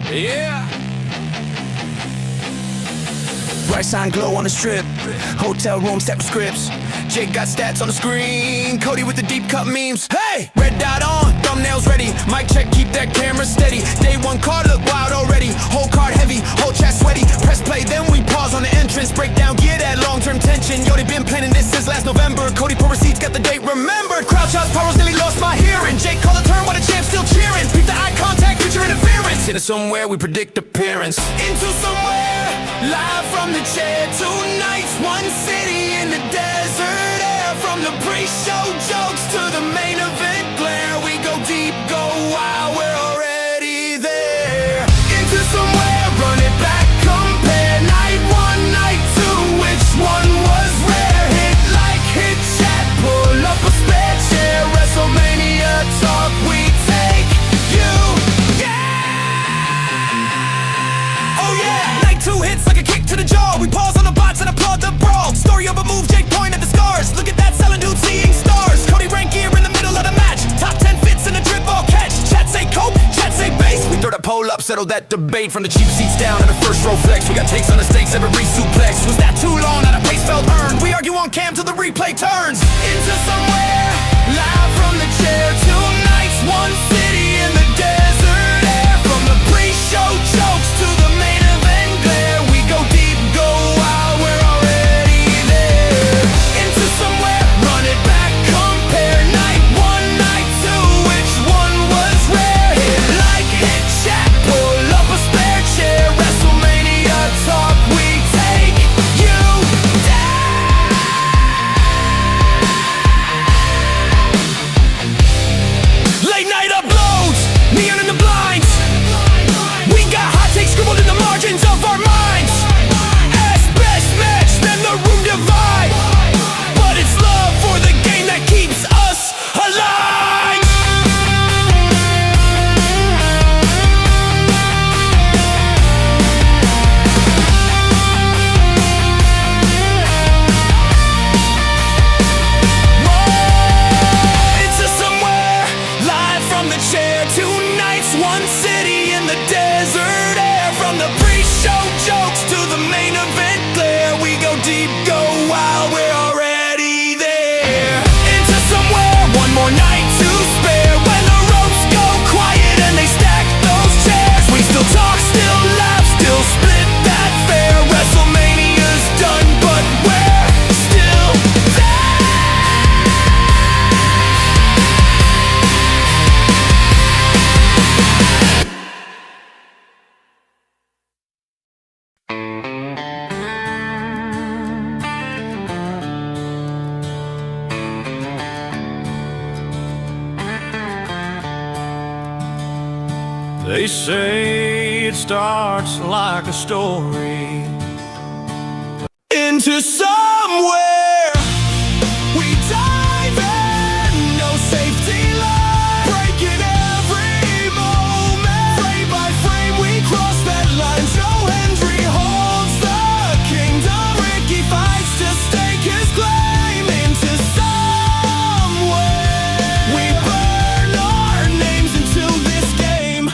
Yeah. Bright sign glow on the strip. Hotel room stacked with scripts. Jake got stats on the screen. Cody with the deep cut memes. Hey! Red dot on, thumbnails ready. Mic check, keep that camera steady. Day one card look wild already. Whole card heavy, whole chat sweaty. Press play, then we pause on the entrance. Break down, gear that long-term tension. Yo, they been planning this since last November. Cody pull receipts, got the date remembered. Crowd shots, powers nearly lost my hearing. Jake called the turn while the champ still cheering. Peep the eye contact, future interference. Into somewhere, we predict appearance. Into somewhere, live from the chair. 2 nights, 1 city in the desert air. From the pre-show jokes to the main event glare. We go deep, go wild, we're already there. Into somewhere, run it back, compare. Night 1, night 2, which one was rare? Hit like, hit chat, pull up a spare chair. WrestleMania talk, we take you, yeah! Oh yeah! Night 2 hits like a kick to the jaw. We pause on the bots and applaud the brawl. Story of a move, Jake point at the scars. Look at that selling dude seeing stars. Cody rank gear in the middle of the match. Top 10 fits in the drip ball catch. Chat say coke, chat say base. We throw that pole up, settle that debate. From the cheap seats down to the first row flex. We got takes on the stakes, every suplex. Was that too long? Not a pace felt earned. We argue on cam till the replay turns. Into somewhere, live from the chair. 2 nights, 1 city in the desert air. From the pre-show jokes to the main event glare. We go deep, go wild, we're already there. Into somewhere, run it back, compare. Night 1, night 2, which one was rare? Hit like, hit chat, pull up a spare chair. WrestleMania talk, we take you down. Late night uploads, neon in the blinds. We got hot takes scribbled in the margins of our minds. As best match, then the room divide. But it's love for the game that keeps us alive. Into somewhere, live from the chair. 2 nights, 1 city in the desert air. From the pre-show jokes to the main event glare. We go deep, go wild, we're already there. Into somewhere, 1 more night to spare. When the ropes go quiet and they stack those chairs. We still talk, still laugh, still split that fare. WrestleMania's done, but we're still there. They say it starts like a story. Into somewhere we dive in, no safety line, breaking every moment. Frame by frame we cross that line. Hendry holds the kingdom. Ricky fights to stake his claim. Into somewhere we burn our names into this game.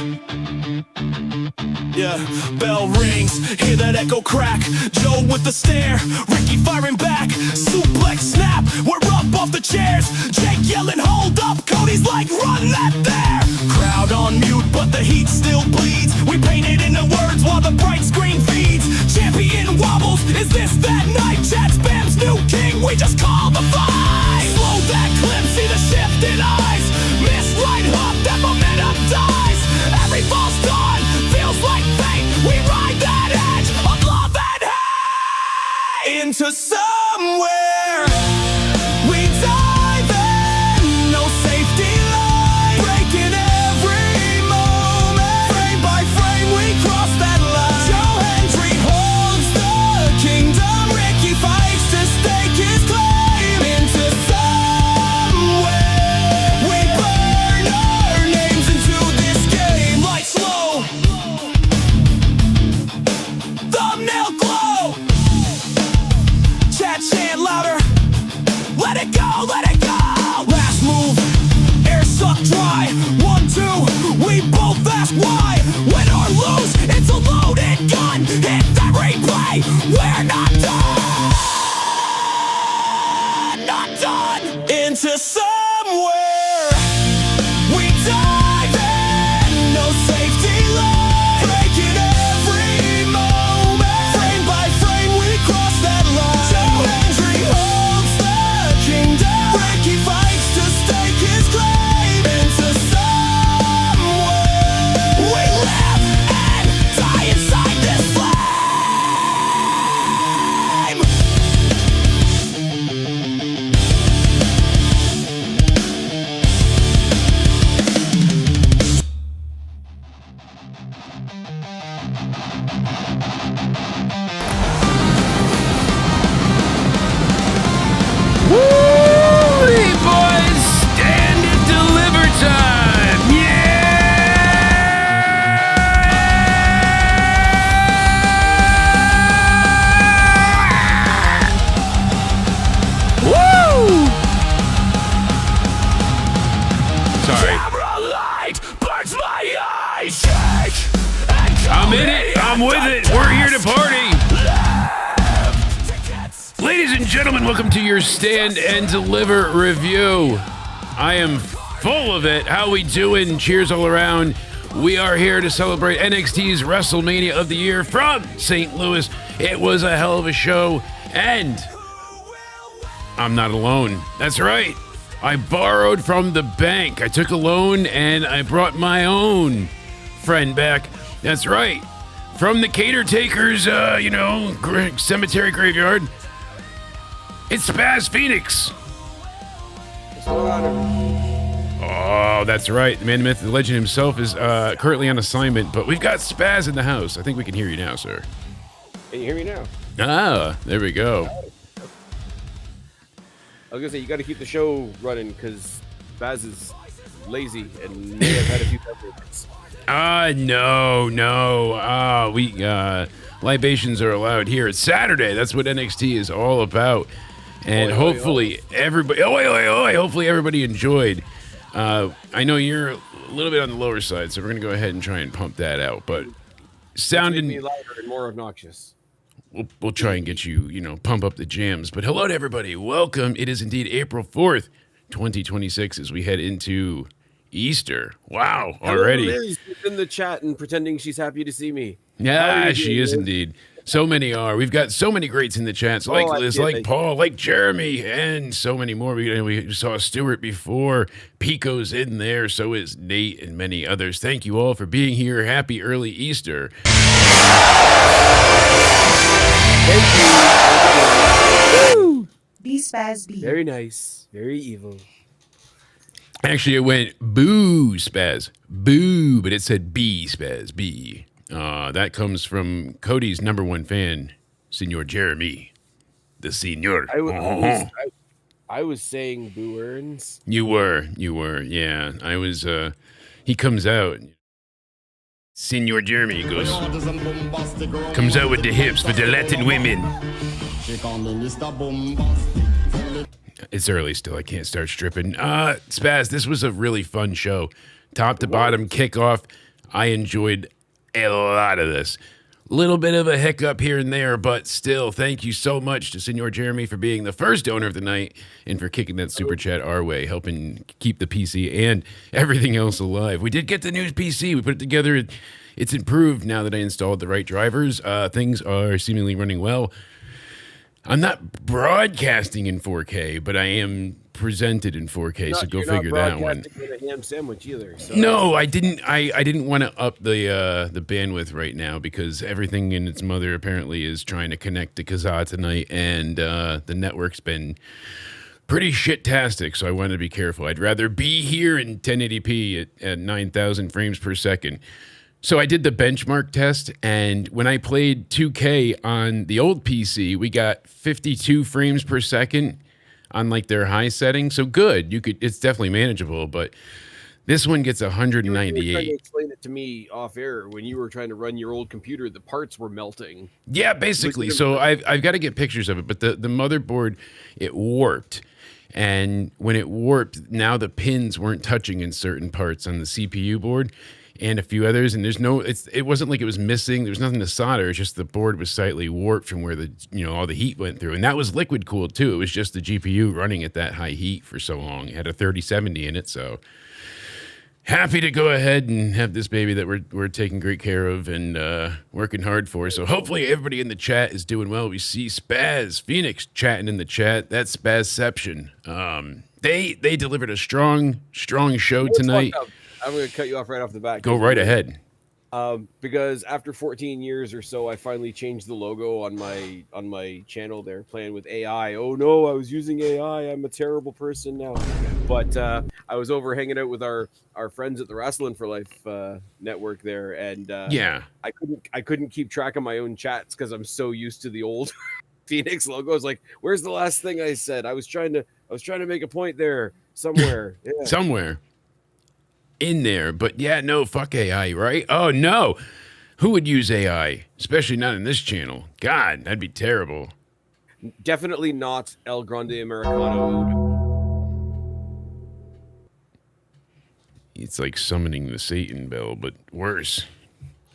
Yeah, bell rings, hear that echo crack. Joe with the stare, Ricky firing back. Suplex snap, we're up off the chairs. Jake yelling, hold up, Cody's like, run that there. Crowd on mute, but the heat still bleeds. We paint it into words while the bright screen feeds. Champion wobbles, is this that night? Chat spams new king, we just call the fight. Slow that clip, see the shifted eyes. Miss right hook, that momentum dies. Every false dawn feels like fate. We ride that edge of love and hate. Into somewhere we dive in, no safety line, breaking every moment. Frame by frame we cross that line. Hendry holds the kingdom. Ricky fights to stake his claim. Into somewhere we burn our names into this game. Light slow, thumbnail glow. Woo! Boys, stand and deliver time! Yeah! Woo! Sorry. Camera light burns my eyes. Shake and I'm in it. I'm with it. We're here to party. Ladies and gentlemen, welcome to your Stand and Deliver review. I am full of it. How we doing? Cheers all around. We are here to celebrate NXT's WrestleMania of the year from St. Louis. It was a hell of a show, and I'm not alone. That's right. I borrowed from the bank. I took a loan, and I brought my own friend back. That's right. From the Cater Takers, cemetery graveyard. It's Spaz Phoenix. Oh, that's right. The man, the myth, the legend himself is currently on assignment, but we've got Spaz in the house. I think we can hear you now, sir. Can you hear me now? Ah, there we go. I was gonna say you got to keep the show running because Baz is lazy and may have had a few beverages. No. Libations are allowed here. It's Saturday. That's what NXT is all about. And hopefully everybody, hopefully everybody enjoyed. I know you're a little bit on the lower side, so we're gonna go ahead and try and pump that out. But sounding me louder and more obnoxious. We'll try and get you, pump up the jams. But hello to everybody. Welcome. It is indeed April 4th, 2026, as we head into Easter. Wow, already. Liz is in the chat and pretending she's happy to see me. Yeah, she is indeed. So many are. We've got so many greats in the chats, like Liz, like Paul, like Jeremy, and so many more. We saw Stuart before. Pico's in there. So is Nate and many others. Thank you all for being here. Happy early Easter. Thank you. Be Spaz B. Very nice. Very evil. Actually, it went boo, Spaz. Boo, but it said B, Spaz, B. That comes from Cody's number one fan, Senor Jeremy. The Senor. I was saying boo earns. You were, yeah. I was, he comes out. Senor Jeremy goes, comes out with the hips for the Latin women. It's early still. I can't start stripping. Spaz, this was a really fun show. Top to bottom, kickoff. I enjoyed a lot of this. Little bit of a hiccup here and there, but still, thank you so much to Senor Jeremy for being the first donor of the night and for kicking that super chat our way, helping keep the PC and everything else alive. We did get the new PC. We put it together. It's improved now that I installed the right drivers. Things are seemingly running well. I'm not broadcasting in 4K, but I am presented in 4K, so go figure that one. With a ham sandwich either. So. No, I didn't. I didn't want to up the bandwidth right now because everything and its mother apparently is trying to connect to Kazaa tonight, and the network's been pretty shit-tastic, so I wanted to be careful. I'd rather be here in 1080p at 9,000 frames per second. So I did the benchmark test, and when I played 2K on the old PC, we got 52 frames per second on like their high setting. So good. It's definitely manageable, but this one gets 198. You were trying to explain it to me off air when you were trying to run your old computer. The parts were melting. Yeah, basically. So I've got to get pictures of it, but the motherboard, it warped. And when it warped, now the pins weren't touching in certain parts on the CPU board and a few others, and it wasn't like it was missing. There was nothing to solder. It's just the board was slightly warped from where all the heat went through, and that was liquid cooled too. It was just the GPU running at that high heat for so long. It had a 3070 in it, so happy to go ahead and have this baby that we're taking great care of and working hard for. So hopefully everybody in the chat is doing well. We see Spaz Phoenix chatting in the chat. That's Spazception. They delivered a strong show tonight. I'm going to cut you off right off the bat. Go right ahead. Because after 14 years or so, I finally changed the logo on my channel there, playing with AI. Oh no, I was using AI. I'm a terrible person now. But I was over hanging out with our friends at the Wrestling for Life network there, and Yeah. I couldn't keep track of my own chats because I'm so used to the old Phoenix logo. I was like, where's the last thing I said? I was trying to make a point there somewhere. Yeah. Somewhere in there. But yeah, no, fuck AI, right? Oh no. Who would use AI? Especially not in this channel. God, that'd be terrible. Definitely not El Grande Americano. It's like summoning the Satan bell, but worse.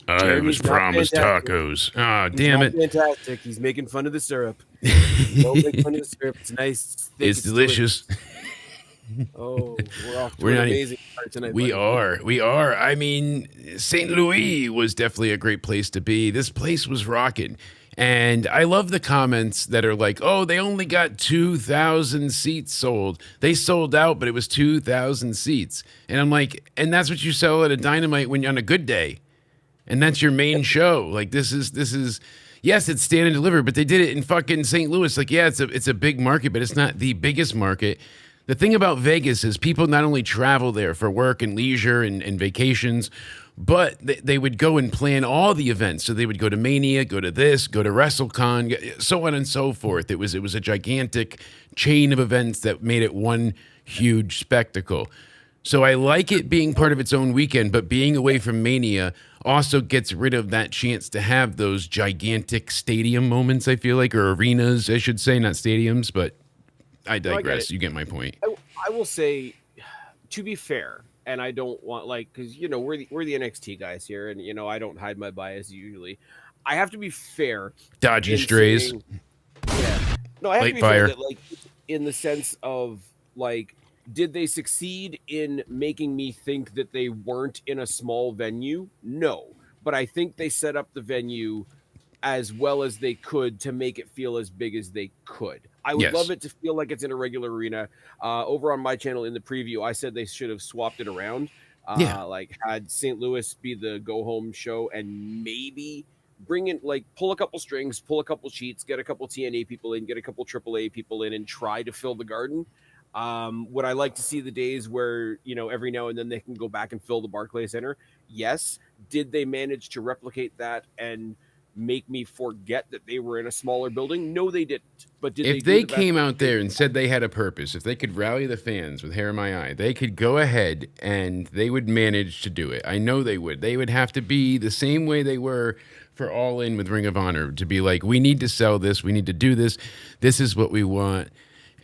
I Jeremy's was not promised fantastic. tacos. Ah, He's damn not it. fantastic. He's making fun of the syrup. Don't make fun of the syrup. It's nice. Thick, It's delicious. Oh, we're off to We're an not amazing start tonight. We buddy. are. We are. I mean, St. Louis was definitely a great place to be. This place was rocking. And I love the comments that are like, oh, they only got 2,000 seats sold. They sold out, but it was 2,000 seats. And I'm like, and that's what you sell at a Dynamite when you're on a good day. And that's your main show. Like this is yes, it's stand and deliver, but they did it in fucking St. Louis. Like, yeah, it's a big market, but it's not the biggest market. The thing about Vegas is people not only travel there for work and leisure and vacations, but they would go and plan all the events. So they would go to Mania, go to this, go to WrestleCon, so on and so forth. It was a gigantic chain of events that made it one huge spectacle. So I like it being part of its own weekend, but being away from Mania also gets rid of that chance to have those gigantic stadium moments, I feel like, or arenas, I should say, not stadiums, but I digress. You get my point. I will say, to be fair, and I don't want because we're the NXT guys here, and I don't hide my bias usually. I have to be fair. Dodging strays. Yeah. No, I have to Light be fire. fair that in the sense of did they succeed in making me think that they weren't in a small venue? No, but I think they set up the venue as well as they could to make it feel as big as they could. I would love it to feel like it's in a regular arena. Over on my channel in the preview, I said they should have swapped it around. Had St. Louis be the go home show and maybe bring in pull a couple strings, pull a couple sheets, get a couple TNA people in, get a couple AAA people in, and try to fill the Garden. Would I like to see the days where every now and then they can go back and fill the Barclays Center? Yes. Did they manage to replicate that and make me forget that they were in a smaller building? No, they didn't. But if they came out there and said they had a purpose, if they could rally the fans with hair in my eye, they could go ahead and they would manage to do it. I know they would. They would have to be the same way they were for All In with Ring of Honor, to be like, we need to sell this, we need to do this, this is what we want,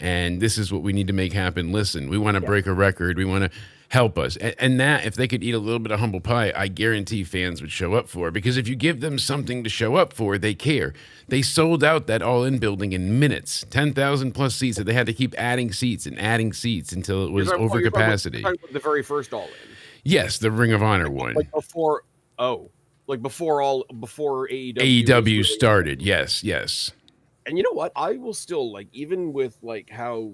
and this is what we need to make happen. Listen, we want to break a record, we want to help us. And that, if they could eat a little bit of humble pie, I guarantee fans would show up for. Because if you give them something to show up for, they care. They sold out that All-In building in minutes, 10,000 plus seats, that they had to keep adding seats until it was over capacity. The very first All-In. Yes, the Ring of Honor one. Before AEW started. Yes. And you know what? I will still even with how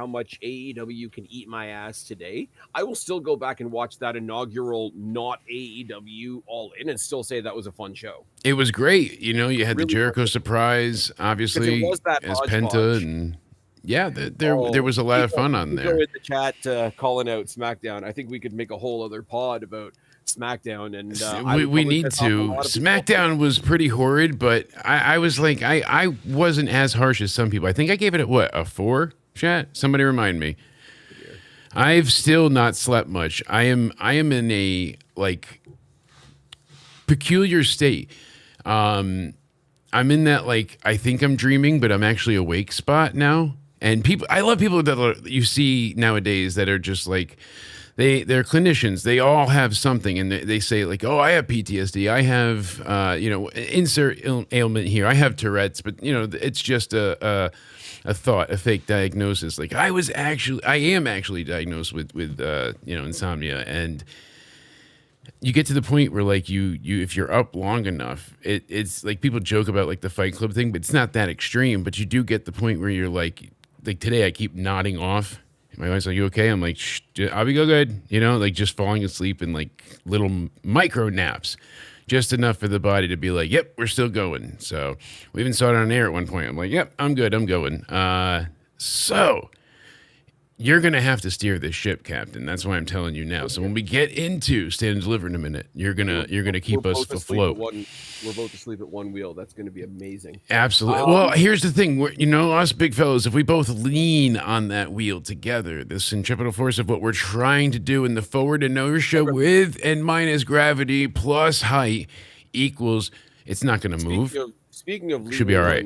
much AEW can eat my ass today, I will still go back and watch that inaugural not AEW All In and still say that was a fun show. It was great. You had the Jericho surprise, obviously, as Penta, and there was a lot of fun on there. Go in the chat calling out SmackDown. I think we could make a whole other pod about SmackDown, and we need to. SmackDown was pretty horrid, but I was like, I wasn't as harsh as some people. I think I gave it a 4. Chat. Somebody remind me. I've still not slept much. I am in a peculiar state. I'm in that I think I'm dreaming, but I'm actually awake spot now. And I love people that you see nowadays that are just they're clinicians. They all have something, and they say oh, I have PTSD. I have, insert ailment here. I have Tourette's, but it's just a thought, a fake diagnosis. I am actually diagnosed with insomnia, and you get to the point where you if you're up long enough, it's people joke about the Fight Club thing, but it's not that extreme. But you do get the point where you're like today, I keep nodding off. My wife's like, "You okay?" I'm like, "Shh, I'll be good." You know, like just falling asleep in like little micro naps, just enough for the body to be like, "Yep, we're still going." So we even saw it on air at one point. I'm like, "Yep, I'm good. I'm going." So you're gonna have to steer this ship, Captain. That's why I'm telling you now. So when we get into Stand and Deliver in a minute, you're gonna keep us afloat. We're both asleep at one wheel. That's going to be amazing. Absolutely. Well, here's the thing. You know, us big fellas, if we both lean on that wheel together, the centripetal force of what we're trying to do in the forward inertia with and minus gravity plus height equals, it's not going to move. Speaking of should be all right.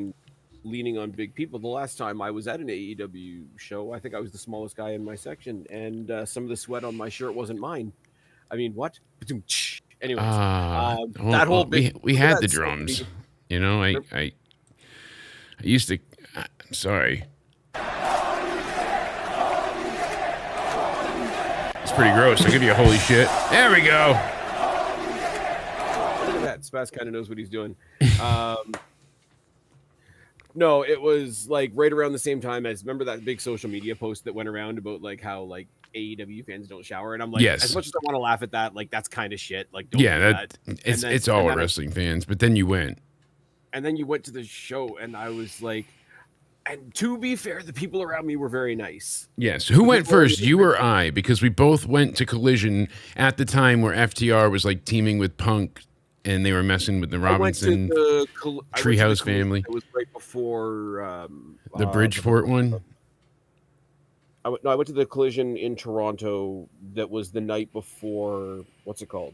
Leaning on big people, the last time I was at an AEW show, I think I was the smallest guy in my section, and some of the sweat on my shirt wasn't mine. I mean, what? Anyways, that whole big, we had the drums. You know, I used to. I'm sorry. It's pretty gross. I'll give you a holy shit. There we go. Look at that. Spaz kind of knows what he's doing. No, it was like right around the same time as, remember that big social media post that went around about like how like AEW fans don't shower, and I'm like, yes. As much as I want to laugh at that, like that's kind of shit. Like, don't yeah, do that. It's all wrestling fans. But then you went, and then you went to the show, and I was like, and to be fair, the people around me were very nice. Yes, who went first, you or I? Because we both went to Collision at the time where FTR was like teaming with Punk. And they were messing with the Robinson Treehouse family. It was right before the Bridgeport one. I went to the Collision in Toronto. That was the night before. What's it called?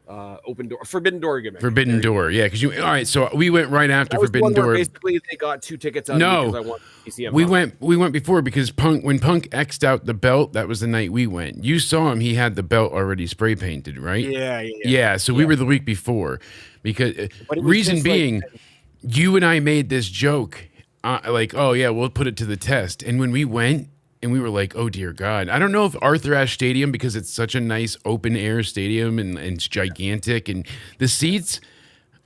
Open Door, Forbidden Door gimmick. Forbidden Door, yeah. Because all right. So we went right after Forbidden Door. Basically, they got 2 tickets out of me because I wanted to see him. We went before because when Punk X'd out the belt, that was the night we went. You saw him; he had the belt already spray painted, right? Yeah. So we were the week before, because reason being, you and I made this joke, like, oh yeah, we'll put it to the test. And when we went. And we were like, "Oh dear God!" I don't know if Arthur Ashe Stadium, because it's such a nice open air stadium and it's gigantic, and the seats.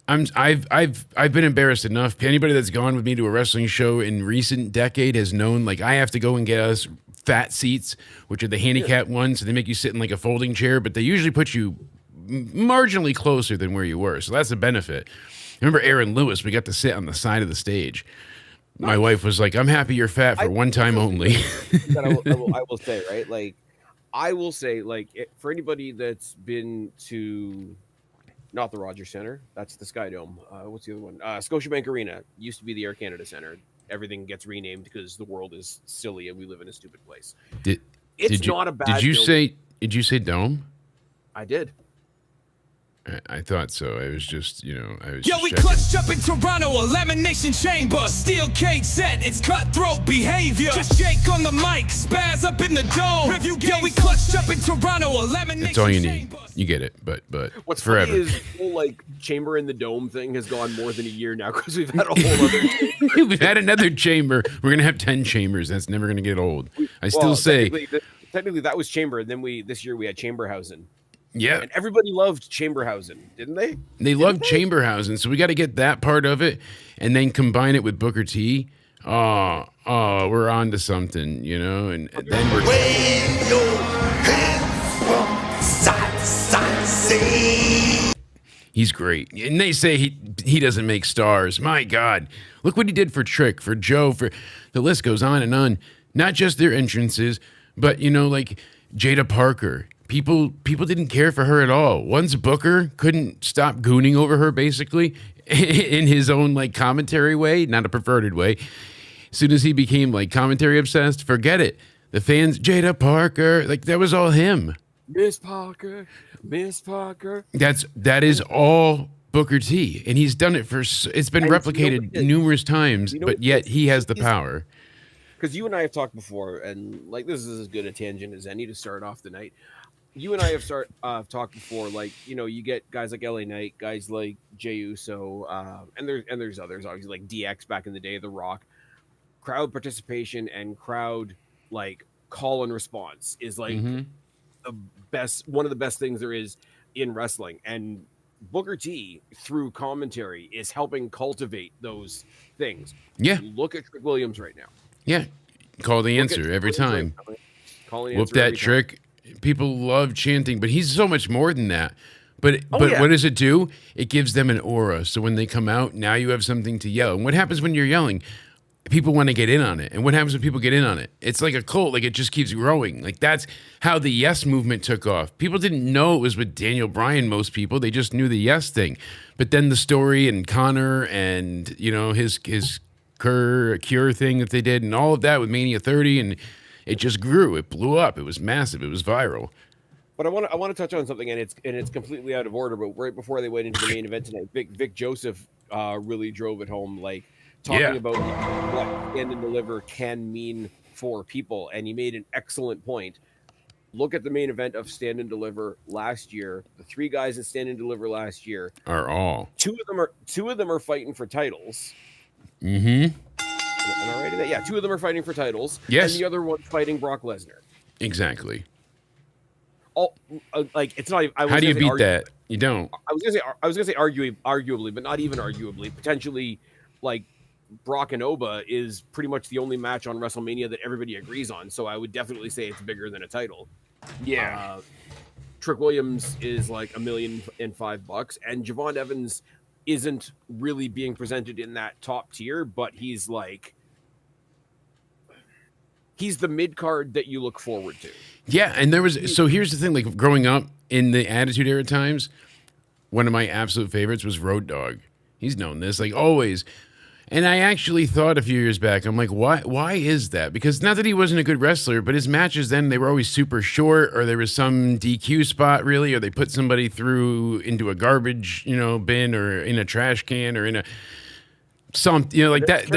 I've been embarrassed enough. Anybody that's gone with me to a wrestling show in recent decade has known, like, I have to go and get us fat seats, which are the handicap ones. So they make you sit in like a folding chair, but they usually put you marginally closer than where you were. So that's a benefit. Remember Aaron Lewis? We got to sit on the side of the stage. My wife was like, "I'm happy you're fat for one time only." I will say, right? Like, I will say, like, for anybody that's been to, not the Rogers Center, that's the Sky Dome. What's the other one? Scotiabank Arena used to be the Air Canada Center. Everything gets renamed because the world is silly and we live in a stupid place. It's not a bad. Did you say dome? I did. I thought so. I was just, I was. Yo, we clutched up in Toronto, a lamination chamber, steel cage set, it's cutthroat behavior. Just shake on the mic, spaz up in the dome. Yo, we clutched up in Toronto, a lamination. That's all you need. You get it, but what's forever. Funny is the whole like chamber in the dome thing has gone more than a year now because we've had a whole other. We've had another chamber. We're gonna have 10 chambers. That's never gonna get old. I still say. Technically, that was chamber, and then this year we had Chamberhausen. Yeah. And everybody loved Chamberhausen, didn't they? They loved Chamberhausen, so we got to get that part of it and then combine it with Booker T. Oh, we're on to something, and then we're... Wave your hands from side to side, say. He's great. And they say he doesn't make stars. My God. Look what he did for Trick, for Joe, for... The list goes on and on. Not just their entrances, but, like Jada Parker... People didn't care for her at all. Once Booker couldn't stop gooning over her, basically, in his own like commentary way, not a perverted way. As soon as he became like commentary obsessed, forget it. The fans, Jada Parker, like that was all him. Miss Parker. That is all Booker T, and he's done it it's been replicated numerous times, but yet he has the power. Because you and I have talked before, and like this is as good a tangent as any to start off the night. You and I have talked before, like, you get guys like LA Knight, guys like Jey Uso, and there's others, obviously, like DX back in the day, The Rock. Crowd participation and crowd, like, call and response is, like, one of the best things there is in wrestling. And Booker T, through commentary, is helping cultivate those things. Yeah. Look at Trick Williams right now. Yeah. Call the answer every time. Call an Whoop answer that every time. trick. People love chanting, but he's so much more than that. But yeah. what does it do? It gives them an aura. So when they come out, now you have something to yell. And what happens when you're yelling? People want to get in on it. And what happens when people get in on it? It's like a cult. Like it just keeps growing. Like that's how the Yes movement took off. People didn't know it was with Daniel Bryan, most people. They just knew the Yes thing. But then the story and Connor and, you know, his cure thing that they did and all of that with Mania 30, and it just grew. It blew up. It was massive. It was viral. But I want to touch on something, and it's completely out of order. But right before they went into the main event tonight, Vic Joseph really drove it home, like talking about what Stand and Deliver can mean for people, and he made an excellent point. Look at the main event of Stand and Deliver last year. The 3 guys that Stand and Deliver last year Are all. two of them are fighting for titles. Mm-hmm. Am I right in that? Yeah, 2 of them are fighting for titles. Yes. And the other one fighting Brock Lesnar. Exactly. All like it's not even. How do you beat that? You don't. I was gonna say arguably, but not even arguably. Potentially, like Brock and Oba is pretty much the only match on WrestleMania that everybody agrees on. So I would definitely say it's bigger than a title. Yeah. Trick Williams is like $1,005,000, and Javon Evans isn't really being presented in that top tier, but he's the mid card that you look forward to. Yeah, and so here's the thing, like growing up in the Attitude Era times, one of my absolute favorites was Road Dogg. He's known this, like always. And I actually thought a few years back, I'm like, why is that? Because not that he wasn't a good wrestler, but his matches then, they were always super short, or there was some DQ spot really, or they put somebody through into a garbage, bin, or in a trash can, or in a like that.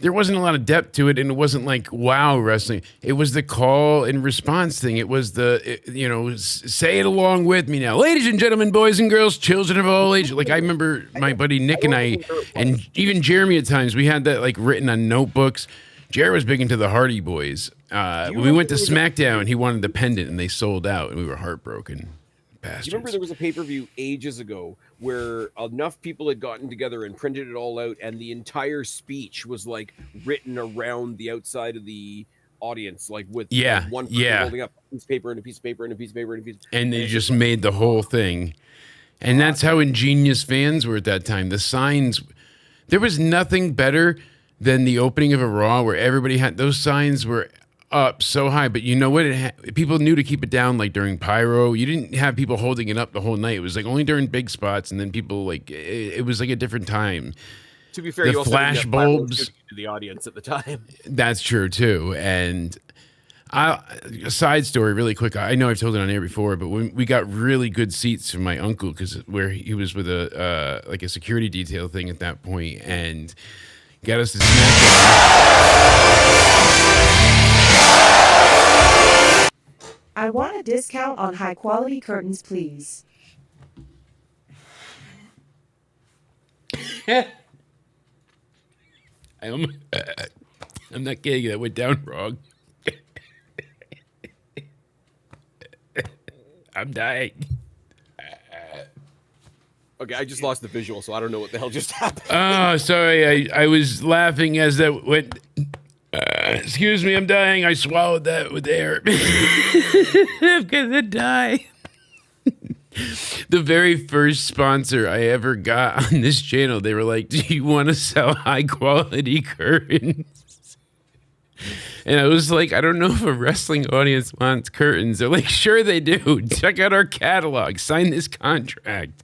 There wasn't a lot of depth to it, and it wasn't like wow wrestling. It was the call and response thing. It was say it along with me now, ladies and gentlemen, boys and girls, children of all ages. Like I remember my buddy Nick and I, and even Jeremy at times, we had that like written on notebooks. Jared was big into the Hardy Boys. When we went to SmackDown, he wanted the pendant, and they sold out, and we were heartbroken. Bastards. You remember there was a pay-per-view ages ago where enough people had gotten together and printed it all out, and the entire speech was like written around the outside of the audience, like with one person holding up a piece of paper and a piece of paper and a piece of paper and a piece of paper. And they just made the whole thing. And that's how ingenious fans were at that time. The signs, there was nothing better than the opening of a Raw where everybody had, those signs were up so high, but you know what? People knew to keep it down, like during Pyro. You didn't have people holding it up the whole night. It was like only during big spots, and then people like it was like a different time. To be fair, the you also flash didn't have bulbs to the audience at the time. That's true too. And a side story, really quick. I know I've told it on air before, but when we got really good seats from my uncle, because where he was with a like a security detail thing at that point, and got us to SmackDown. I want a discount on high quality curtains, please. I'm not kidding. That went down wrong. I'm dying. Okay, I just lost the visual, so I don't know what the hell just happened. Oh, sorry. I was laughing as that went. Excuse me, I'm dying. I swallowed that with air. I'm gonna die. The very first sponsor I ever got on this channel, they were like, "Do you want to sell high quality curtains?" And I was like, I don't know if a wrestling audience wants curtains. They're like, sure they do. Check out our catalog. Sign this contract.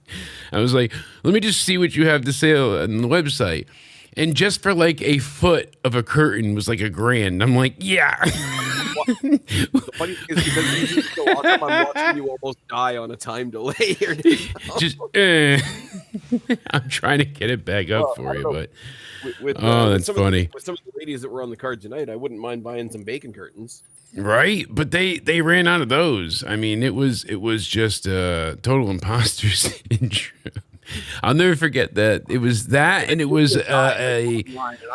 I was like, let me just see what you have to sell on the website. And just for like a foot of a curtain was like $1,000. I'm like, yeah. The funny thing is because you just go awesome, I'm watching you almost die on a time delay here. Just, I'm trying to get it back up for you, but that's funny. With some of the ladies that were on the card tonight, I wouldn't mind buying some bacon curtains. Right, but they ran out of those. I mean, it was just total imposter syndrome. I'll never forget that. It was that, and it was I'm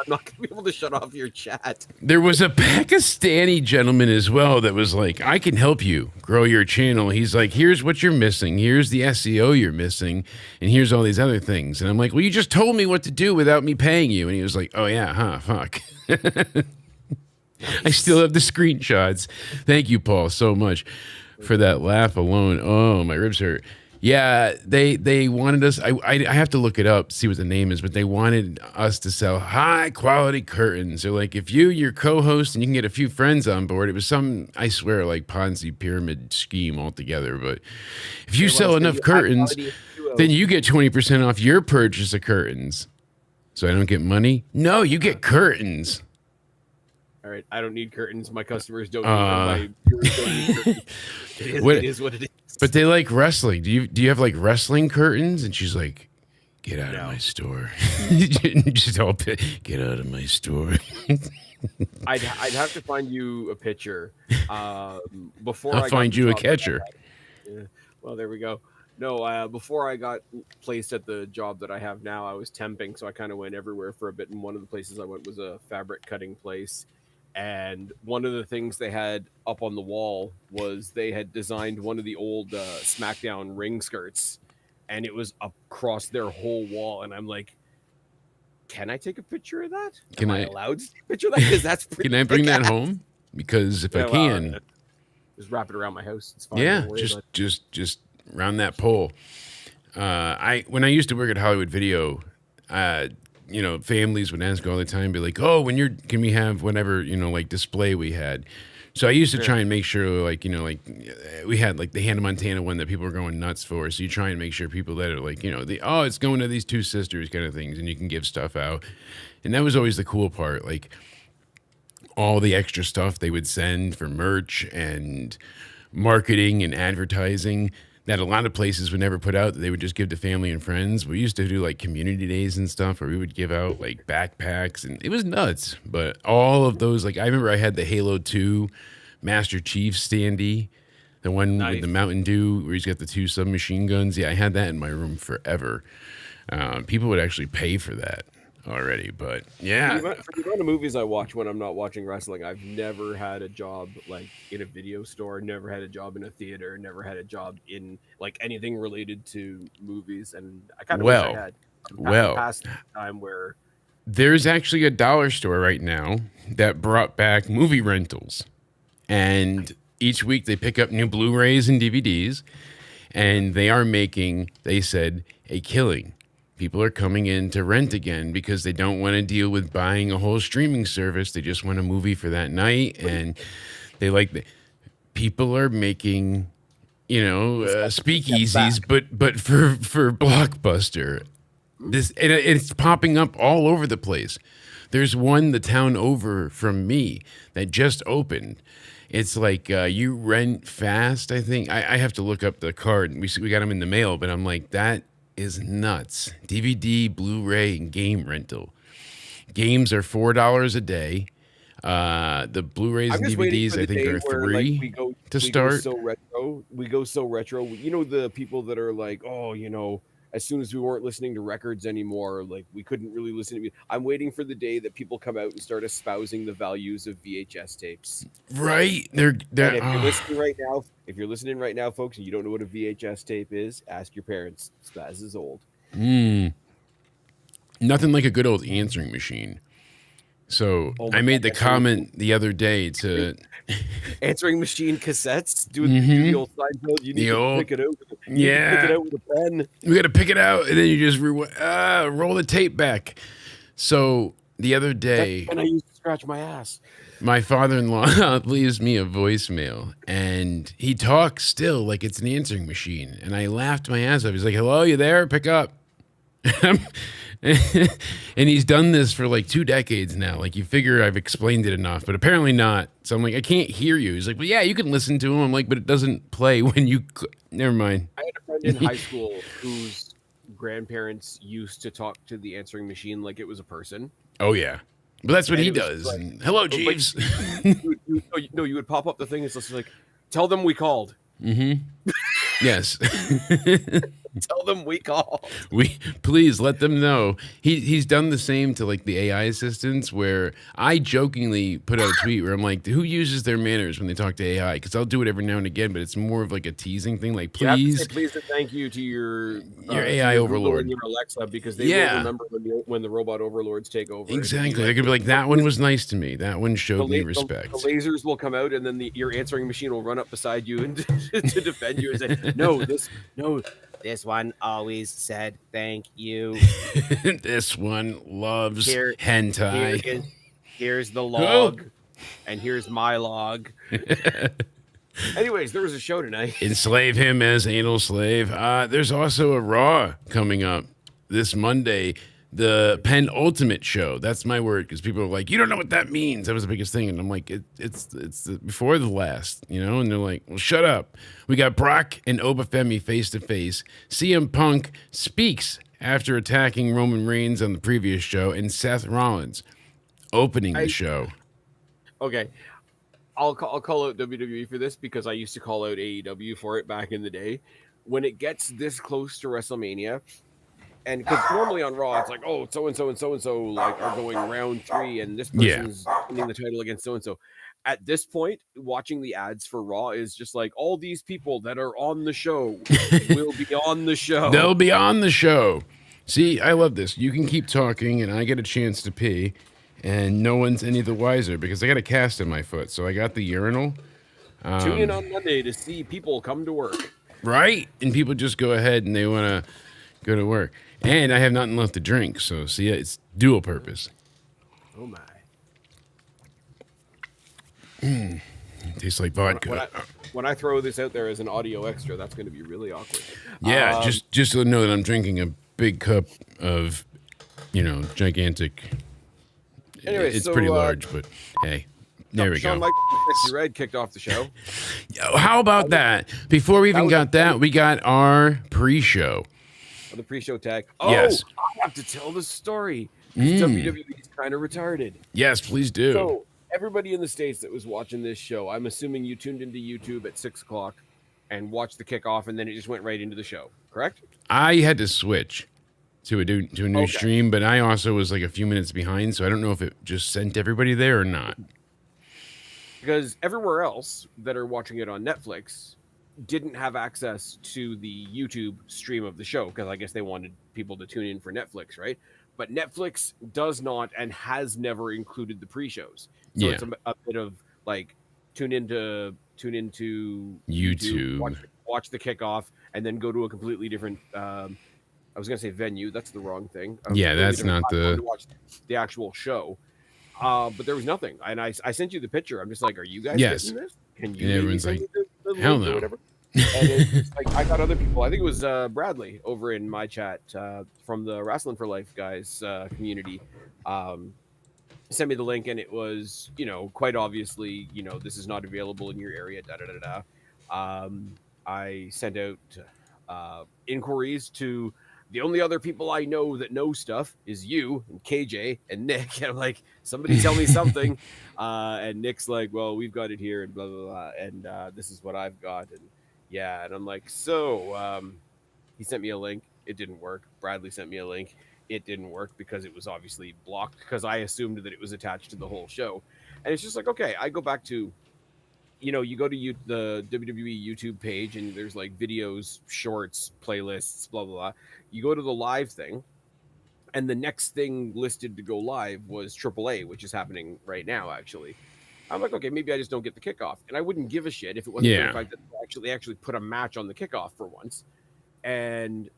not going to be able to shut off your chat. There was a Pakistani gentleman as well that was like, I can help you grow your channel. He's like, here's what you're missing. Here's the SEO you're missing. And here's all these other things. And I'm like, well, you just told me what to do without me paying you. And he was like, oh, yeah, huh, fuck. I still have the screenshots. Thank you, Paul, so much for that laugh alone. Oh, my ribs hurt. Yeah, they wanted us. I have to look it up, see what the name is, but they wanted us to sell high quality curtains. So like, if your co-host, and you can get a few friends on board. It was some, I swear, like Ponzi pyramid scheme altogether. But if you sell enough curtains, then you get 20% off your purchase of curtains. So I don't get money. No, you get curtains. All right, I don't need curtains. My customers don't need my viewers don't need curtains. It is what it is. But they like wrestling. Do you have like wrestling curtains? And she's like, get out of my store. Just all get out of my store. I'd have to find you a picture before I'll find you a catcher. Yeah. Well, there we go. No, before I got placed at the job that I have now, I was temping, so I kind of went everywhere for a bit. And one of the places I went was a fabric cutting place. And one of the things they had up on the wall was they had designed one of the old SmackDown ring skirts, and it was across their whole wall. And I'm like, can I take a picture of that? Am I allowed to take a picture of that? Because that's pretty. Can I bring that home? Because if I can, just wrap it around my house. It's fine. Yeah, just around that pole. When I used to work at Hollywood Video, families would ask all the time, be like, "Oh, can we have whatever like display we had?" So I used to try and make sure, we had like the Hannah Montana one that people were going nuts for. So you try and make sure people that are like, it's going to these two sisters kind of things, and you can give stuff out. And that was always the cool part, like all the extra stuff they would send for merch and marketing and advertising that a lot of places would never put out, that they would just give to family and friends. We used to do like community days and stuff where we would give out like backpacks, and it was nuts. But all of those, like I remember I had the Halo 2 Master Chief standee, the one with the Mountain Dew where he's got the two submachine guns. Yeah, I had that in my room forever. People would actually pay for that already, but yeah. For the amount of movies I watch when I'm not watching wrestling, I've never had a job like in a video store, never had a job in a theater, never had a job in like anything related to movies, and I kind of wish I had. Past time where there's actually a dollar store right now that brought back movie rentals, and each week they pick up new Blu-rays and DVDs, and they are making, they said, a killing. People are coming in to rent again because they don't want to deal with buying a whole streaming service. They just want a movie for that night, and they people are making, speakeasies, but for Blockbuster. It's popping up all over the place. There's one the town over from me that just opened. It's like you rent fast, I think. I have to look up the card. We got them in the mail, but I'm like, that is nuts. DVD, Blu-ray, and game rental. Games are $4 a day. The Blu-rays and DVDs, I think, are $3 to start. We go so retro. The people that are like, as soon as we weren't listening to records anymore, like we couldn't really listen to. I'm waiting for the day that people come out and start espousing the values of VHS tapes. Right? And if you're listening right now, folks, and you don't know what a VHS tape is, ask your parents. Spaz is old. Nothing like a good old answering machine. So I made the comment the other day to answering machine cassettes. Do the old Seinfeld. You need to pick it out. Pick it out with a pen. We got to pick it out, and then you just roll the tape back. So the other day, and I used to scratch my ass. My father-in-law leaves me a voicemail, and he talks still like it's an answering machine. And I laughed my ass off. He's like, "Hello, you there? Pick up." And he's done this for like 2 decades now. Like, you figure I've explained it enough, but apparently not. So I'm like, I can't hear you. He's like, well, yeah, you can listen to him. I'm like, but it doesn't play when you. Never mind. I had a friend in high school whose grandparents used to talk to the answering machine like it was a person. Oh yeah, but that's what he does. Like, hello, Jeeves. You would pop up the thing. It's just like, tell them we called. Mm-hmm. Yes. Tell them we called. We please let them know. He's done the same to like the AI assistants where I jokingly put out a tweet where I'm like, who uses their manners when they talk to AI? Because I'll do it every now and again, but it's more of like a teasing thing. Like, You have to say please, please and thank you to your AI Google overlord. and your Alexa, because they will remember when the robot overlords take over. Exactly. They could be like, that one was nice to me. That one showed me respect. The lasers will come out, and then your answering machine will run up beside you and to defend you and say, no, this one always said thank you. This one loves hentai. Here's the log, and here's my log. Anyways, there was a show tonight. Enslave him as anal slave. There's also a Raw coming up this Monday, the penultimate show. That's my word, because people are like, you don't know what that means. That was the biggest thing. And I'm like, it's before the last, you know? And they're like, well, shut up. We got Brock and Obafemi face to face. CM Punk speaks after attacking Roman Reigns on the previous show, and Seth Rollins opening the show. Okay. I'll call out WWE for this, because I used to call out AEW for it back in the day. When it gets this close to WrestleMania, and because normally on Raw, it's like, oh, so-and-so and so-and-so like are going round 3, and this person's winning the title against so-and-so. At this point, watching the ads for Raw is just like, all these people that are on the show will be on the show. They'll be on the show. See, I love this. You can keep talking, and I get a chance to pee, and no one's any the wiser, because I got a cast in my foot, so I got the urinal. Tune in on Monday to see people come to work. Right? And people just go ahead and they want to go to work. And I have nothing left to drink, so see, it's dual purpose. Oh my! Tastes like vodka. When I throw this out there as an audio extra, that's going to be really awkward. Yeah, just to know that I'm drinking a big cup of, gigantic. Anyway, it's pretty large, but hey, there we Shawn go. Michaels Sexy Red kicked off the show. How about that? Before we even got that, we got our pre-show. The pre-show tag. Oh, yes. I have to tell the story. WWE is kind of retarded. Yes, please do. So everybody in the States that was watching this show, I'm assuming you tuned into YouTube at 6:00 and watched the kickoff, and then it just went right into the show, correct? I had to switch to a new stream, but I also was like a few minutes behind, so I don't know if it just sent everybody there or not. Because everywhere else that are watching it on Netflix didn't have access to the YouTube stream of the show, because I guess they wanted people to tune in for Netflix, right? But Netflix does not and has never included the pre-shows. So it's a bit of like tune into YouTube, watch the kickoff, and then go to a completely different I was gonna say venue. That's the wrong thing. Yeah, that's not to watch the actual show. But there was nothing, and I sent you the picture. I'm just like, are you guys getting this? Can you? And everyone's like, the hell link or no. whatever? And it's like I got other people. I think it was Bradley over in my chat from the Wrestling for Life guys community. Sent me the link, and it was, quite obviously, this is not available in your area. I sent out inquiries to the only other people I know that know stuff is you and KJ and Nick. And I'm like, somebody tell me something. And Nick's like, well, we've got it here and blah, blah, blah. And this is what I've got. And yeah. And I'm like, so he sent me a link. It didn't work. Bradley sent me a link. It didn't work because it was obviously blocked, because I assumed that it was attached to the whole show. And it's just like, okay, I go back to, you go to the WWE YouTube page, and there's like videos, shorts, playlists, blah, blah, blah. You go to the live thing, and the next thing listed to go live was AAA, which is happening right now, actually. I'm like, okay, maybe I just don't get the kickoff. And I wouldn't give a shit if it wasn't for the fact that they actually put a match on the kickoff for once. And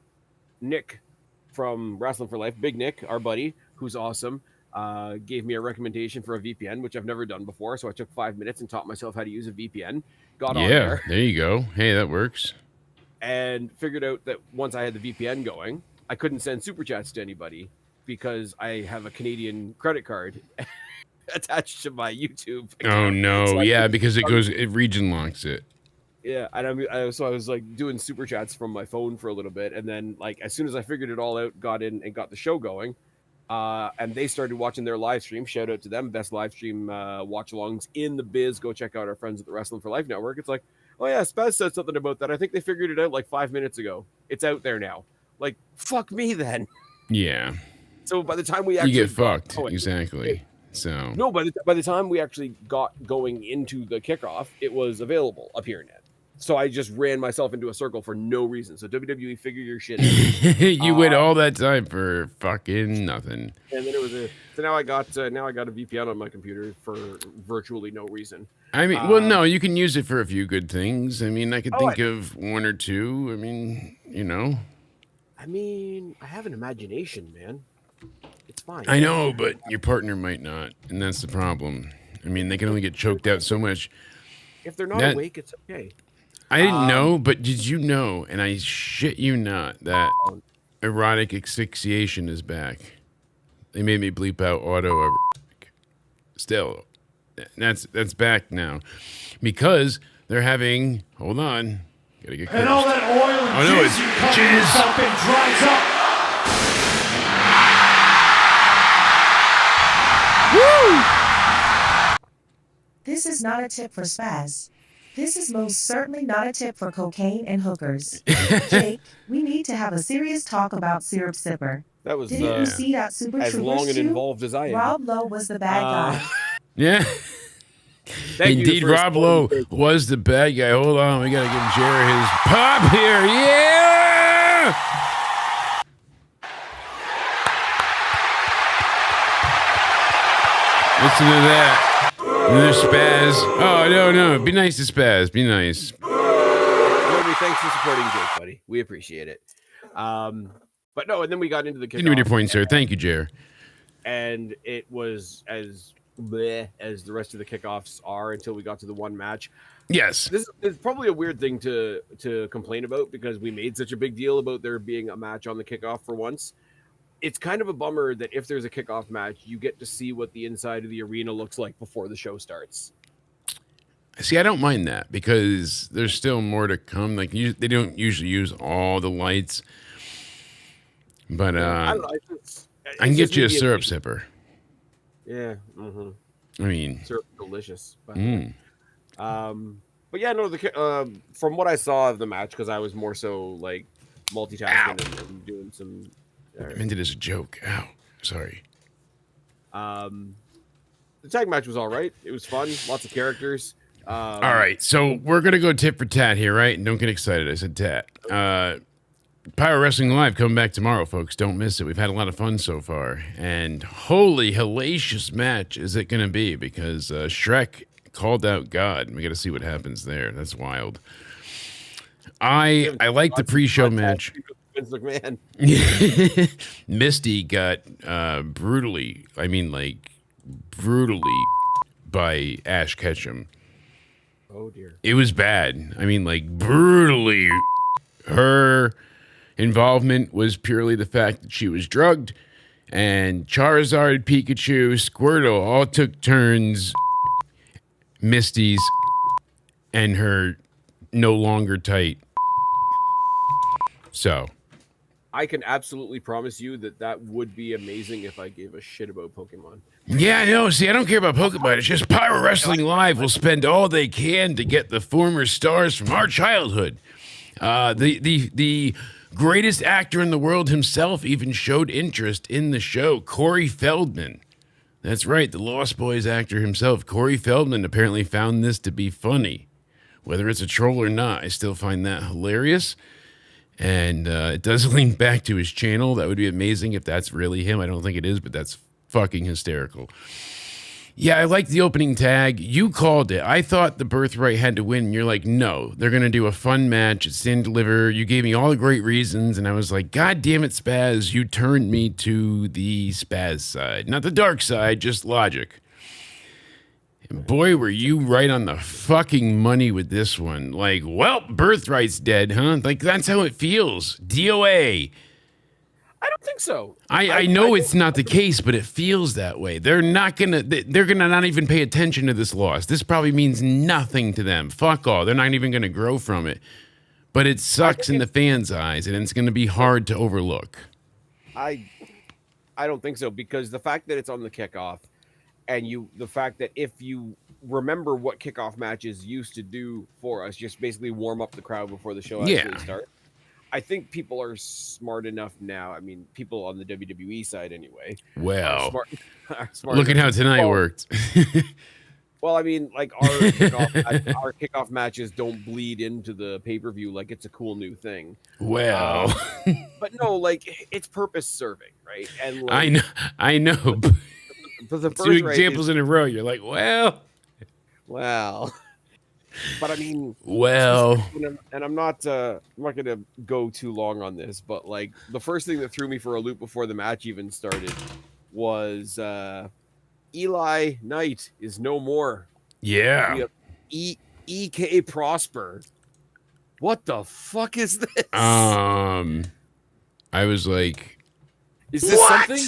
Nick from Wrestling for Life, Big Nick, our buddy, who's awesome, gave me a recommendation for a VPN, which I've never done before. So I took 5 minutes and taught myself how to use a VPN. Got on there. There you go. Hey, that works. And figured out that once I had the VPN going, I couldn't send super chats to anybody because I have a Canadian credit card attached to my YouTube account. Oh no, because it region locks it. Yeah, and so I was like doing super chats from my phone for a little bit, and then like as soon as I figured it all out, got in and got the show going, and they started watching their live stream. Shout out to them, best live stream watch-alongs in the biz. Go check out our friends at the Wrestling for Life Network. It's like, Oh yeah, Spaz said something about that. I think they figured it out like 5 minutes ago. It's out there now. Like, fuck me then. Yeah. So by the time we You actually get fucked. going, Exactly. So no, by the time we actually got going into the kickoff, it was available up here now. So I just ran myself into a circle for no reason. So WWE, figure your shit out. you wait all that time for fucking nothing. And then it was so now I got a VPN on my computer for virtually no reason. I mean, well, no, you can use it for a few good things. I mean, I could think I of one or two. I mean, you know. I mean, I have an imagination, man. It's fine. I know, but your partner might not, and that's the problem. I mean, they can only get choked out so much. If they're not awake, it's okay. I didn't know, but did you know, and I shit you not, that erotic asphyxiation is back? They made me bleep out auto. Still, that's back now. Because they're having, hold on, gotta get And all that oil and no, it's jizz. up and dries up. This is not a tip for spaz. This is most certainly not a tip for cocaine and hookers. Jake, we need to have a serious talk about Syrup Sipper. That was Didn't you see that Super as Troopers long and 2? involved as I am. Rob Lowe was the bad guy. Yeah. Thank you Indeed, for Rob Lowe was the bad guy. Hold on, we gotta give Jared his pop here. Yeah! Listen to that. Another spaz. Oh, no. Be nice to spaz. Be nice. Jeremy, thanks for supporting Jake, buddy. We appreciate it. But no, and then we got into the kickoff. Continue with your point, sir. Thank you, Jer. And it was as bleh as the rest of the kickoffs are until we got to the one match. Yes. This is probably a weird thing to complain about because we made such a big deal about there being a match on the kickoff for once. It's kind of a bummer that if there's a kickoff match, you get to see what the inside of the arena looks like before the show starts. See, I don't mind that because there's still more to come. Like they don't usually use all the lights, but I don't know. I can get you a syrup sipper. Yeah. Mm-hmm. I mean, syrup's delicious. But yeah, no. From what I saw of the match, because I was more so like multitasking and doing some. I meant it as a joke. Ow. Sorry. The tag match was all right. It was fun. Lots of characters. All right. So we're going to go tit for tat here, right? And don't get excited. I said tat. Pyro Wrestling Live coming back tomorrow, folks. Don't miss it. We've had a lot of fun so far. And holy hellacious match is it going to be because Shrek called out God. We got to see what happens there. That's wild. I like the pre-show match. Vince McMahon. Misty got brutally by Ash Ketchum. Oh dear. It was bad. I mean, like brutally. Her involvement was purely the fact that she was drugged, and Charizard, Pikachu, Squirtle all took turns. Misty's and her no longer tight. So. I can absolutely promise you that would be amazing if I gave a shit about Pokemon. Yeah, I know. See, I don't care about Pokemon. It's just Pyro Wrestling Live will spend all they can to get the former stars from our childhood. The greatest actor in the world himself even showed interest in the show, Corey Feldman. That's right, the Lost Boys actor himself, Corey Feldman, apparently found this to be funny. Whether it's a troll or not, I still find that hilarious. And it does link back to his channel. That would be amazing if that's really him. I don't think it is, but that's fucking hysterical. Yeah, I like the opening tag. You called it. I thought the Birthright had to win. And you're like, no, they're going to do a fun match. It's Stand Deliver. You gave me all the great reasons. And I was like, God damn it, Spaz. You turned me to the Spaz side. Not the dark side, just logic. And boy, were you right on the fucking money with this one. Like, well, Birthright's dead, huh? Like, that's how it feels. DOA. I don't think so. I know it's not the case, but it feels that way. They're not gonna not even pay attention to this loss. This probably means nothing to them. Fuck all. They're not even gonna grow from it. But it sucks in the fans' eyes, and it's gonna be hard to overlook. I don't think so, because the fact that it's on the kickoff, and the fact that if you remember what kickoff matches used to do for us, just basically warm up the crowd before the show Yeah. actually starts. I think people are smart enough now. I mean, people on the WWE side anyway. Well, Are smart look at enough. how tonight worked. Well, I mean, like our kickoff matches don't bleed into the pay-per-view like it's a cool new thing. Well, But no, like it's purpose serving, right? And like, I know. but the Two birth rate examples in a row. You're like, well, but I mean, well. and I'm not going to go too long on this, but like the first thing that threw me for a loop before the match even started was Eli Knight is no more. Yeah. We have EK Prosper. What the fuck is this? I was like, Is this something?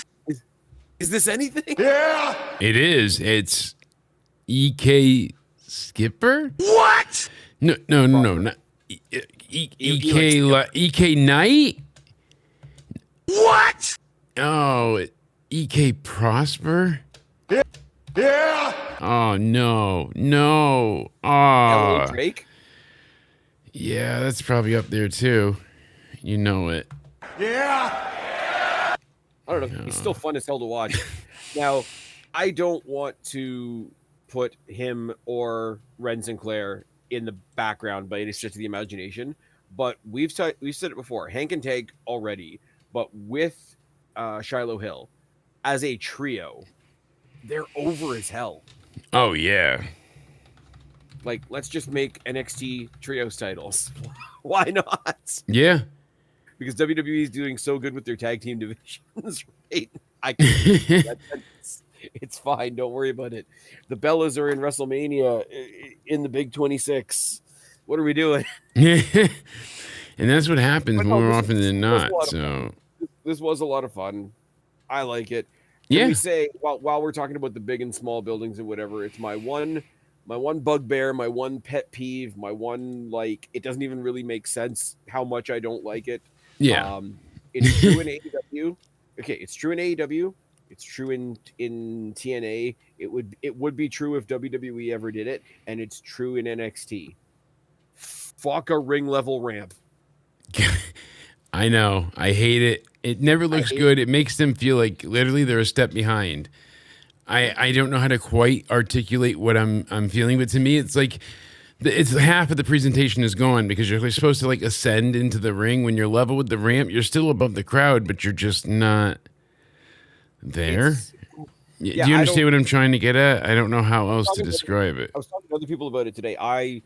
Is this anything? Yeah. it is. It's EK Skipper? What? No, not EK Knight? What? Oh, EK Prosper? Yeah. Oh no. Hello, Oh, Drake. yeah, that's probably up there too. You know it. Yeah. I don't know. He's still fun as hell to watch. Now, I don't want to put him or Ren Sinclair in the background by any stretch of the imagination, but we've said it before. Hank and Tag already, but with Shiloh Hill as a trio, they're over as hell. Oh yeah. Like, let's just make NXT trios titles. Why not? Yeah. Because WWE is doing so good with their tag team divisions, right? It's fine. Don't worry about it. The Bellas are in WrestleMania in the Big 26. What are we doing? And that's what happens But no, more this often was- than this was not. a lot of So This was a lot of fun. I like it. Can yeah. we say while we're talking about the big and small buildings and whatever, it's my one bugbear, my one pet peeve, my one, like, it doesn't even really make sense how much I don't like it. Yeah. It's true in AEW. Okay, it's true in AEW. It's true in TNA. It would be true if WWE ever did it, and it's true in NXT. Fuck a ring level ramp. I know. I hate it. It never looks good. It makes them feel like literally they're a step behind. I don't know how to quite articulate what I'm feeling, but to me it's like it's half of the presentation is gone because you're supposed to like ascend into the ring. When you're level with the ramp, you're still above the crowd, but you're just not there. Do you understand what I'm trying to get at? I don't know how else to describe it. I was talking to other people about it today. I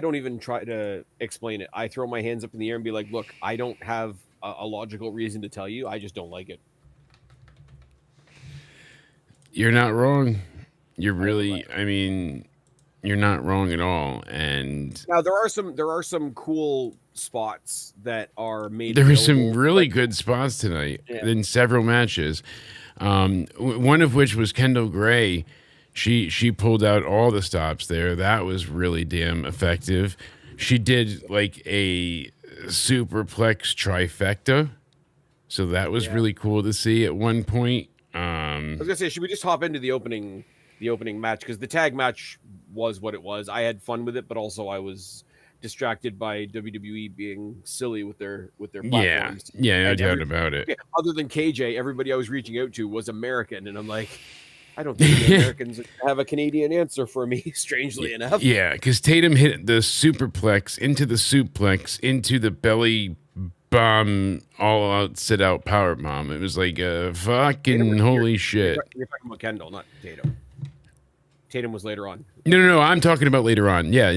don't even try to explain it. I throw my hands up in the air and be like, look, I don't have a logical reason to tell you. I just don't like it. You're not wrong. You're really, I mean, you're not wrong at all. And Now there are some cool spots that are made. there were some available, really like- good spots tonight Yeah. in several matches. One of which was Kendal Gray. She pulled out all the stops there. That was really damn effective. She did like a superplex trifecta, so that was really cool to see at one point. I was gonna say, should we just hop into the opening match, because the tag match was what it was. I had fun with it, but also I was distracted by WWE being silly with their platforms. Yeah, no And doubt about it. Yeah, other than KJ, everybody I was reaching out to was American, and I'm like, I don't think the Americans have a Canadian answer for me. Strangely enough, Yeah, because Tatum hit the superplex into the suplex into the belly bomb, all out sit out power bomb. It was like a fucking holy shit. You're talking about Kendal, not Tatum. Tatum was later on. No. I'm talking about later on. Yeah,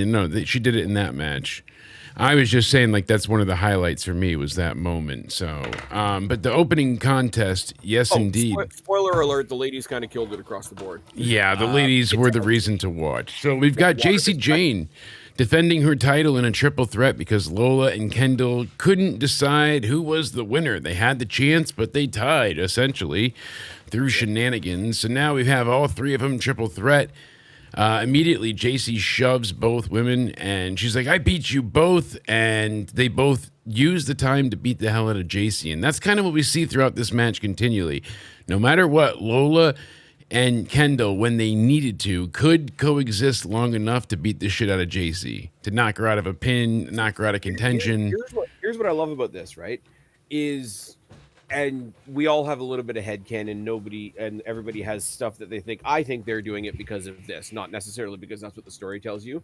she did it in that match. I was just saying, like, that's one of the highlights for me was that moment. So, but the opening contest, yes, indeed. Spoiler alert: the ladies kind of killed it across the board. Yeah, the ladies were the reason to watch. So we've got Jacy Jayne defending her title in a triple threat because Lola and Kendal couldn't decide who was the winner. They had the chance, but they tied, essentially, through shenanigans. So now we have all three of them triple threat. Immediately, Jacy shoves both women, and she's like, I beat you both, and they both use the time to beat the hell out of Jacy. And that's kind of what we see throughout this match continually. No matter what, Lola and Kendal, when they needed to, could coexist long enough to beat the shit out of Jacy, to knock her out of a pin, knock her out of contention. Here's what I love about this, right? Is and we all have a little bit of headcanon. Everybody has stuff that they think. I think they're doing it because of this, not necessarily because that's what the story tells you.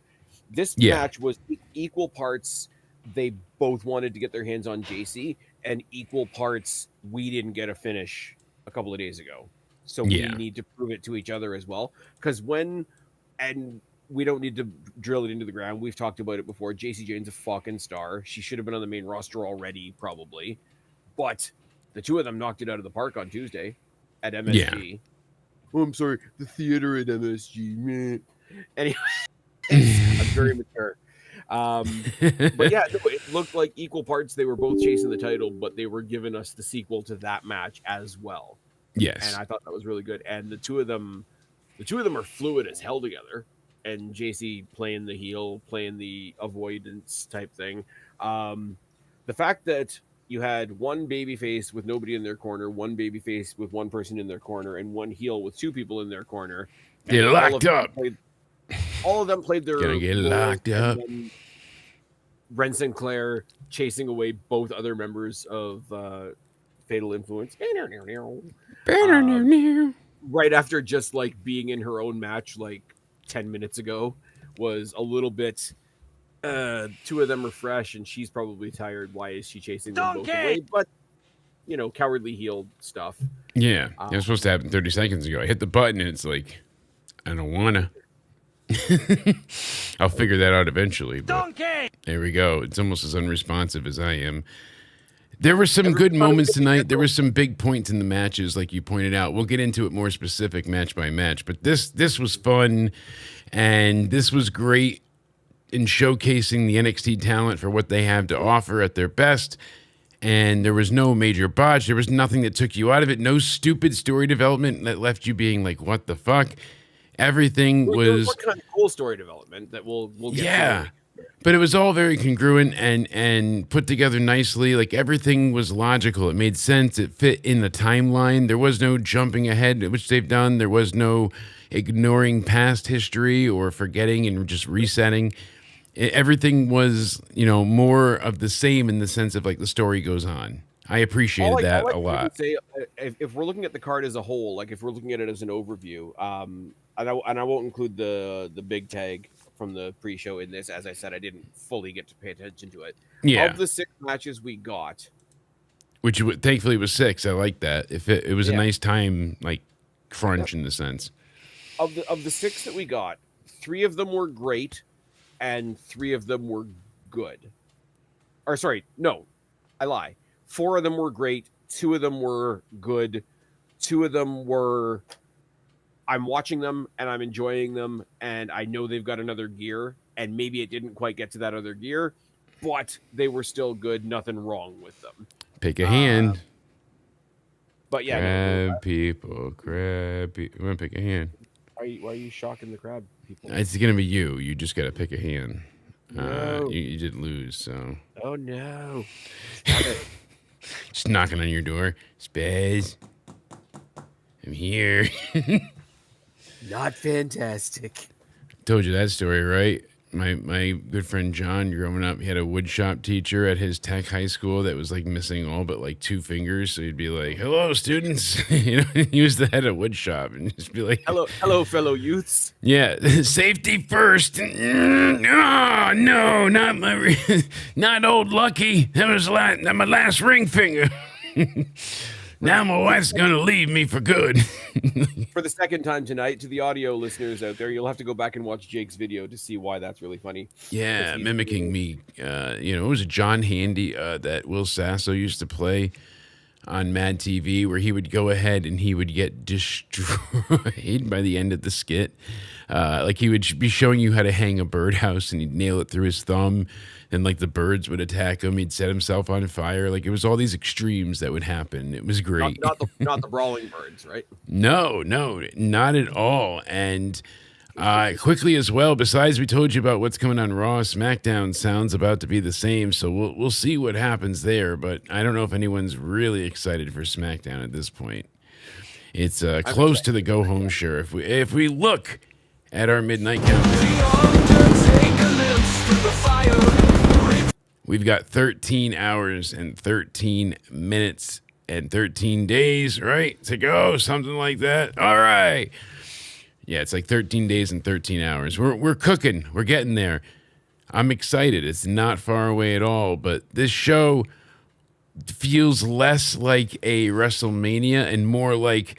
This match was equal parts. They both wanted to get their hands on Jacy, and equal parts. We didn't get a finish a couple of days ago, so we need to prove it to each other as well. Because we don't need to drill it into the ground. We've talked about it before. Jacy Jayne's a fucking star. She should have been on the main roster already, probably. But the two of them knocked it out of the park on Tuesday at MSG. Yeah. Oh, I'm sorry. The theater at MSG. Meh. Anyway, I'm very mature. But yeah, no, it looked like equal parts. They were both chasing the title, but they were giving us the sequel to that match as well. Yes. And I thought that was really good. And the two of them are fluid as hell together. And Jacy playing the heel, playing the avoidance type thing. The fact that you had one babyface with nobody in their corner, one babyface with one person in their corner, and one heel with two people in their corner. Get locked up. All of them played their gonna get locked up. Ren Sinclair chasing away both other members of Fatal Influence. Right after just like being in her own match like 10 minutes ago was a little bit two of them are fresh and she's probably tired. Why is she chasing them both away? But cowardly heel stuff. Yeah, it was supposed to happen 30 seconds ago. I hit the button and it's like, I don't wanna. I'll figure that out eventually. But there we go. It's almost as unresponsive as I am. There were some good moments tonight. There were some big points in the matches, like you pointed out. We'll get into it more specific match by match. But this was fun, and this was great in showcasing the NXT talent for what they have to offer at their best. And there was no major botch. There was nothing that took you out of it. No stupid story development that left you being like, what the fuck? Everything was kind of cool story development that we'll get to. But it was all very congruent and put together nicely. Like everything was logical. It made sense. It fit in the timeline. There was no jumping ahead, which they've done. There was no ignoring past history or forgetting and just resetting. Everything was, more of the same in the sense of like the story goes on. I appreciated that a lot. Say, if we're looking at the card as a whole, like if we're looking at it as an overview, and I won't include the big tag from the pre-show in this. As I said, I didn't fully get to pay attention to it. Yeah. Of the 6 matches we got, which thankfully was 6. I like that. If it was a nice time, like crunch in the sense. Of the 6 that we got, 3 of them were great, and 3 of them were good. Or sorry, no, I lie. 4 of them were great. 2 of them were good. 2 of them were. I'm watching them and I'm enjoying them, and I know they've got another gear, and maybe it didn't quite get to that other gear, but they were still good. Nothing wrong with them. Pick a hand. But yeah, crab people. I'm gonna pick a hand. Why are you shocking the crab people? It's gonna be you. You just gotta pick a hand. No. You did lose, so. Oh no! Just knocking on your door, Spaz. I'm here. Not fantastic. Told you that story, right? My good friend John, growing up, he had a woodshop teacher at his tech high school that was like missing all but like 2 fingers. So he'd be like, "Hello, students." He was the head of woodshop, and just be like, "Hello, fellow youths." Yeah, safety first. Oh no, not old Lucky. That was my last ring finger. Now my wife's gonna leave me for good. For the second time tonight, to the audio listeners out there, you'll have to go back and watch Jake's video to see why that's really funny. Yeah, mimicking me. It was a John Handy that Will Sasso used to play on Mad TV, where he would go ahead and he would get destroyed by the end of the skit. Like he would be showing you how to hang a birdhouse, and he'd nail it through his thumb, and like the birds would attack him. He'd set himself on fire. Like it was all these extremes that would happen. It was great. Not the brawling birds, right? No, not at all. And quickly as well, besides we told you about what's coming on Raw, SmackDown sounds about to be the same. So we'll see what happens there. But I don't know if anyone's really excited for SmackDown at this point. It's close to the go home show. If we look at our midnight countdown, we've got 13 hours and 13 minutes and 13 days, right, to go, something like that. All right. Yeah, it's like 13 days and 13 hours. We're cooking. We're getting there. I'm excited. It's not far away at all, but this show feels less like a WrestleMania and more like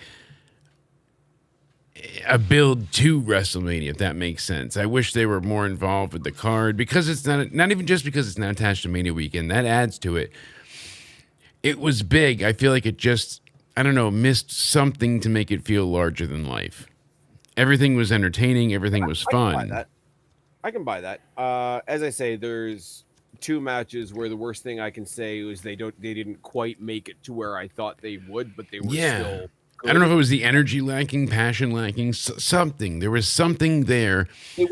a build to WrestleMania, if that makes sense. I wish they were more involved with the card because it's not even just because it's not attached to Mania weekend. That adds to it. It was big. I feel like it just, I don't know, missed something to make it feel larger than life. Everything was entertaining. Everything was fun. I can buy that. As I say, there's 2 matches where the worst thing I can say was they didn't quite make it to where I thought they would, but they were still good. I don't know if it was the energy lacking, passion lacking, something. There was something there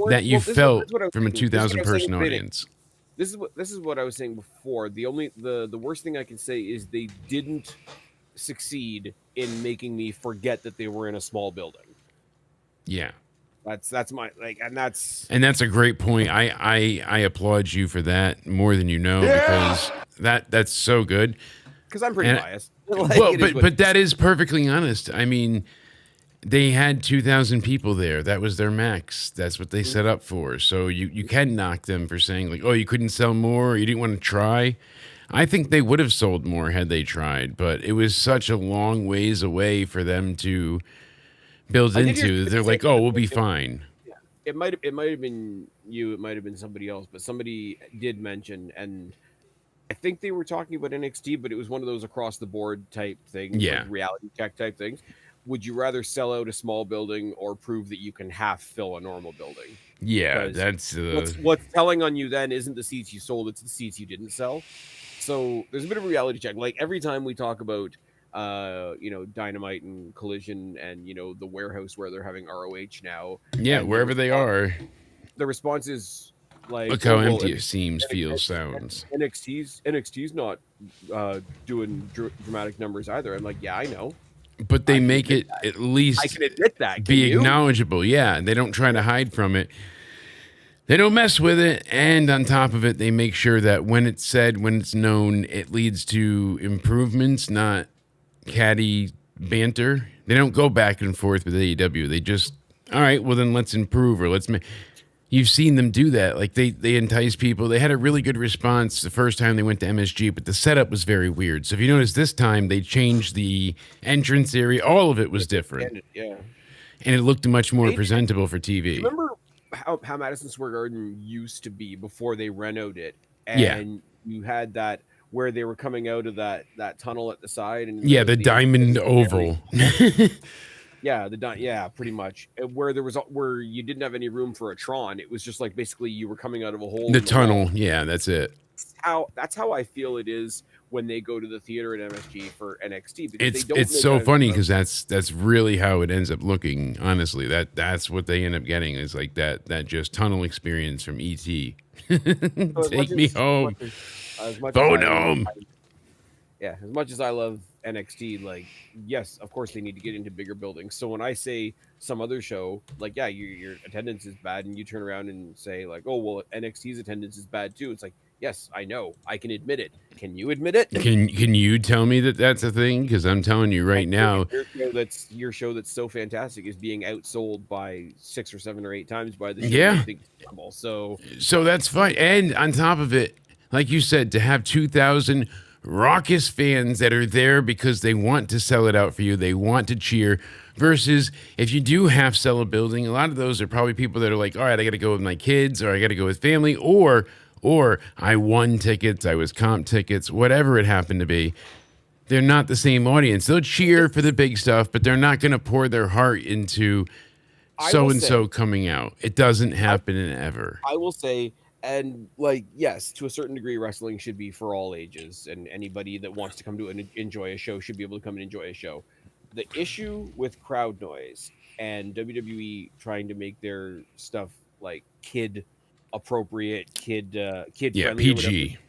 that you felt from a 2,000 person audience. This is what I was saying before. The worst thing I can say is they didn't succeed in making me forget that they were in a small building. Yeah. That's my and that's a great point. I applaud you for that more than you know because that's so good. Because I'm pretty biased. But that is perfectly honest. I mean, they had 2,000 people there. That was their max. That's what they set up for. So you can knock them for saying like, oh, you couldn't sell more, or you didn't want to try. I think they would have sold more had they tried, but it was such a long ways away for them to build into. They're like, oh, we'll be fine. Yeah. It might have been you. It might have been somebody else, but somebody did mention, and I think they were talking about NXT, but it was one of those across the board type things, like reality check type things. Would you rather sell out a small building or prove that you can half fill a normal building? Yeah, that's what's telling on you then isn't the seats you sold, it's the seats you didn't sell. So there's a bit of a reality check. Like every time we talk about Dynamite and Collision and the warehouse where they're having ROH now. Yeah, wherever they are. The response is like, look how empty it seems, feels, sounds. NXT's not doing dramatic numbers either. I'm like, yeah, I know. But they make it at least I can admit that. Be acknowledgeable. Yeah, they don't try to hide from it. They don't mess with it. And on top of it, they make sure that when it's said, when it's known, it leads to improvements, not catty banter. They don't go back and forth with AEW. They just, all right, well then let's improve or let's make. You've seen them do that. Like they entice people. They had a really good response the first time they went to MSG, but the setup was very weird. So if you notice this time they changed the entrance area. All of it was different. Yeah. And it looked much more presentable for TV. Remember how Madison Square Garden used to be before they renovated it? And you had that where they were coming out of that tunnel at the side, and the diamond oval. Yeah, pretty much. Where you didn't have any room for a Tron. It was just like basically you were coming out of a hole. The tunnel, that's it. That's how I feel it is when they go to the theater at MSG for NXT. It's so funny because that's really how it ends up looking. Honestly, that's what they end up getting is like that just tunnel experience from ET. Take me home. Phone home. As much as I love NXT, like, yes, of course they need to get into bigger buildings. So when I say some other show, like, your attendance is bad, and you turn around and say, like, oh, well, NXT's attendance is bad too. It's like, yes, I know. I can admit it. Can you admit it? Can you tell me that that's a thing? Because I'm telling you right now. Your show that's so fantastic is being outsold by 6 or 7 or 8 times by the show. Yeah. So that's fine. And on top of it, like you said, to have 2,000 raucous fans that are there because they want to sell it out for you, they want to cheer, versus if you do half sell a building, a lot of those are probably people that are like, all right, I got to go with my kids, or I got to go with family, or I won tickets, I was comp tickets, whatever it happened to be. They're not the same audience. They'll cheer for the big stuff, but they're not going to pour their heart into so-and-so coming out. It doesn't happen ever. I will say, and like, yes, to a certain degree, wrestling should be for all ages, and anybody that wants to come to enjoy a show should be able to come and enjoy a show. The issue with crowd noise and WWE trying to make their stuff like kid appropriate, kid friendly, PG.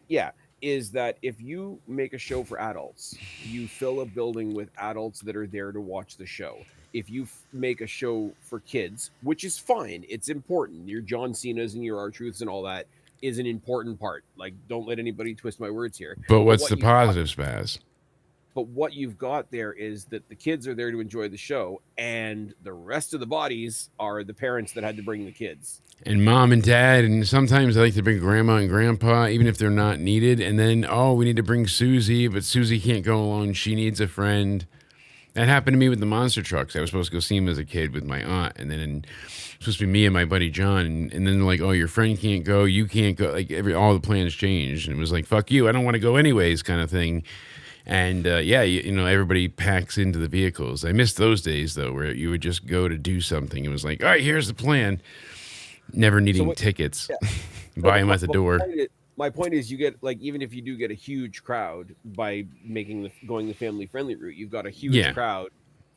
Yeah, is that if you make a show for adults, you fill a building with adults that are there to watch the show. If you make a show for kids, which is fine, it's important. Your John Cena's and your R-Truths and all that is an important part. Like, don't let anybody twist my words here. But what's what the you've got- positive, Spaz? But what you've got there is that the kids are there to enjoy the show, and the rest of the bodies are the parents that had to bring the kids. And mom and dad, and sometimes I like to bring grandma and grandpa, even if they're not needed. And then, oh, we need to bring Susie, but Susie can't go alone. She needs a friend. That happened to me with the monster trucks. I was supposed to go see him as a kid with my aunt, and then it was supposed to be me and my buddy John. And then they're like, oh, your friend can't go, you can't go. Like all the plans changed, and it was like, fuck you, I don't want to go anyways, kind of thing. And yeah, you know, everybody packs into the vehicles. I missed those days though, where you would just go to do something. It was like, all right, here's the plan. Never needing tickets, buy them at the door. My point is, you get, like, even if you do get a huge crowd by going the family friendly route, you've got a huge crowd,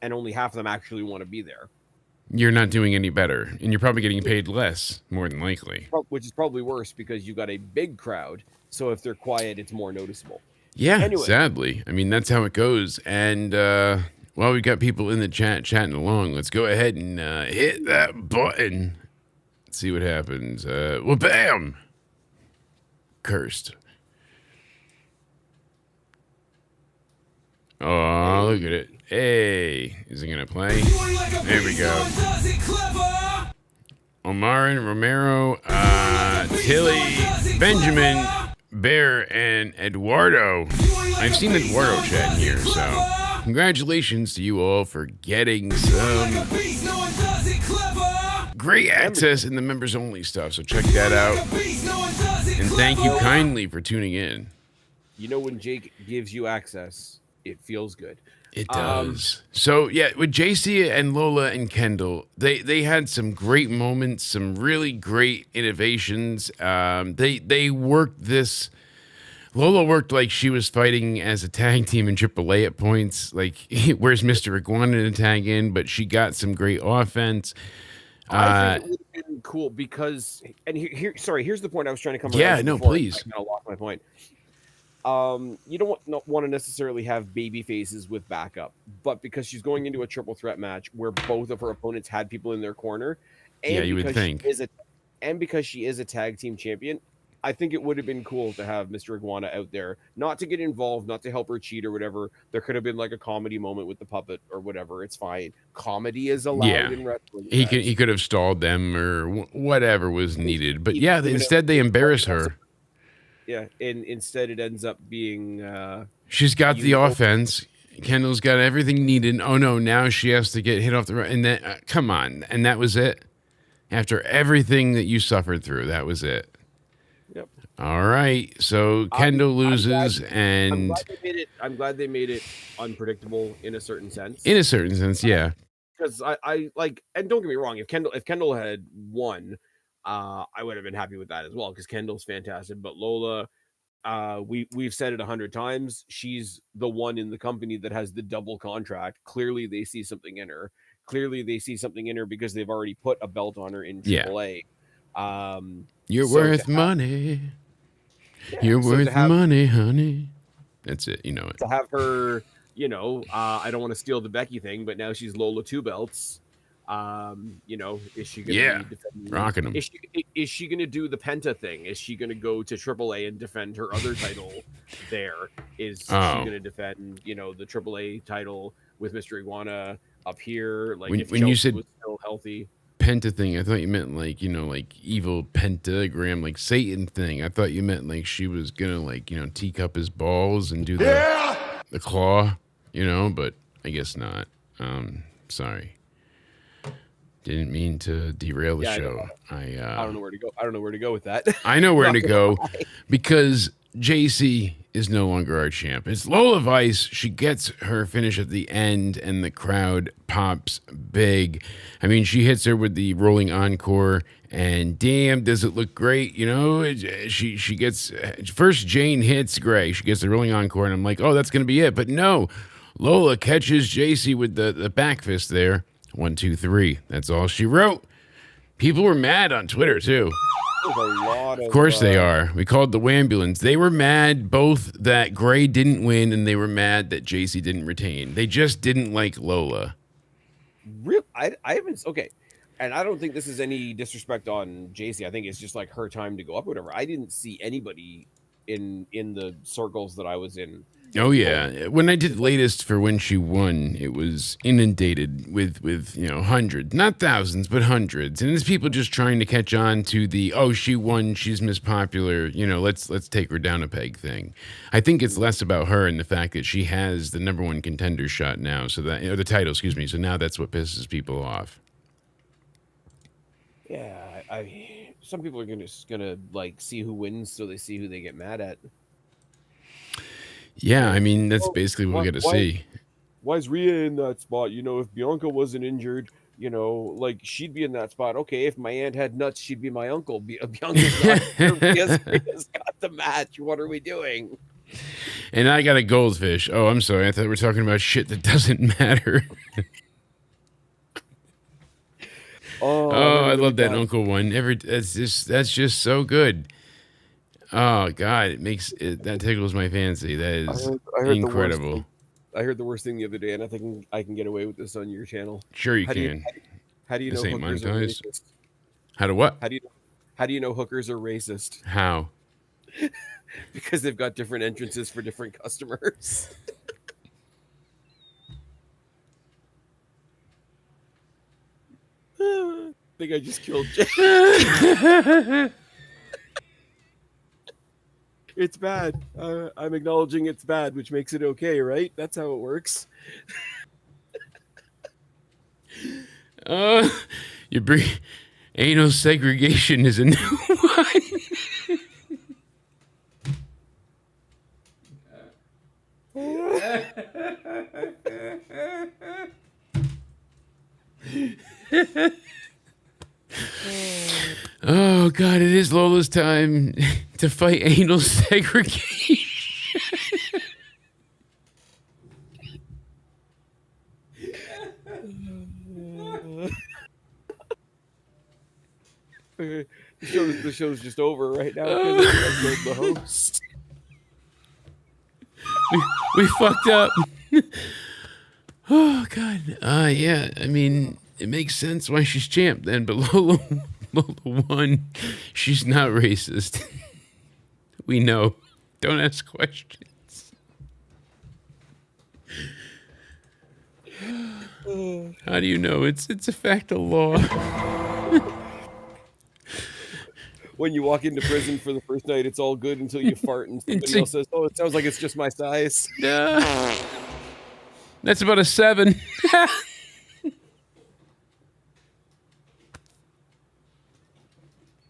and only half of them actually want to be there. You're not doing any better, and you're probably getting paid less, more than likely. Which is probably worse because you've got a big crowd. So if they're quiet, it's more noticeable. Yeah, anyway. Sadly. I mean, that's how it goes. And while we've got people in the chat chatting along, let's go ahead and hit that button. Let's see what happens. Well, bam! Cursed. Oh, look at it. Hey, is it going to play? There we go. Omarin, Romero, Tilly, Benjamin, Bear, and Eduardo. I've seen Eduardo chat in here, so congratulations to you all for getting some great access in the members only stuff. So check that out. And thank you kindly for tuning in. You know, when Jake gives you access, it feels good. It does. So yeah, with Jacy and Lola and Kendal, they had some great moments, some really great innovations. They worked this. Lola worked like she was fighting as a tag team in AAA at points. Like, where's Mr. Iguana to tag in? But she got some great offense. I think it would have been cool because, and here's the point I was trying to come. Yeah, no, please. I kind of lost my point. You don't want to necessarily have baby faces with backup, but because she's going into a triple threat match where both of her opponents had people in their corner, and yeah, you would think, because she is a tag team champion, I think it would have been cool to have Mr. Iguana out there, not to get involved, not to help her cheat or whatever. There could have been like a comedy moment with the puppet or whatever. It's fine. Comedy is allowed in wrestling. He could have stalled them or whatever was needed, but yeah, instead they embarrass her. Yeah, and instead it ends up being she's got the offense. Kendall's got everything needed. Oh no, now she has to get hit off the right. And then come on, and that was it. After everything that you suffered through, that was it. Yep. All right. So Kendal loses, and I'm glad they made it unpredictable in a certain sense. In a certain sense, yeah. Because I like, and don't get me wrong, if Kendal had won, I would have been happy with that as well, because Kendall's fantastic. But Lola, we've said it 100 times, she's the one in the company that has the double contract. Clearly they see something in her. Because they've already put a belt on her in AAA. You're worth money. Yeah, you're worth money, honey. That's it. You know it. To have her, I don't want to steal the Becky thing, but now she's Lola 2 belts. Is she going to be defending? Rocking them? Is she going to do the Penta thing? Is she going to go to AAA and defend her other title there? Is she going to defend, the AAA title with Mr. Iguana up here? Like, when you said was still healthy. Penta thing, I thought you meant like evil pentagram, like Satan thing. I thought you meant like she was gonna teacup his balls and do the claw, but I guess not. Sorry, didn't mean to derail the show. I don't know where to go. I don't know where to go with that. I know where to go because Jacy is no longer our champ. It's Lola Vice. She gets her finish at the end, and the crowd pops big. I mean, she hits her with the rolling encore, and damn, does it look great? She gets first. Jayne hits Gray. She gets the rolling encore, and I'm like, oh, that's gonna be it. But no, Lola catches Jacy with the back fist there. 1, 2, 3. That's all she wrote. People were mad on Twitter too. There's a lot of. Of course they are. We called the Wambulance. They were mad both that Gray didn't win and they were mad that Jacy didn't retain. They just didn't like Lola. Real, I haven't. Okay, and I don't think this is any disrespect on Jacy. I think it's just like her time to go up, or whatever. I didn't see anybody in the circles that I was in. Oh yeah, when I did latest for when she won, it was inundated with hundreds, not thousands, but hundreds, and there's people just trying to catch on to the she won, she's Miss Popular, let's take her down a peg thing. I think it's less about her and the fact that she has the #1 contender shot now, so that or the title, excuse me. So now that's what pisses people off. Yeah, some people are gonna like see who wins, so they see who they get mad at. Yeah, I mean, that's basically what we're going to see. Why is Rhea in that spot? If Bianca wasn't injured, like she'd be in that spot. Okay, if my aunt had nuts, she'd be my uncle. Bianca's not here. Rhea's got the match. What are we doing? And I got a goldfish. Oh, I'm sorry. I thought we were talking about shit that doesn't matter. I love that Uncle one. That's just so good. Oh God, that tickles my fancy. That is incredible. I heard the worst thing the other day, and I think I can get away with this on your channel. Sure, you can. How do you know hookers are racist? How do what? How do you know hookers are racist? How? Because they've got different entrances for different customers. I think I just killed Jay. It's bad. I'm acknowledging it's bad, which makes it okay, right? That's how it works. Anal segregation is a new one. Oh God, it is Lola's time to fight anal segregation. The show's just over right now because I killed the host. We fucked up. Oh God. Yeah. I mean, it makes sense why she's champ then, but Lola won. She's not racist. We know. Don't ask questions. How do you know? It's a fact of law. When you walk into prison for the first night, it's all good until you fart and somebody else says, "Oh, it sounds like it's just my size." That's about a 7.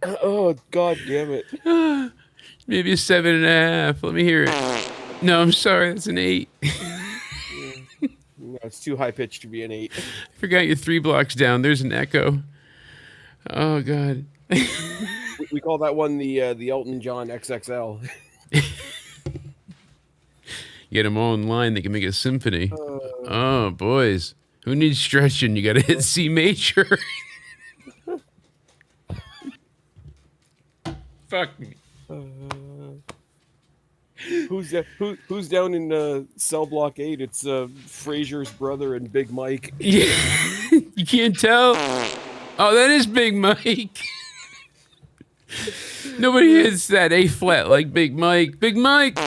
Oh, God damn it. Maybe a 7.5. Let me hear it. No, I'm sorry. That's an 8. No, it's too high pitched to be an 8. I forgot you're 3 blocks down. There's an echo. Oh, God. We call that one the Elton John XXL. Get them all in line. They can make a symphony. Oh, boys. Who needs stretching? You got to hit C major. Fuck me. Who's down in cell block 8? It's Fraser's brother and Big Mike. Yeah. You can't tell. Oh, that is Big Mike. Nobody hits that A flat like Big Mike. Big Mike.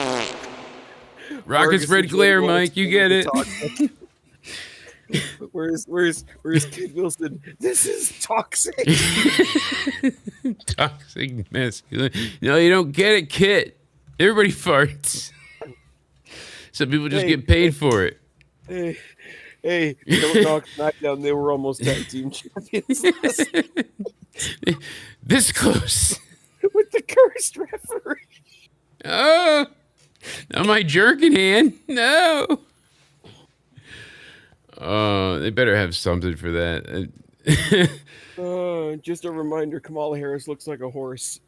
Rockets red glare, Mike. You get it. Where's Kid Wilson? This is toxic. Toxic masculine. No, you don't get it, Kit. Everybody farts. Some people just get paid for it. Hey, don't knock SmackDown. They were almost tag team champions. This close. With the cursed referee. Oh, not my jerking hand. No. Oh, they better have something for that. Just a reminder, Kamala Harris looks like a horse.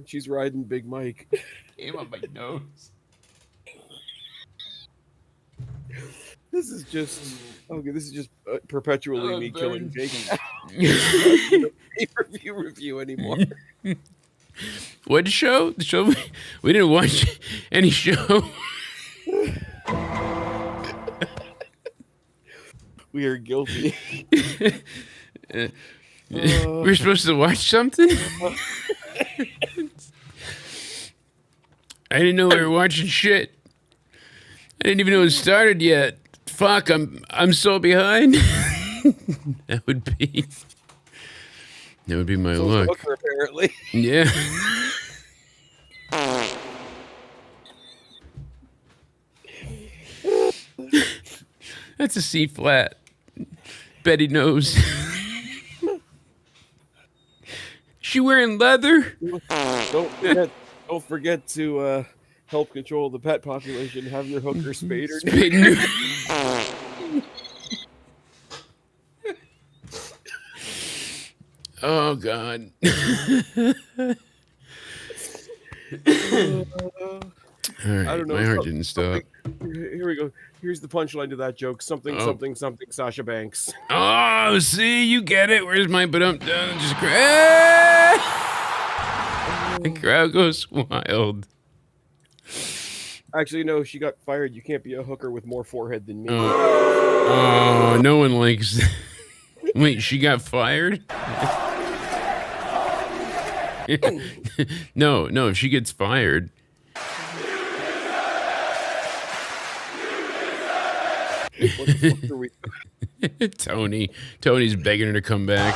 She's riding Big Mike. Came on my nose. This is just okay. This is just perpetually me killing Jake. Pay-per-view review anymore. What show? The show we didn't watch any show. We are guilty. We're supposed to watch something. I didn't know we were watching shit. I didn't even know it started yet. Fuck, I'm so behind. That would be my luck. Hooker, apparently. Yeah. That's a C flat. Betty knows. She wearing leather? Don't forget to help control the pet population. Have your hooker spayed or Oh God. All right, I don't know. my heart didn't stop. Here we go. Here's the punchline to that joke. Something, Sasha Banks. Oh, see, you get it. Where's my done? Just the crowd goes wild. Actually, no, she got fired. You can't be a hooker with more forehead than me. Oh, no one likes that. Wait, she got fired? No, if she gets fired. What the fuck are we doing? Tony's begging her to come back.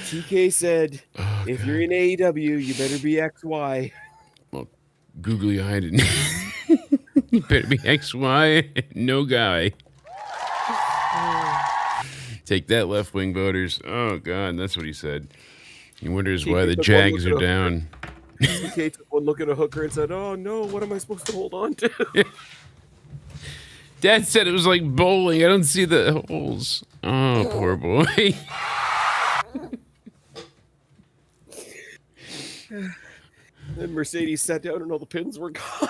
TK said, if you're in AEW, you better be XY. Well, googly eyed and you better be XY, no guy. Take that, left wing voters. Oh God, that's what he said. He wonders why the Jags are down. TK took one look at a hooker and said, oh no, what am I supposed to hold on to? Dad said it was like bowling. I don't see the holes. Oh, poor boy. Then Mercedes sat down and all the pins were gone.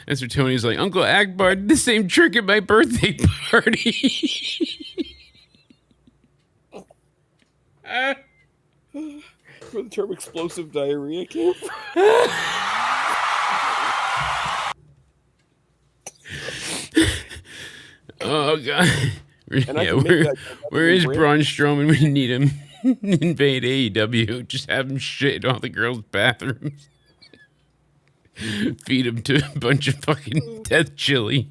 That's where Tony's like, Uncle Akbar did the same trick at my birthday party. Where the term explosive diarrhea came from. Oh God. Yeah, where is brand. Braun Strowman? We need him. Invade AEW. Just have him shit in all the girls' bathrooms. Feed him to a bunch of fucking death chili.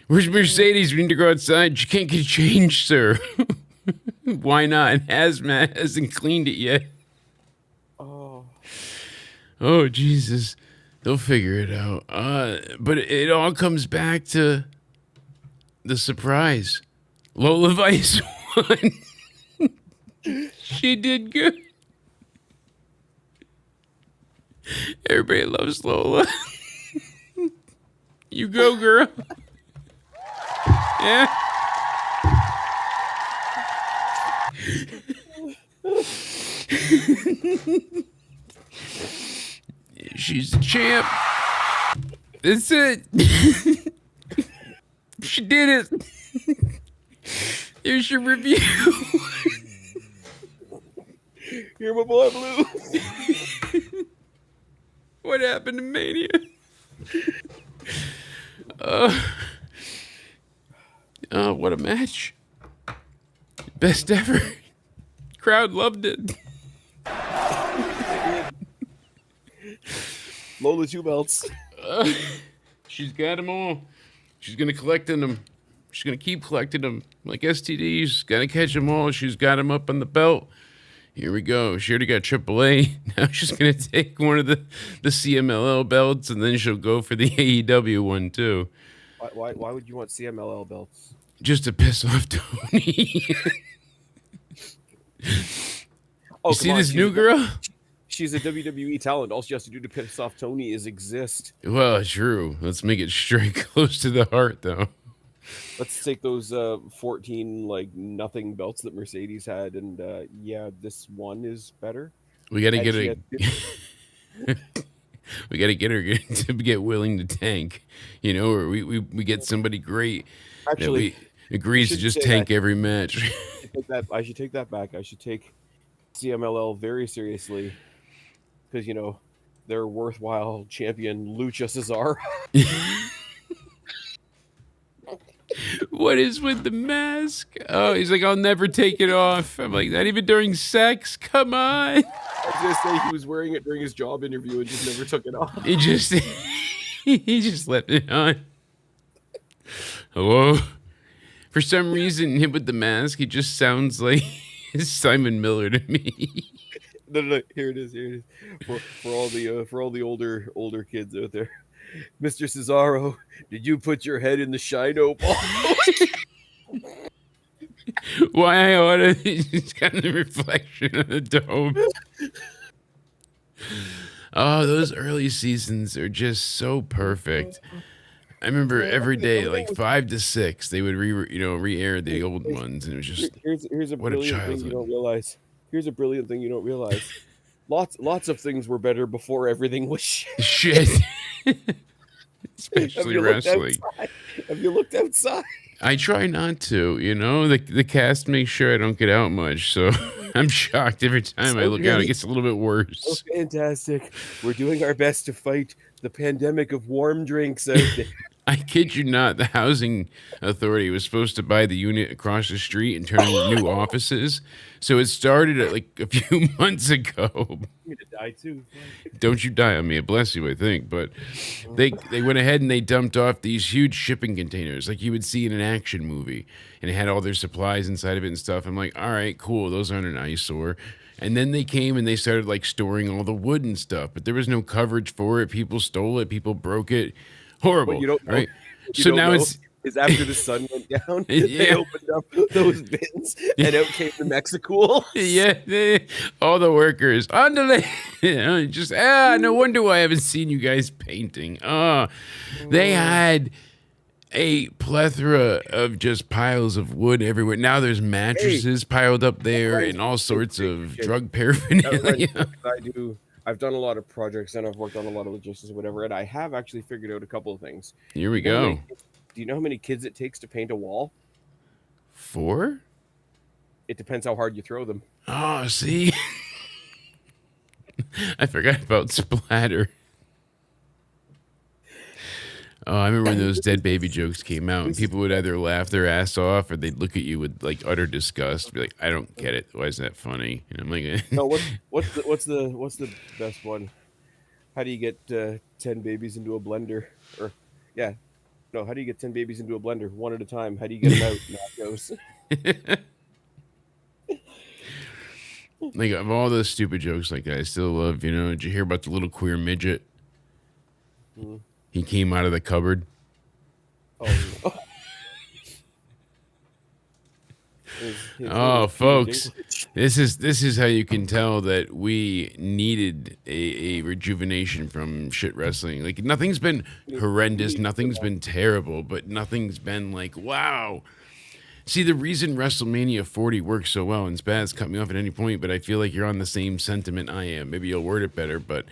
Where's Mercedes? We need to go outside. She can't get changed, sir. Why not? Hazmat hasn't cleaned it yet. Oh, Jesus. They'll figure it out. But it all comes back to the surprise. Lola Vice won. She did good. Everybody loves Lola. You go, girl. Yeah. She's the champ. That's it. She did it. Here's your review. You're my boy Blue. What happened to Mania? What a match. Best ever. Crowd loved it. Lola 2 belts. She's got them all. She's going to collect them. She's going to keep collecting them. Like STDs, got to catch them all. She's got them up on the belt. Here we go. She already got AAA. Now she's going to take one of the CMLL belts, and then she'll go for the AEW one, too. Why would you want CMLL belts? Just to piss off Tony. You see this new girl? She's a WWE talent. All she has to do to piss off Tony is exist. Well, true. Let's make it straight close to the heart, though. Let's take those 14 like nothing belts that Mercedes had, and yeah, this one is better. We got to get Actually, we got to get her to get willing to tank, or we get somebody great that Actually, agrees to shouldn't just say tank that. every match. I should take that back. I should take CMLL very seriously because their worthwhile champion Lucha Cesaro. What is with the mask? Oh, he's like, I'll never take it off. I'm like, not even during sex? Come on. I was gonna say he was wearing it during his job interview and just never took it off. He just he just left it on. Hello? For some reason, him with the mask, he just sounds like Simon Miller to me. No, here it is. For all the older kids out there. Mr. Cesaro, did you put your head in the Shino ball? Why I oughta it's got the reflection of the dome. Oh, those early seasons are just so perfect. I remember every day, like 5 to 6, they would re-air the old ones, and it was just Here's a what a brilliant thing you childhood. don't realize. Here's a brilliant thing you don't realize. Lots of things were better before everything was shit. Shit. Have Especially you looked wrestling. outside? Have you looked outside? I try not to, the cast makes sure I don't get out much, so I'm shocked every time I look out. It gets a little bit worse. Oh, fantastic. We're doing our best to fight the pandemic of warm drinks out there. I kid you not, the housing authority was supposed to buy the unit across the street and turn it into new offices. So it started at like a few months ago. I'm gonna die too. Don't you die on me. Bless you, I think. But they went ahead and they dumped off these huge shipping containers like you would see in an action movie. And it had all their supplies inside of it and stuff. I'm like, all right, cool. Those aren't an eyesore. And then they came and they started like storing all the wood and stuff. But there was no coverage for it. People stole it. People broke it. Horrible. What you don't know, right? you So don't now know it's is after the sun went down, Yeah. they opened up those bins and out came the Mexicool. all the workers underlay. Just no wonder why I haven't seen you guys painting. They had a plethora of just piles of wood everywhere. Now there's mattresses piled up there and all sorts of drug paraphernalia. I've done a lot of projects and I've worked on a lot of logistics or whatever, and I have actually figured out a couple of things. Here we go. Do you know how many kids it takes to paint a wall? 4? It depends how hard you throw them. Oh, see? I forgot about splatter. Oh, I remember when those dead baby jokes came out, and people would either laugh their ass off or they'd look at you with like utter disgust, be like, "I don't get it. Why is that funny?" And I'm like, No, what's the best one? How do you get 10 babies into a blender? Or yeah, no, how do you get 10 babies into a blender one at a time? How do you get them out? Nachos. like of all those stupid jokes like that, I still love. Did you hear about the little queer midget? He came out of the cupboard. Oh, no. Oh, folks, this is how you can tell that we needed a rejuvenation from shit wrestling. Like nothing's been horrendous, nothing's been terrible, but nothing's been like wow. See, the reason WrestleMania 40 works so well, and Spaz cut me off at any point, but I feel like you're on the same sentiment I am. Maybe you'll word it better, but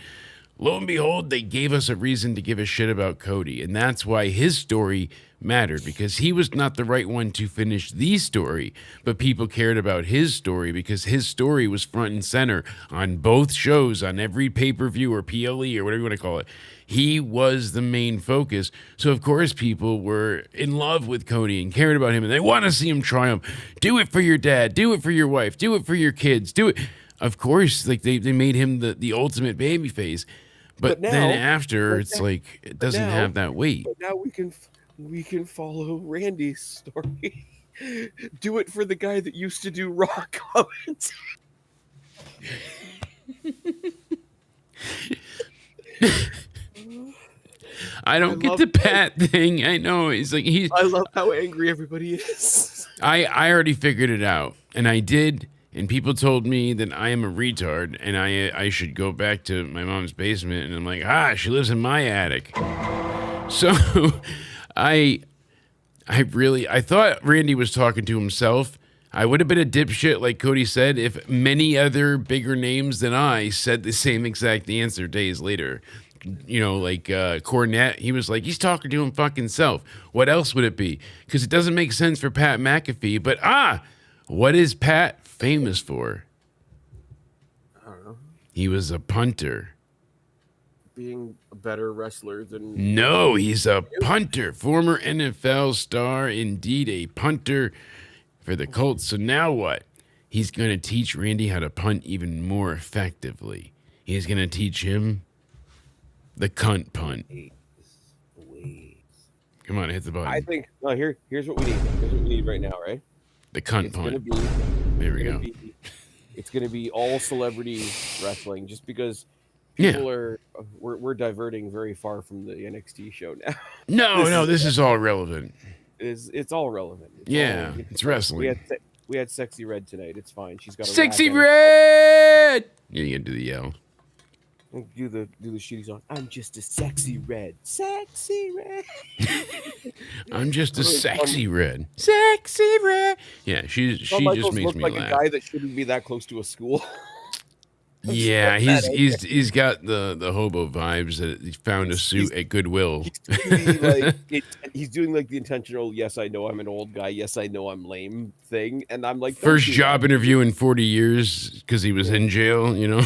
lo and behold, they gave us a reason to give a shit about Cody, and that's why his story mattered, because he was not the right one to finish the story, but people cared about his story because his story was front and center on both shows, on every pay-per-view or PLE or whatever you want to call it. He was the main focus, so of course people were in love with Cody and cared about him, and they want to see him triumph. Do it for your dad, do it for your wife, do it for your kids, do it. Of course, like they made him the ultimate babyface. But now, then after, it's like it doesn't have that weight. But now we can follow Randy's story. Do it for the guy that used to do Raw comments. I don't get the Pat thing. I know I love how angry everybody is. I already figured it out, and I did. And people told me that I am a retard and I should go back to my mom's basement. And I'm like, she lives in my attic. So I thought Randy was talking to himself. I would have been a dipshit, like Cody said, if many other bigger names than I said the same exact answer days later. You know, like Cornette, he was like, he's talking to him fucking self. What else would it be? Because it doesn't make sense for Pat McAfee. But what is Pat famous for? I don't know. He was a punter. Being a better wrestler than No, he's a punter. Former NFL star, indeed a punter for the Colts. So now what? He's going to teach Randy how to punt even more effectively. He's going to teach him the cunt punt. Come on, hit the button. I think here's what we need. Here's what we need right now, right? The cunt It's punt. gonna be There we go. It's gonna be all celebrity wrestling, just because Yeah. people are we're diverting very far from the NXT show now. No, this is all relevant. It's all relevant. It's wrestling. We had Sexy Red tonight. It's fine. She's got a Sexy rack Red! Yeah, you gotta do the yell. and do the shitty song. I'm just a sexy red. Sexy red. I'm just a sexy red. Sexy red. Yeah, she just Michaels makes looked me like laugh. a guy that shouldn't be that close to a school. Yeah, he's got the hobo vibes that he found a suit at Goodwill. He's doing like the intentional, yes, I know I'm an old guy, yes, I know I'm lame thing. And I'm like, First job interview in 40 years because he was in jail, you know?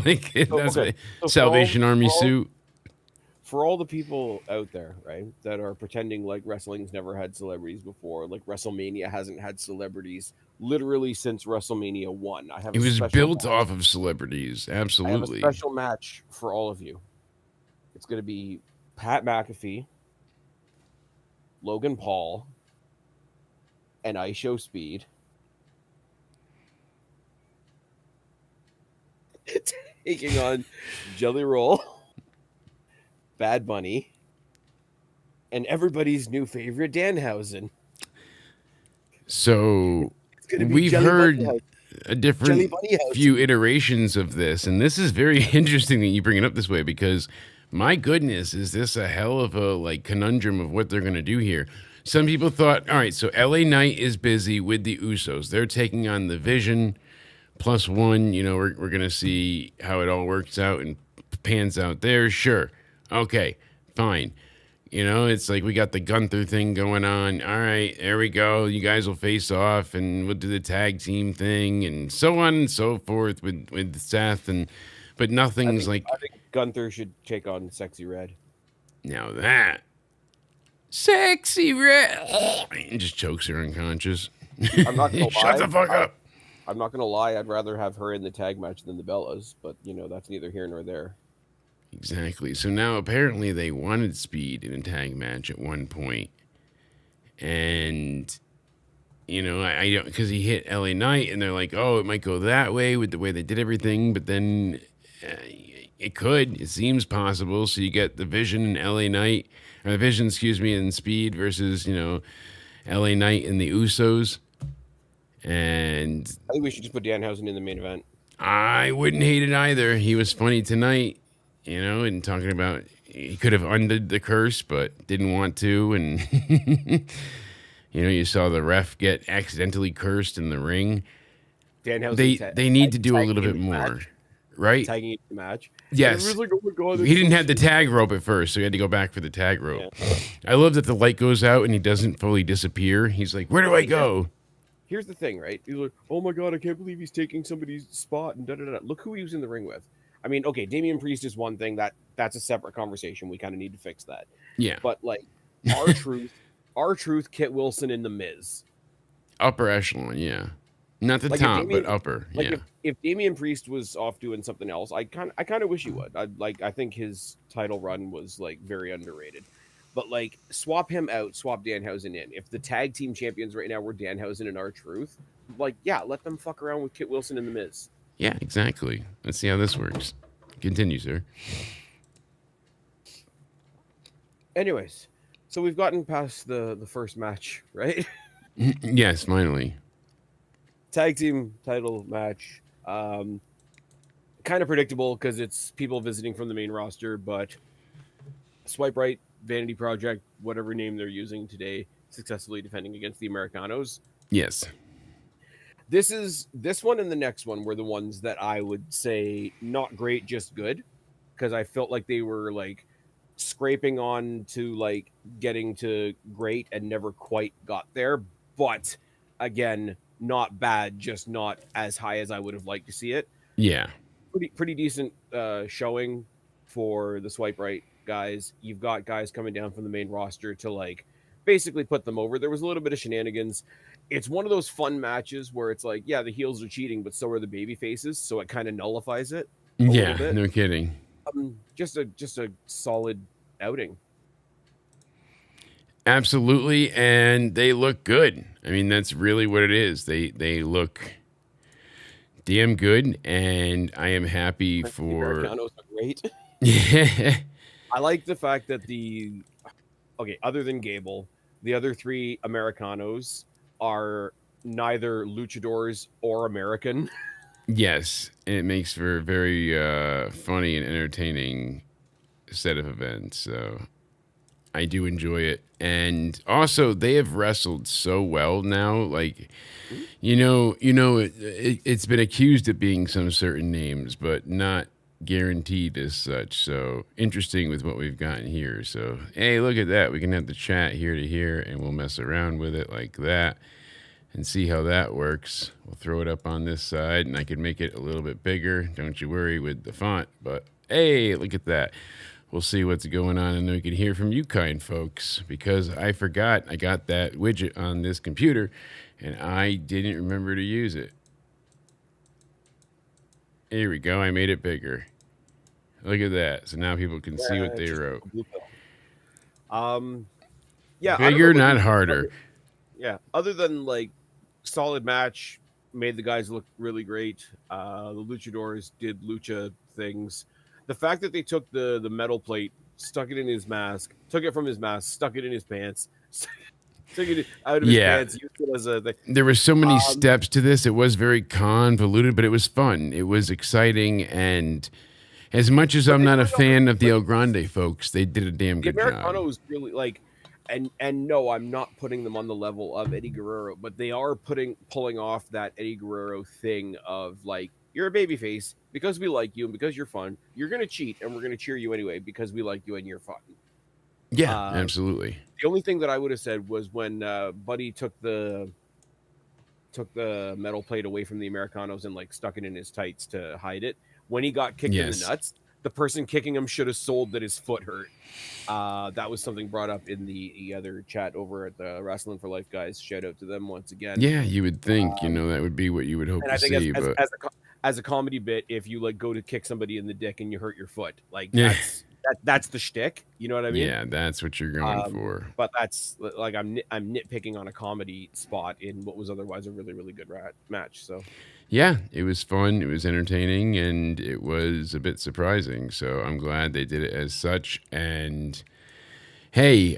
Like, that's okay. a Salvation Army suit. For all the people out there, right, that are pretending like wrestling's never had celebrities before, like WrestleMania hasn't had celebrities literally since WrestleMania 1. It was built off of celebrities, absolutely. I have a special match for all of you. It's going to be Pat McAfee, Logan Paul, and ISO Speed taking on Jelly Roll, Bad Bunny, and everybody's new favorite Danhausen. So we've heard a different few iterations of this, and this is very interesting that you bring it up this way because, my goodness, is this a hell of a like conundrum of what they're going to do here? Some people thought, all right, so LA Knight is busy with the Usos. They're taking on the Vision +1. You know, we're going to see how it all works out and pans out there. Sure. Okay, fine. You know, it's like we got the Gunther thing going on. All right, there we go. You guys will face off, and we'll do the tag team thing, and so on and so forth with Seth. But nothing's I think Gunther should take on Sexy Red. Now that Sexy Red and just chokes her unconscious. I'm not gonna lie. Shut the fuck up. I'm not gonna lie. I'd rather have her in the tag match than the Bellas, but you know that's neither here nor there. Exactly. So now apparently they wanted Speed in a tag match at one point, and you know I don't because he hit LA Knight, and they're like, oh, it might go that way with the way they did everything, but then it could. It seems possible. So you get the Vision and LA Knight, or the Vision, excuse me, and Speed versus LA Knight and the Usos, and I think we should just put Danhausen in the main event. I wouldn't hate it either. He was funny tonight. You know, and talking about he could have undid the curse, but didn't want to. And, you know, you saw the ref get accidentally cursed in the ring. Danhausen they need to do a little bit more, right? Tagging the match. Yes. Like, oh my God, He didn't have the tag rope at first, so he had to go back for the tag rope. Yeah. I love that the light goes out and he doesn't fully disappear. He's like, where do I go? Here's the thing, right? He's like, oh my God, I can't believe he's taking somebody's spot and da-da-da. Look who he was in the ring with. I mean, okay, Damian Priest is one thing that's a separate conversation. We kind of need to fix that. Yeah. But like our truth, Kit Wilson and the Miz. Upper echelon, yeah. Not the like top, but upper. Like yeah. if Damian Priest was off doing something else, I kind of wish he would. I think his title run was like very underrated. But like swap him out, swap Danhausen in. If the tag team champions right now were Danhausen and our truth, like yeah, let them fuck around with Kit Wilson and the Miz. Yeah, exactly. Let's see how this works. Continue, sir. Anyways, so we've gotten past the first match, right? Yes, finally. Tag team title match. Kind of predictable because it's people visiting from the main roster, but Swipe Right, Vanity Project, whatever name they're using today, successfully defending against the Americanos. Yes. This one and the next one were the ones that I would say not great, just good, because I felt like they were like scraping on to like getting to great and never quite got there. But again, not bad, just not as high as I would have liked to see it. Yeah. Pretty decent showing for the swipe right guys. You've got guys coming down from the main roster to like basically put them over. There was a little bit of shenanigans. It's one of those fun matches where it's like, yeah, the heels are cheating, but so are the baby faces, so it kind of nullifies it a little bit. No kidding. Just a solid outing. Absolutely, and they look good. I mean, that's really what it is. They look damn good, and I am happy for. The Americanos are great. Yeah. I like the fact that other than Gable, the other three Americanos are neither luchadors or American. Yes, and it makes for a very funny and entertaining set of events. So I do enjoy it, and also they have wrestled so well now. Like, it's been accused of being some certain names, but not guaranteed as such. So interesting with what we've gotten here. So hey, look at that. We can have the chat here to here, and we'll mess around with it like that and see how that works. We'll throw it up on this side, and I can make it a little bit bigger. Don't you worry with the font. But hey, look at that. We'll see what's going on, and then we can hear from you kind folks, because I forgot I got that widget on this computer, and I didn't remember to use it. Here we go. I made it bigger. Look at that. So now people can see what they wrote. Yeah, Bigger, not harder. Yeah, other than like solid match, made the guys look really great. The luchadors did lucha things. The fact that they took the metal plate, stuck it in his mask, took it from his mask, stuck it in his pants, took it out of his pants, used it as a thing. There were so many steps to this. It was very convoluted, but it was fun. It was exciting, and as much as I'm not a fan of the El Grande folks, they did a damn good job. Americanos really like, and no, I'm not putting them on the level of Eddie Guerrero, but they are pulling off that Eddie Guerrero thing of like, you're a babyface because we like you and because you're fun. You're gonna cheat, and we're gonna cheer you anyway because we like you and you're fun. Yeah, absolutely. The only thing that I would have said was when Buddy took the metal plate away from the Americanos and like stuck it in his tights to hide it. When he got kicked in the nuts, the person kicking him should have sold that his foot hurt. That was something brought up in the other chat over at the Wrestling for Life guys. Shout out to them once again. Yeah, you would think, that would be what you would hope to see. As a comedy bit, if you like go to kick somebody in the dick and you hurt your foot, like that's the shtick. You know what I mean? Yeah, that's what you're going for. But that's like I'm nitpicking on a comedy spot in what was otherwise a really, really good match. So yeah, it was fun. It was entertaining, and it was a bit surprising. So I'm glad they did it as such. And hey,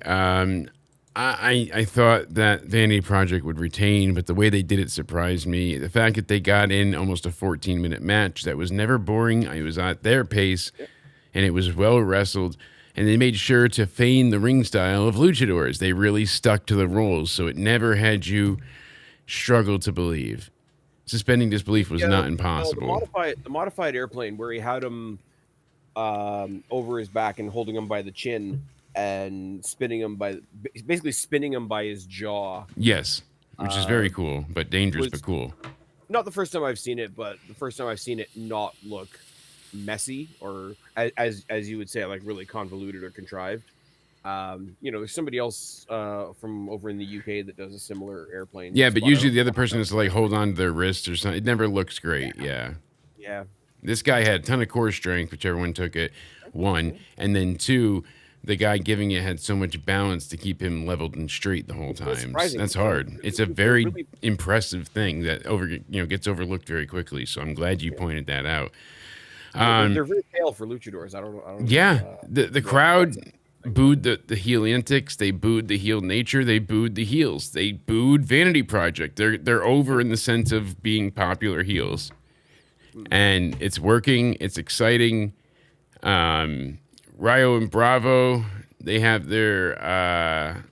I thought that Vanity Project would retain, but the way they did it surprised me. The fact that they got in almost a 14-minute match that was never boring. I was at their pace, and it was well wrestled. And they made sure to feign the ring style of luchadors. They really stuck to the roles, so it never had you struggle to believe. Suspending disbelief was not impossible. The modified airplane where he had him over his back and holding him by the chin and spinning him by his jaw. Yes, which is very cool, but dangerous, but cool. Not the first time I've seen it, but the first time I've seen it not look messy or as you would say, like really convoluted or contrived. There's somebody else from over in the UK that does a similar airplane. Yeah, but usually the other person has to like hold on to their wrist or something. It never looks great. Yeah. Yeah. This guy had a ton of core strength, whichever one took it. One, and then two, the guy giving it had so much balance to keep him leveled and straight the whole time. That's hard. It's a very impressive thing that gets overlooked very quickly. So I'm glad you pointed that out. They're very pale for luchadors. I don't know. Yeah, the crowd booed the heel antics. They booed the heel nature. They booed the heels. They booed Vanity Project. They're over in the sense of being popular heels, and it's working. It's exciting. Rayo and Bravo, they have their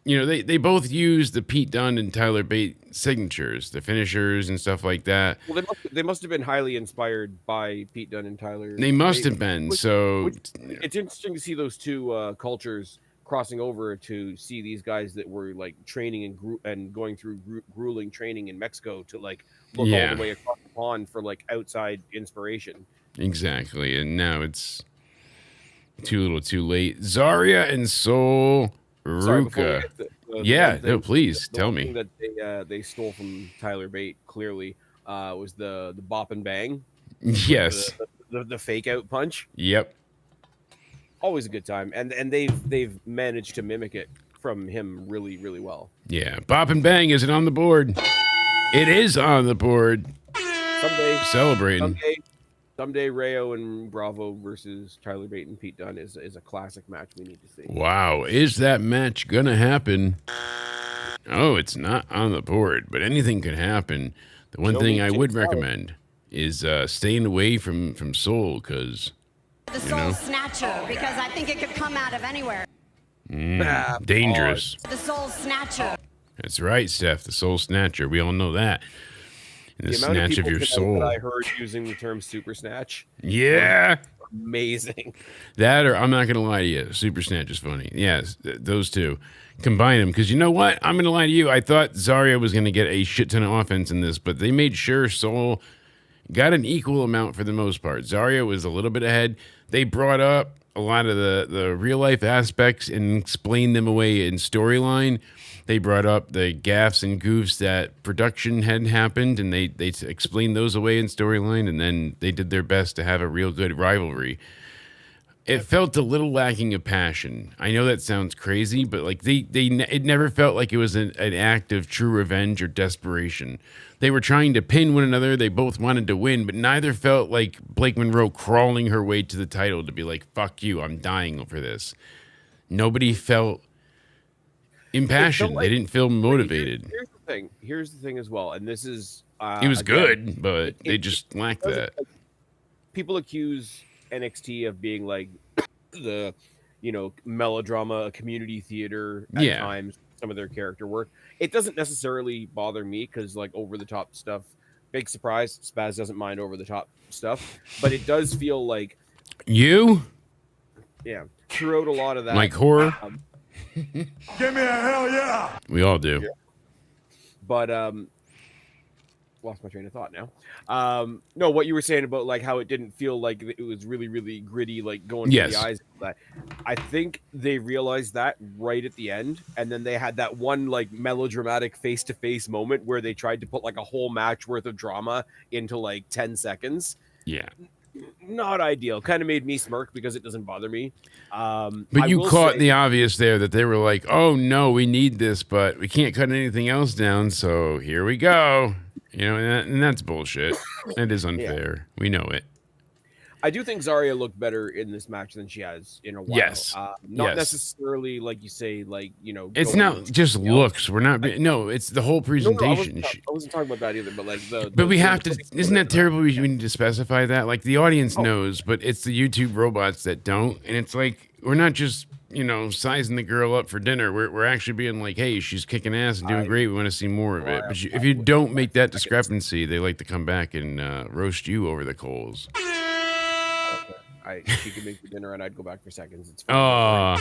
they both use the Pete Dunne and Tyler Bate signatures, the finishers and stuff like that. Well, they must have been highly inspired by Pete Dunne and Tyler. They must have been. So it's interesting to see those two cultures crossing over to see these guys that were like training and going through grueling training in Mexico to like look all the way across the pond for like outside inspiration. Exactly, and now it's too little, too late. Zaria and Soul Ruca. Please tell me. That they stole from Tyler Bate clearly was the bop and bang. Yes. The fake out punch. Yep. Always a good time, and they've managed to mimic it from him really, really well. Yeah, bop and bang isn't on the board. It is on the board. Someday, celebrating. Someday, Rayo and Bravo versus Tyler Bate and Pete Dunne is a classic match we need to see. Wow, is that match gonna happen? Oh, it's not on the board, but anything could happen. The one thing I would recommend is staying away from Soul, because the Soul Snatcher, because I think it could come out of anywhere. Dangerous. The Soul Snatcher. That's right, Steph. The Soul Snatcher. We all know that. And the snatch of your soul. That I heard using the term super snatch. Yeah. Amazing. That, or I'm not going to lie to you, super snatch is funny. Yes, those two. Combine them, because you know what? I'm going to lie to you. I thought Zaria was going to get a shit ton of offense in this, but they made sure Soul got an equal amount for the most part. Zaria was a little bit ahead. They brought up a lot of the real-life aspects and explained them away in storyline. They brought up the gaffes and goofs that production had happened, and they explained those away in storyline, and then they did their best to have a real good rivalry. It felt a little lacking of passion. I know that sounds crazy, but like it never felt like it was an act of true revenge or desperation. They were trying to pin one another. They both wanted to win, but neither felt like Blake Monroe crawling her way to the title to be like, fuck you, I'm dying over this. Nobody felt impassioned. They didn't feel motivated. Here's the thing as well, and this is it was good, but they just lacked that. People accuse NXT of being like the melodrama, community theater at times. Some of their character work. It doesn't necessarily bother me because like over the top stuff. Big surprise, Spaz doesn't mind over the top stuff, but it does feel like throughout a lot of that, like horror. Give me a hell yeah! We all do. Yeah. But lost my train of thought now. No, what you were saying about like how it didn't feel like it was really, really gritty, like going to the eyes. That I think they realized that right at the end, and then they had that one like melodramatic face-to-face moment where they tried to put like a whole match worth of drama into like 10 seconds. Yeah. Not ideal. Kind of made me smirk because it doesn't bother me. But you caught the obvious there that they were like, oh no, we need this, but we can't cut anything else down, so here we go. And that's bullshit. That is unfair. Yeah. We know it. I do think Zaria looked better in this match than she has in a while. Yes. Not necessarily like you say, like, it's not just looks. We're not, it's the whole presentation. No, I wasn't talking about that either, but like but we have to, isn't that terrible? We need to specify that. Like the audience knows, but it's the YouTube robots that don't. And it's like, we're not just, sizing the girl up for dinner. We're actually being like, hey, she's kicking ass and doing great. We want to see more of it. But if you don't make that discrepancy, they like to come back and roast you over the coals. She could make me dinner and I'd go back for seconds. It's fine.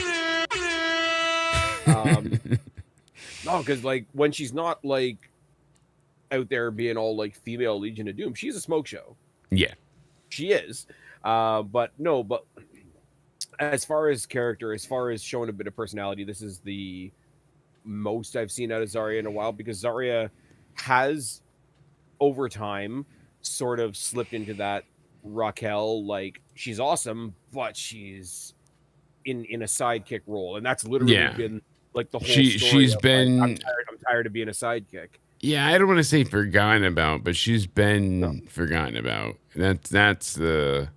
No, because like when she's not like out there being all like female Legion of Doom, she's a smoke show. Yeah, she is. But as far as character, as far as showing a bit of personality, this is the most I've seen out of Zaria in a while, because Zaria has over time sort of slipped into that Raquel, like she's awesome, but she's in a sidekick role, and that's literally been like the whole story. She's been I'm tired of being a sidekick. Yeah, I don't want to say forgotten about, but she's been forgotten about. That's the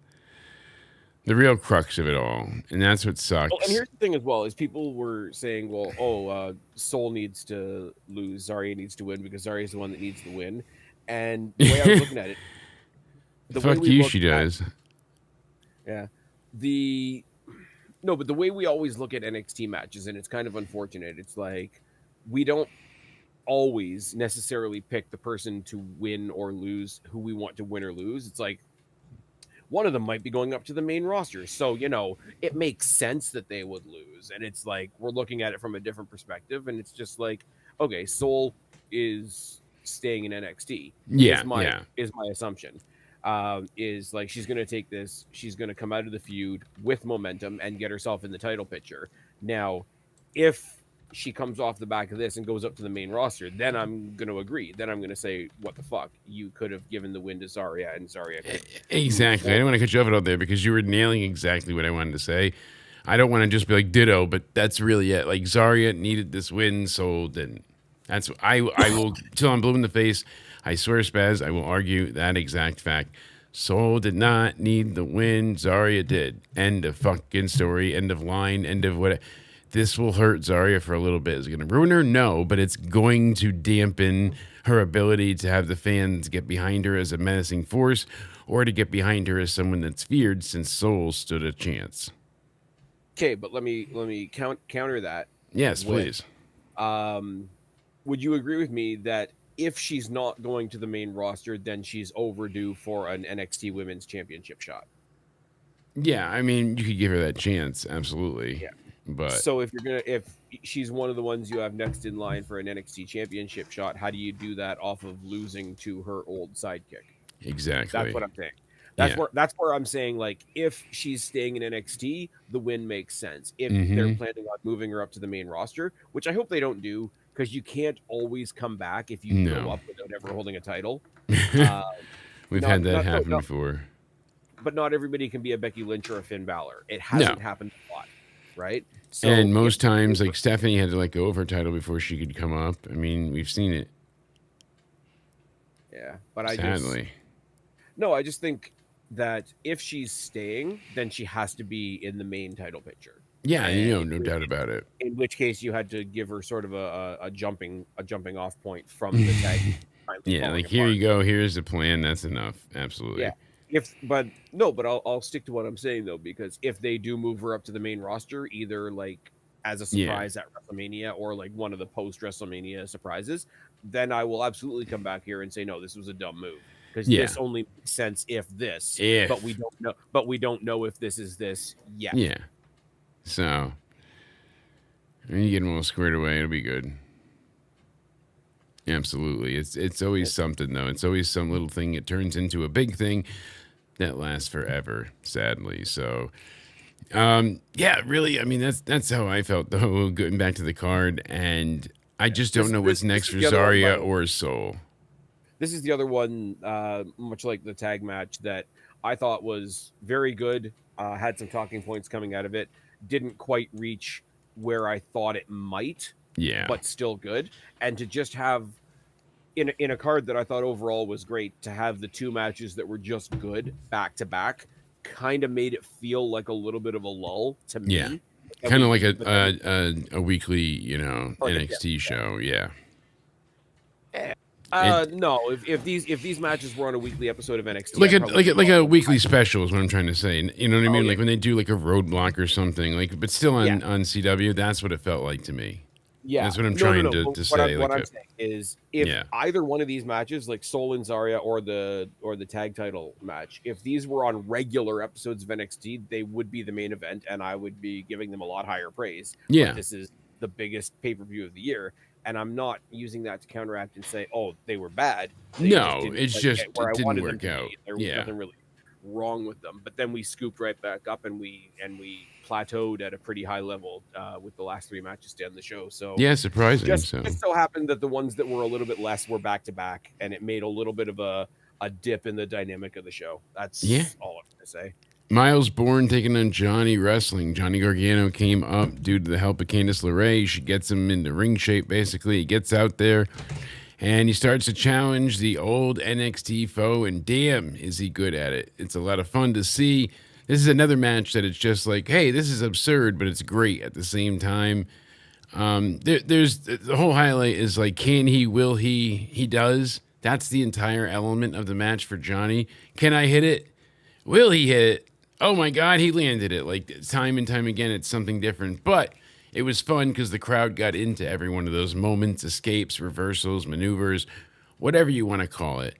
real crux of it all, and that's what sucks. Well, and here's the thing as well, is people were saying, well, Soul needs to lose, Zaria needs to win because Zaria is the one that needs to win, and the way I was looking at it. Fuck you, she does. Yeah. The No, but the way we always look at NXT matches, and it's kind of unfortunate, it's like we don't always necessarily pick the person to win or lose who we want to win or lose. It's like one of them might be going up to the main roster. So, it makes sense that they would lose. And it's like we're looking at it from a different perspective. And it's just like, okay, Soul is staying in NXT. Yeah. Is my assumption. Is like she's gonna take this, she's gonna come out of the feud with momentum and get herself in the title picture. Now, if she comes off the back of this and goes up to the main roster, then I'm going to agree. Then I'm going to say, what the fuck? You could have given the win to Zaria, and Zaria could. Exactly. I don't want to cut you off out there because you were nailing exactly what I wanted to say. I don't want to just be like ditto, but that's really it. Like Zaria needed this win, so then that's I will till I'm blue in the face. I swear, Spaz, I will argue that exact fact. Soul did not need the win. Zaria did. End of fucking story. End of line. End of what. This will hurt Zaria for a little bit. Is it going to ruin her? No, but it's going to dampen her ability to have the fans get behind her as a menacing force or to get behind her as someone that's feared since Soul stood a chance. Okay, but let me counter that. Yes, please. Would you agree with me that if she's not going to the main roster, then she's overdue for an NXT Women's Championship shot? Yeah, I mean, you could give her that chance, absolutely. Yeah. But so if she's one of the ones you have next in line for an NXT Championship shot, how do you do that off of losing to her old sidekick? Exactly. That's what I'm saying. That's where I'm saying, like, if she's staying in NXT, the win makes sense. If they're planning on moving her up to the main roster, which I hope they don't do, because you can't always come back if you go up without ever holding a title. We've had that happen before. But not everybody can be a Becky Lynch or a Finn Balor. It hasn't happened a lot, right? So and most times, like Stephanie had to let go of her title before she could come up. I mean, we've seen it. Yeah, but sadly. I just think that if she's staying, then she has to be in the main title picture. Yeah, no doubt about it. In which case, you had to give her sort of a jumping off point from the tag. Yeah, like here you go. Here's the plan. That's enough. Absolutely. Yeah. But I'll stick to what I'm saying though, because if they do move her up to the main roster, either like as a surprise at WrestleMania or like one of the post WrestleMania surprises, then I will absolutely come back here and say, no, this was a dumb move. Because this only makes sense if this, but we don't know. But we don't know if this is this yet. Yeah. So when you get them all squared away, it'll be good. Absolutely. It's always something though. It's always some little thing. It turns into a big thing that lasts forever, sadly. So really, I mean that's how I felt though, going back to the card, and I just don't know what's next for Zaria or Soul. This is the other one, much like the tag match, that I thought was very good. Had some talking points coming out of it. Didn't quite reach where I thought it might. Yeah. But still good. And to just have in a card that I thought overall was great, to have the two matches that were just good back to back kind of made it feel like a little bit of a lull to me. Yeah. Kind of like a weekly, NXT show. Yeah. No, if these matches were on a weekly episode of NXT, like a weekly special is what I'm trying to say. You know what I mean? Like when they do like a roadblock or something, like, but still on CW, that's what it felt like to me. Yeah, that's what I'm trying to say. What I'm saying is, if either one of these matches, like Soul and Zaria or the tag title match, if these were on regular episodes of NXT, they would be the main event, and I would be giving them a lot higher praise. Yeah, but this is the biggest pay-per-view of the year, and I'm not using that to counteract and say, oh, they were bad. It didn't work out. There was nothing really wrong with them, but then we scooped right back up, and we plateaued at a pretty high level with the last three matches to end the show. So surprising. It so happened that the ones that were a little bit less were back to back, and it made a little bit of a dip in the dynamic of the show. That's all I'm gonna say. Myles Borne taking on Johnny Wrestling. Johnny Gargano came up due to the help of Candice LeRae. She gets him into ring shape, basically. He gets out there, and he starts to challenge the old NXT foe, and damn, is he good at it. It's a lot of fun to see. This is another match that it's just like, hey, this is absurd, but it's great at the same time. There's the whole highlight is like, can he, will he? He does. That's the entire element of the match for Johnny. Can I hit it? Will he hit it? Oh my God, he landed it like time and time again. It's something different, but it was fun because the crowd got into every one of those moments, escapes, reversals, maneuvers, whatever you want to call it.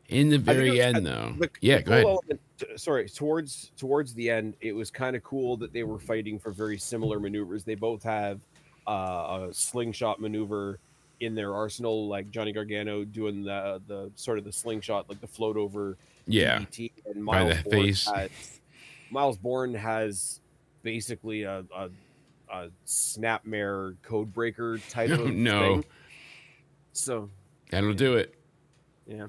In the very end, though, yeah, go ahead. Towards the end, it was kind of cool that they were fighting for very similar maneuvers. They both have a slingshot maneuver in their arsenal, like Johnny Gargano doing the sort of the slingshot, like the float over Yeah, DDT, and by the face. Miles Borne has basically a snapmare code breaker type Oh, of no. thing. So That'll do it. yeah,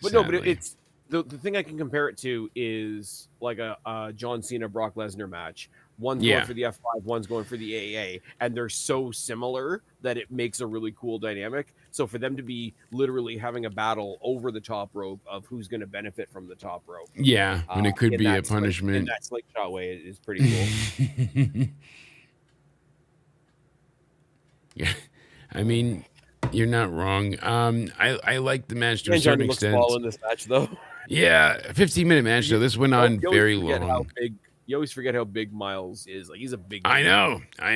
Sadly. it's the thing I can compare it to is like a John Cena Brock Lesnar match. One's Yeah. going for the F5, one's going for the AA, and they're so similar that it makes a really cool dynamic. So for them to be literally having a battle over the top rope of who's going to benefit from the top rope, Yeah, when it could in be a that punishment. in that slingshot way is pretty cool. Yeah, I mean, you're not wrong. I like the match to a And certain Johnny looks extent. small in this match, though. Yeah, a 15-minute match though. This went on You always very forget how long. you always forget how big Myles is. Like he's a big. I dude.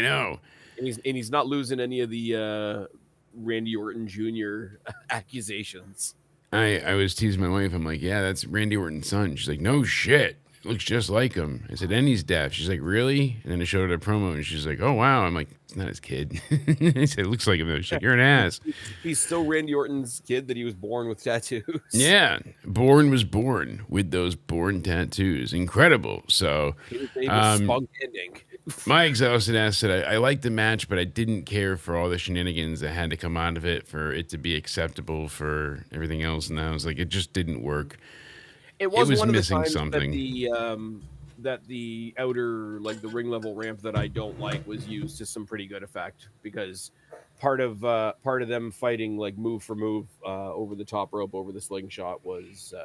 know. And he's not losing any of the Randy Orton Jr. accusations. I was teasing my wife. I'm like, yeah, that's Randy Orton's son. She's like, no shit. Looks just like him. I said, and he's deaf. She's like, really? And then I showed her a promo, and she's like, oh, wow. I'm like, it's not his kid. I said, it looks like him, though. She's like, you're an ass. He's still Randy Orton's kid that he was born with tattoos. Yeah. Borne was born with those Borne tattoos. Incredible. So, His name is Spunk Ending. my exhausted ass said, I liked the match, but I didn't care for all the shenanigans that had to come out of it for it to be acceptable for everything else. And I was like, it just didn't work. It was one missing of the times something. that the outer, like the ring level ramp that I don't like was used to some pretty good effect, because part of them fighting like move for move over the top rope over the slingshot was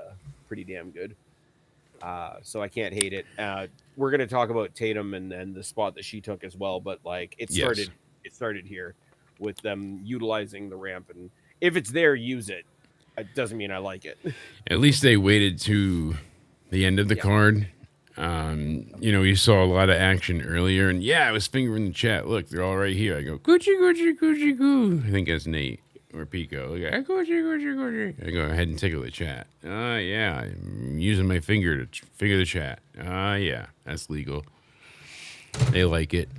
pretty damn good. So I can't hate it. We're gonna talk about Tatum and the spot that she took as well, but like it started here with them utilizing the ramp, and if it's there, use it. It doesn't mean I like it. At least they waited to the end of the card. You saw a lot of action earlier, and I was fingering the chat. Look, they're all right here. I go, Gucci, Gucci, Gucci, Goo. I think that's Nate or Pico. I go, Gucci, Gucci, Gucci. I go ahead and tickle the chat. Yeah, I'm using my finger to figure the chat. Yeah, that's legal. They like it.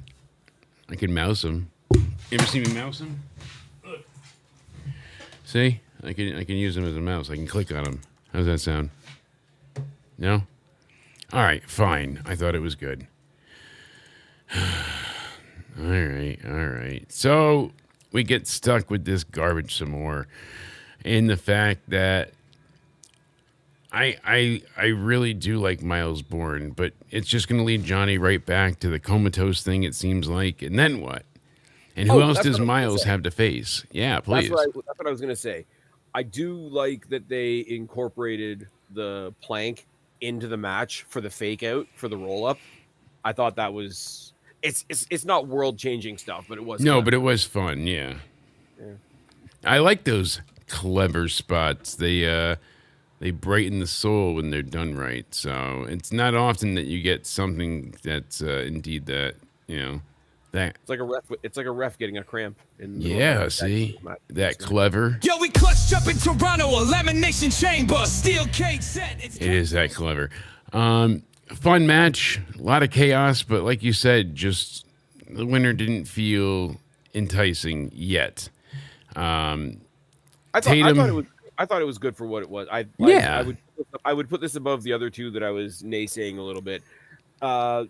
I can mouse them. You ever see me mouse them? Look. See? I can use them as a mouse. I can click on them. How's that sound? No? All right, fine. I thought it was good. All right. So we get stuck with this garbage some more, in the fact that I really do like Myles Borne, but it's just going to lead Johnny right back to the comatose thing, it seems like. And then what? And who else does Myles have to face? Yeah, please. That's what I was going to say. I do like that they incorporated the plank into the match for the fake out, for the roll up. I thought that was it's not world changing stuff, but it was no, clever. but it was fun. Yeah. I like those clever spots. They brighten the soul when they're done right. So it's not often that you get something that's indeed that that. It's like a ref getting a cramp. See that clever. Yo, we clutched up in Toronto, elimination chamber, steel cage set. It is that clever. Fun match, a lot of chaos, but like you said, just the winner didn't feel enticing yet. I thought it was good for what it was. I would put this above the other two that I was naysaying a little bit.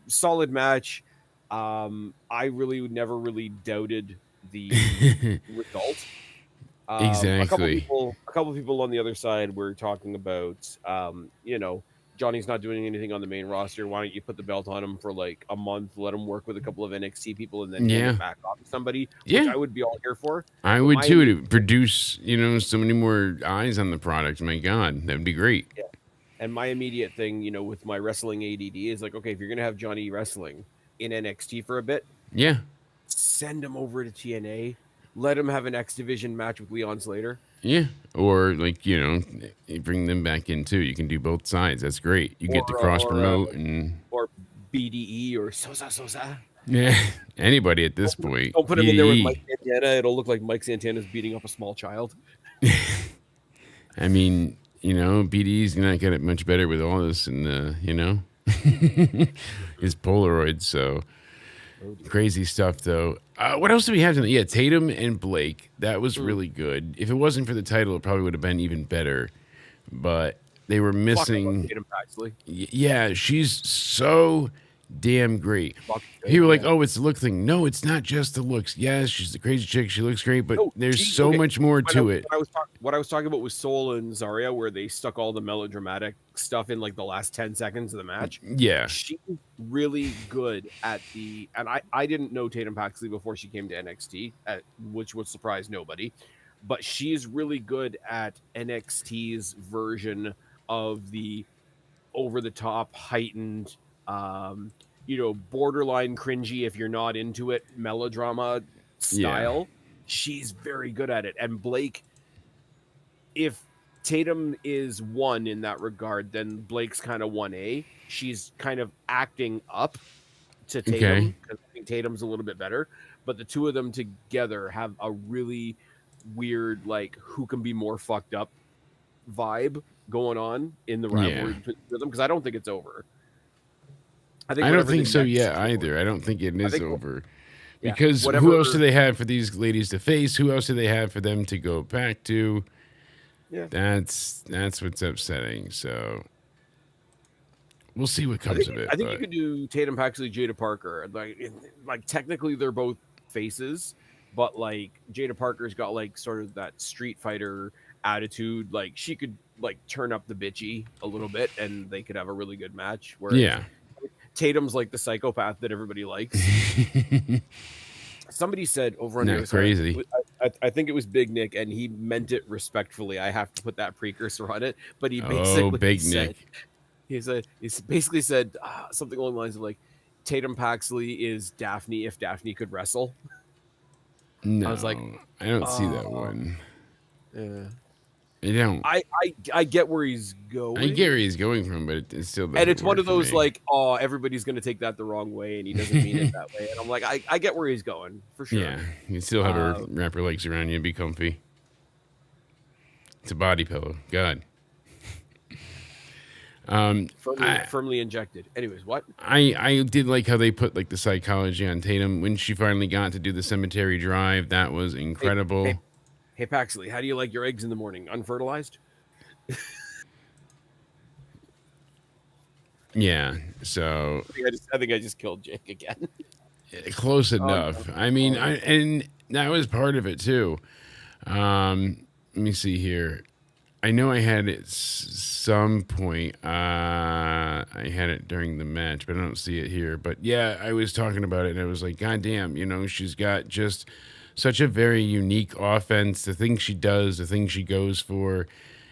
Solid match. I really never really doubted the result. Exactly. A couple of people on the other side were talking about, Johnny's not doing anything on the main roster. Why don't you put the belt on him for like a month, let him work with a couple of NXT people, and then hand it back off to somebody, which I would be all here for. I would too, to produce, so many more eyes on the product. My God, that would be great. Yeah. And my immediate thing, with my wrestling ADD is like, okay, if you're going to have Johnny wrestling in NXT for a bit, yeah, send him over to TNA let him have an X Division match with Leon Slater. Yeah. Or like, you bring them back in too. You can do both sides. That's great. You get to cross promote and or BDE or Sosa. yeah, anybody at this point. Don't put him in there with BDE. Mike Santana. It'll look like Mike Santana's beating up a small child. I mean, BDE's not get it much better with all this and his Polaroids. So crazy stuff though. What else do we have tonight? Yeah, Tatum and Blake. That was really good. If it wasn't for the title, it probably would have been even better. But they were missing. Tatum Paxley. Yeah, she's so damn great. People were like, oh, it's the look thing. No, it's not just the looks. Yes, she's the crazy chick. She looks great, but there's so much more to it. What I was talking about was Soul and Zaria, where they stuck all the melodramatic stuff in like the last 10 seconds of the match. Yeah. She's really good at and I didn't know Tatum Paxley before she came to NXT, which would surprise nobody, but she's really good at NXT's version of the over-the-top, heightened, borderline cringy if you're not into it, melodrama style. Yeah. She's very good at it. And Blake, if Tatum is 1 in that regard, then Blake's kind of 1A. She's kind of acting up to Tatum because I think Tatum's a little bit better. But the two of them together have a really weird, like, who can be more fucked up vibe going on in the rivalry between them, because I don't think it's over. I don't think so yet either. I don't think it is over. Because who else do they have for these ladies to face? Who else do they have for them to go back to? Yeah. That's what's upsetting. So we'll see what comes of it. I think you could do Tatum Paxley, Jada Parker. Like technically they're both faces, but like Jada Parker's got like sort of that Street Fighter attitude. Like she could like turn up the bitchy a little bit and they could have a really good match. Whereas Tatum's like the psychopath that everybody likes. Somebody said over on the crazy. I think it was Big Nick, and he meant it respectfully. I have to put that precursor on it, but he basically said, he basically said something along the lines of like, Tatum Paxley is Daphne if Daphne could wrestle. No, I was like, I don't see that one. Yeah. I don't. I get where he's going. I get where he's going from, but it still doesn't. And it's one of those me. like, oh, everybody's going to take that the wrong way, and he doesn't mean it that way. And I'm like, I get where he's going for sure. Yeah, you still have her wrap her legs around you and be comfy. It's a body pillow. God. Firmly injected. Anyways, what? I did like how they put like the psychology on Tatum when she finally got to do the cemetery drive. That was incredible. Hey, Paxley, how do you like your eggs in the morning? Unfertilized? Yeah, so I think I just killed Jake again. Close enough. I mean, and that was part of it too. Let me see here. I know I had it some point. I had it during the match, but I don't see it here. But yeah, I was talking about it, and I was like, God damn, she's got just such a very unique offense. The things she does, the things she goes for,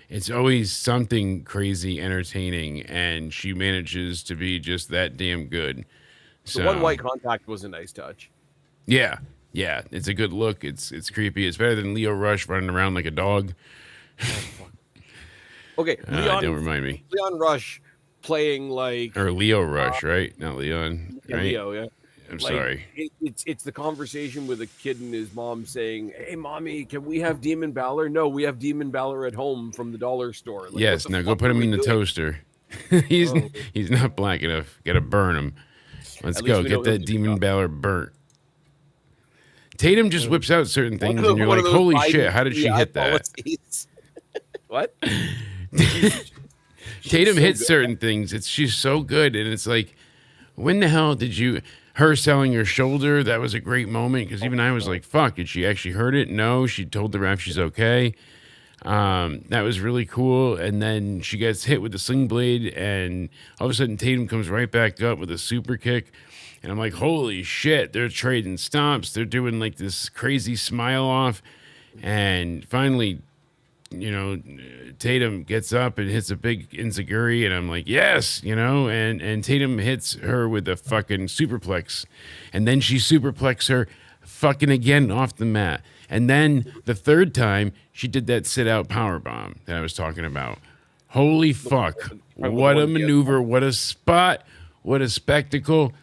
it's always something crazy entertaining, and she manages to be just that damn good. So, the one white contact was a nice touch. Yeah, it's a good look. It's creepy. It's better than Leo Rush running around like a dog. Okay, Leon, don't remind me. Leon Rush playing like, or Leo Rush, right? Not Leon, right? Leo, yeah. I'm sorry. It's the conversation with a kid and his mom saying, "Hey, mommy, can we have Demon Balor?" No, we have Demon Balor at home from the dollar store. Like, yes, now go put him in the toaster. he's not black enough. Got to burn him. Let's go get that Demon Balor burnt. Tatum just whips out certain things, and you're like, "Holy shit! How did she hit that?" What? Tatum hits certain things. She's so good, and it's like, when the hell did you? Her selling her shoulder, that was a great moment, because even I was like, fuck, did she actually hurt it? No, she told the ref she's okay. That was really cool. And then she gets hit with the sling blade, and all of a sudden Tatum comes right back up with a super kick. And I'm like, holy shit, they're trading stomps. They're doing like this crazy smile off. And finally, Tatum gets up and hits a big enziguri, and I'm like, yes, and Tatum hits her with a fucking superplex, and then she superplex her fucking again off the mat, And then the third time, she did that sit-out powerbomb that I was talking about. Holy fuck. What a maneuver. What a spot. What a spectacle.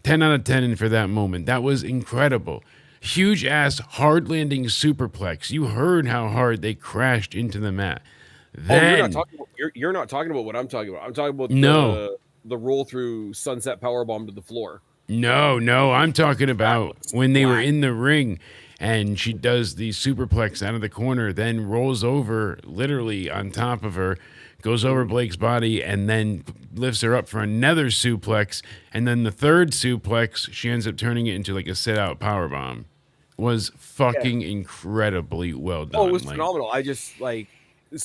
10 out of 10 for that moment. That was incredible. Huge ass hard landing superplex. You heard how hard they crashed into the mat. Then you're not talking about what I'm talking about. I'm talking about the roll through sunset powerbomb to the floor. No, I'm talking about when they were in the ring and she does the superplex out of the corner, then rolls over literally on top of her, goes over Blake's body, and then lifts her up for another suplex. And then the third suplex, she ends up turning it into like a sit-out powerbomb. Was fucking incredibly well done. Oh, it was phenomenal. I just like...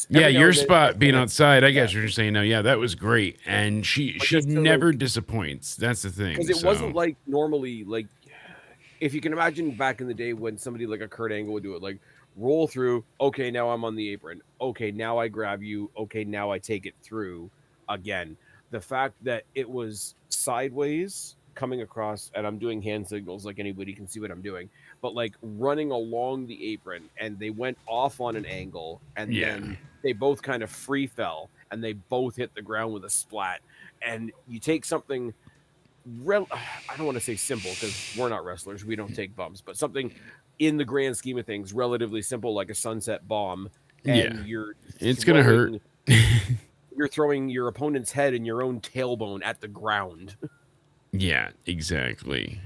Yeah, your spot being outside, I guess what you're saying now. Yeah, that was great. And she never disappoints. That's the thing. Because it wasn't like normally, like, if you can imagine back in the day when somebody like a Kurt Angle would do it, like, roll through, okay, now I'm on the apron. Okay, now I grab you. Okay, now I take it through again. The fact that it was sideways coming across, and I'm doing hand signals like anybody can see what I'm doing, but like running along the apron, and they went off on an angle, and then they both kind of free fell, and they both hit the ground with a splat. And you take something I don't want to say simple because we're not wrestlers, we don't take bumps, but something in the grand scheme of things relatively simple like a sunset bomb, and it's gonna hurt. You're throwing your opponent's head and your own tailbone at the ground. Yeah, exactly.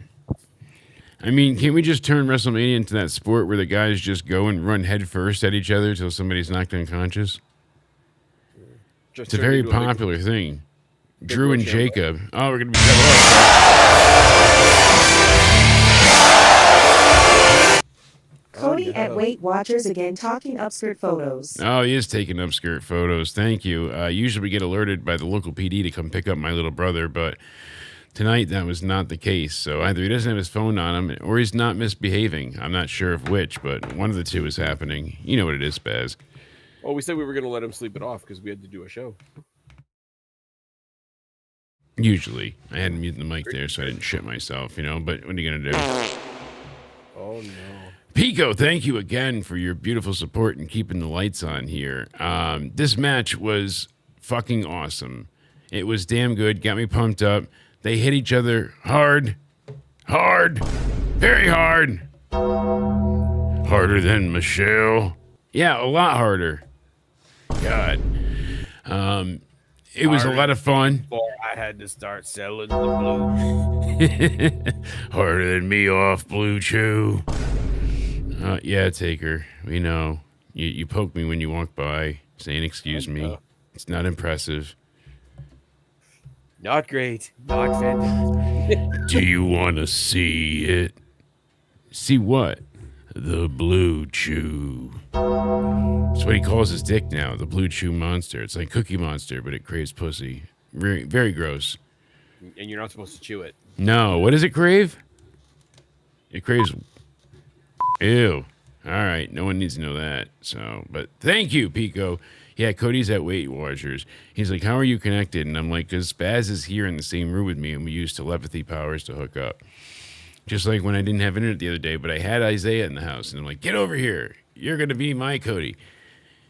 I mean, can't we just turn WrestleMania into that sport where the guys just go and run head first at each other till somebody's knocked unconscious? It's a very popular thing. Drew and Jacob. Oh, we're going to be cut off. Cody at Weight Watchers again talking upskirt photos. Oh, he is taking upskirt photos. Thank you. Usually we get alerted by the local PD to come pick up my little brother, but tonight that was not the case. So either he doesn't have his phone on him or he's not misbehaving. I'm not sure of which, but one of the two is happening. You know what it is, Spaz. Well, we said we were going to let him sleep it off because we had to do a show. Usually. I had to mute the mic there so I didn't shit myself, but what are you going to do? Oh, no. Pico, thank you again for your beautiful support and keeping the lights on here. This match was fucking awesome. It was damn good. Got me pumped up. They hit each other hard, very hard. Harder than Michelle. Yeah, a lot harder. God. It was a lot of fun. Before I had to start selling the blue. Harder than me off Blue Chew. Yeah, Taker. We know. You poke me when you walk by, saying excuse me. It's not impressive. Not great. Not fantastic. Do you want to see it? See what? The Blue Chew. That's what he calls his dick now, the Blue Chew Monster. It's like Cookie Monster, but it craves pussy. Very, very gross. And you're not supposed to chew it. No. What does it crave? It craves... Ew. All right. No one needs to know that. So, but thank you, Pico. Yeah, Cody's at Weight Watchers. He's like, how are you connected? And I'm like, because Spaz is here in the same room with me, and we use telepathy powers to hook up. Just like when I didn't have internet the other day, but I had Isaiah in the house, and I'm like, get over here. You're going to be my Cody.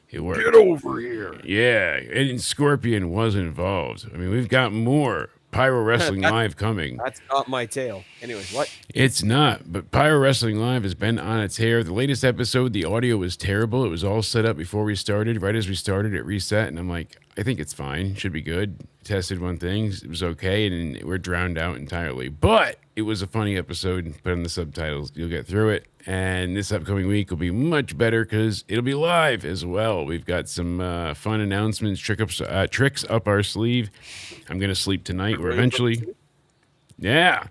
It worked. Get over here. Yeah, and Scorpion was involved. I mean, we've got more Pyro Wrestling Live coming. That's not my tail. Anyways, what? It's not, but Pyro Wrestling Live has been on its hair. The latest episode, the audio was terrible. It was all set up before we started. Right as we started, it reset, and I'm like, I think it's fine. Should be good. Tested one thing. It was okay, and we're drowned out entirely. But it was a funny episode. Put in the subtitles. You'll get through it. And this upcoming week will be much better because it'll be live as well. We've got some fun announcements, tricks up our sleeve. I'm going to sleep tonight or eventually. Yeah.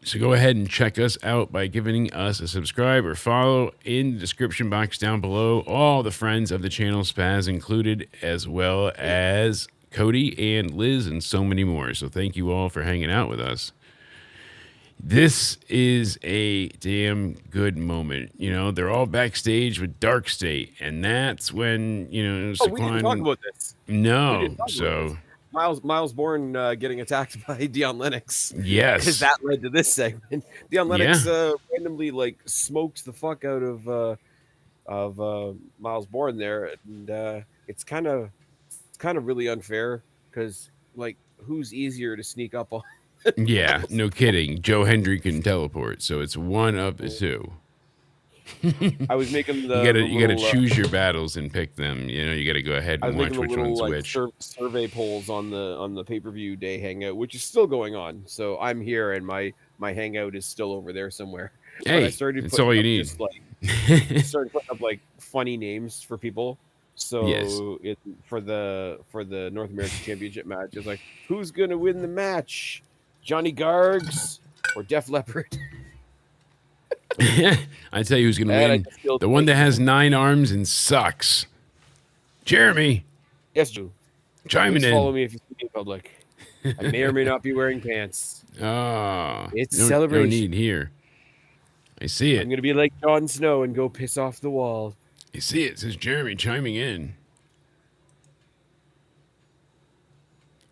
So go ahead and check us out by giving us a subscribe or follow in the description box down below. All the friends of the channel, Spaz included, as well as Cody and Liz and so many more. So thank you all for hanging out with us. This is a damn good moment. They're all backstage with Dark State, and that's when, we didn't talk about this. No. So Myles Borne getting attacked by Deion Lennox. Yes. Because that led to this segment. Deion Lennox Yeah. randomly like smokes the fuck out of Myles Borne there, and it's kind of really unfair because like who's easier to sneak up on? Yeah, no kidding. Joe Hendry can teleport, so it's one of the two. I was making You gotta little, choose your battles and pick them. You know, you gotta go ahead I was and making watch the which little one's like which. survey polls on the pay-per-view day hangout, which is still going on. So I'm here and my hangout is still over there somewhere. But I Hey, started that's putting all you up need. just like started putting up like funny names for people. Yes. So for the North American Championship match, it's like who's gonna win the match, Johnny Gargs or Def Leppard? I tell you who's gonna And I win. just feel The one that like- has 9 arms and sucks. Jeremy, Yes, Drew. chiming Please follow in. me if you see me in public. I may or may not be wearing pants. It's no, celebration. No need here. I see it. I'm gonna be like Jon Snow and go piss off the wall. I see it. It says Jeremy chiming in.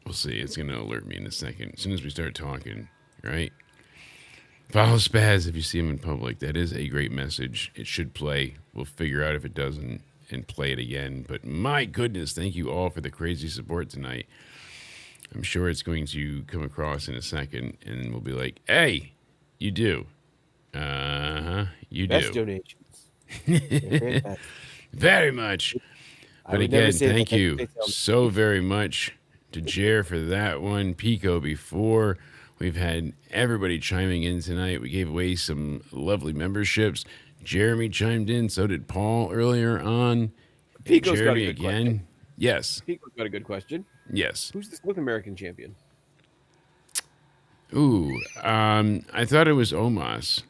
We'll see. It's going to alert me in a second. As soon as we start talking, right? Follow Spaz if you see him in public. That is a great message. It should play. We'll figure out if it doesn't and play it again. But my goodness, thank you all for the crazy support tonight. I'm sure it's going to come across in a second, and we'll be like, hey, you do. You Best do. donations. They're fantastic. Very much. I But would never again, say that, thank but you they tell me. so very much to Jer for that one. Pico before. We've had everybody chiming in tonight. We gave away some lovely memberships. Jeremy chimed in. So did Paul earlier on. Pico's got a Jeremy good again. question. Yes. Pico's got a good question. Yes. Who's the North American champion? Ooh. I thought it was Omos.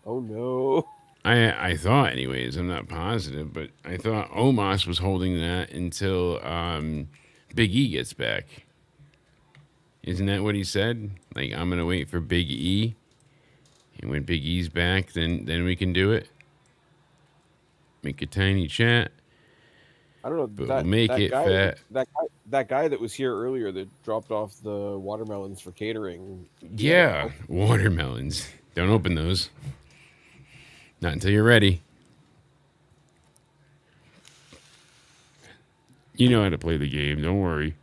Oh no. I thought, anyways. I'm not positive, but I thought Omos was holding that until Big E gets back. Isn't that what he said? Like, I'm gonna wait for Big E, and when Big E's back, then we can do it. Make a tiny chat. I don't know. But we'll make it guy, fat. That guy that was here earlier that dropped off the watermelons for catering. Yeah, watermelons. Don't open those. Not until you're ready. You know how to play the game. Don't worry.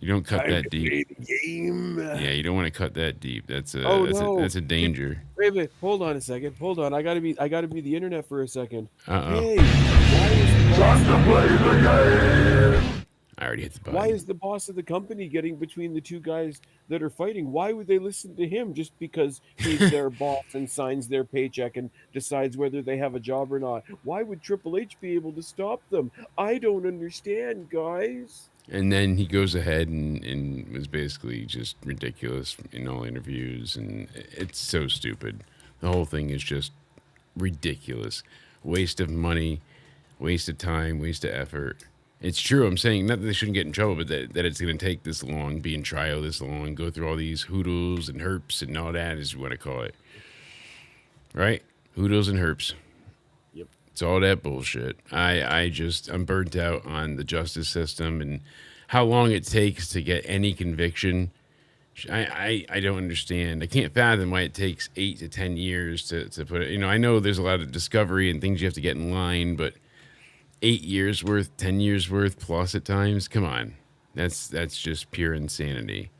You don't cut that deep. Game. Yeah, you don't want to cut that deep. That's a Oh, that's no. a that's a danger. Wait a minute. Hold on a second. Hold on. I gotta be the internet for a second. Uh-oh. Hey, why I already hit the button. why is the boss of the company getting between the two guys that are fighting? Why would they listen to him just because he's their boss and signs their paycheck and decides whether they have a job or not? Why would Triple H be able to stop them? I don't understand, guys. And then he goes ahead and was basically just ridiculous in all interviews, and it's so stupid. The whole thing is just ridiculous. Waste of money, waste of time, waste of effort. It's true. I'm saying not that they shouldn't get in trouble, but that it's going to take this long, be in trial this long, go through all these hoodles and herps and all that is what I call it. Right? Hoodles and herps. Yep. It's all that bullshit. I'm burnt out on the justice system and how long it takes to get any conviction. I don't understand. I can't fathom why it takes 8 to 10 years to put it. You know, I know there's a lot of discovery and things you have to get in line, but 8 years worth, 10 years worth plus at times. Come on. That's just pure insanity.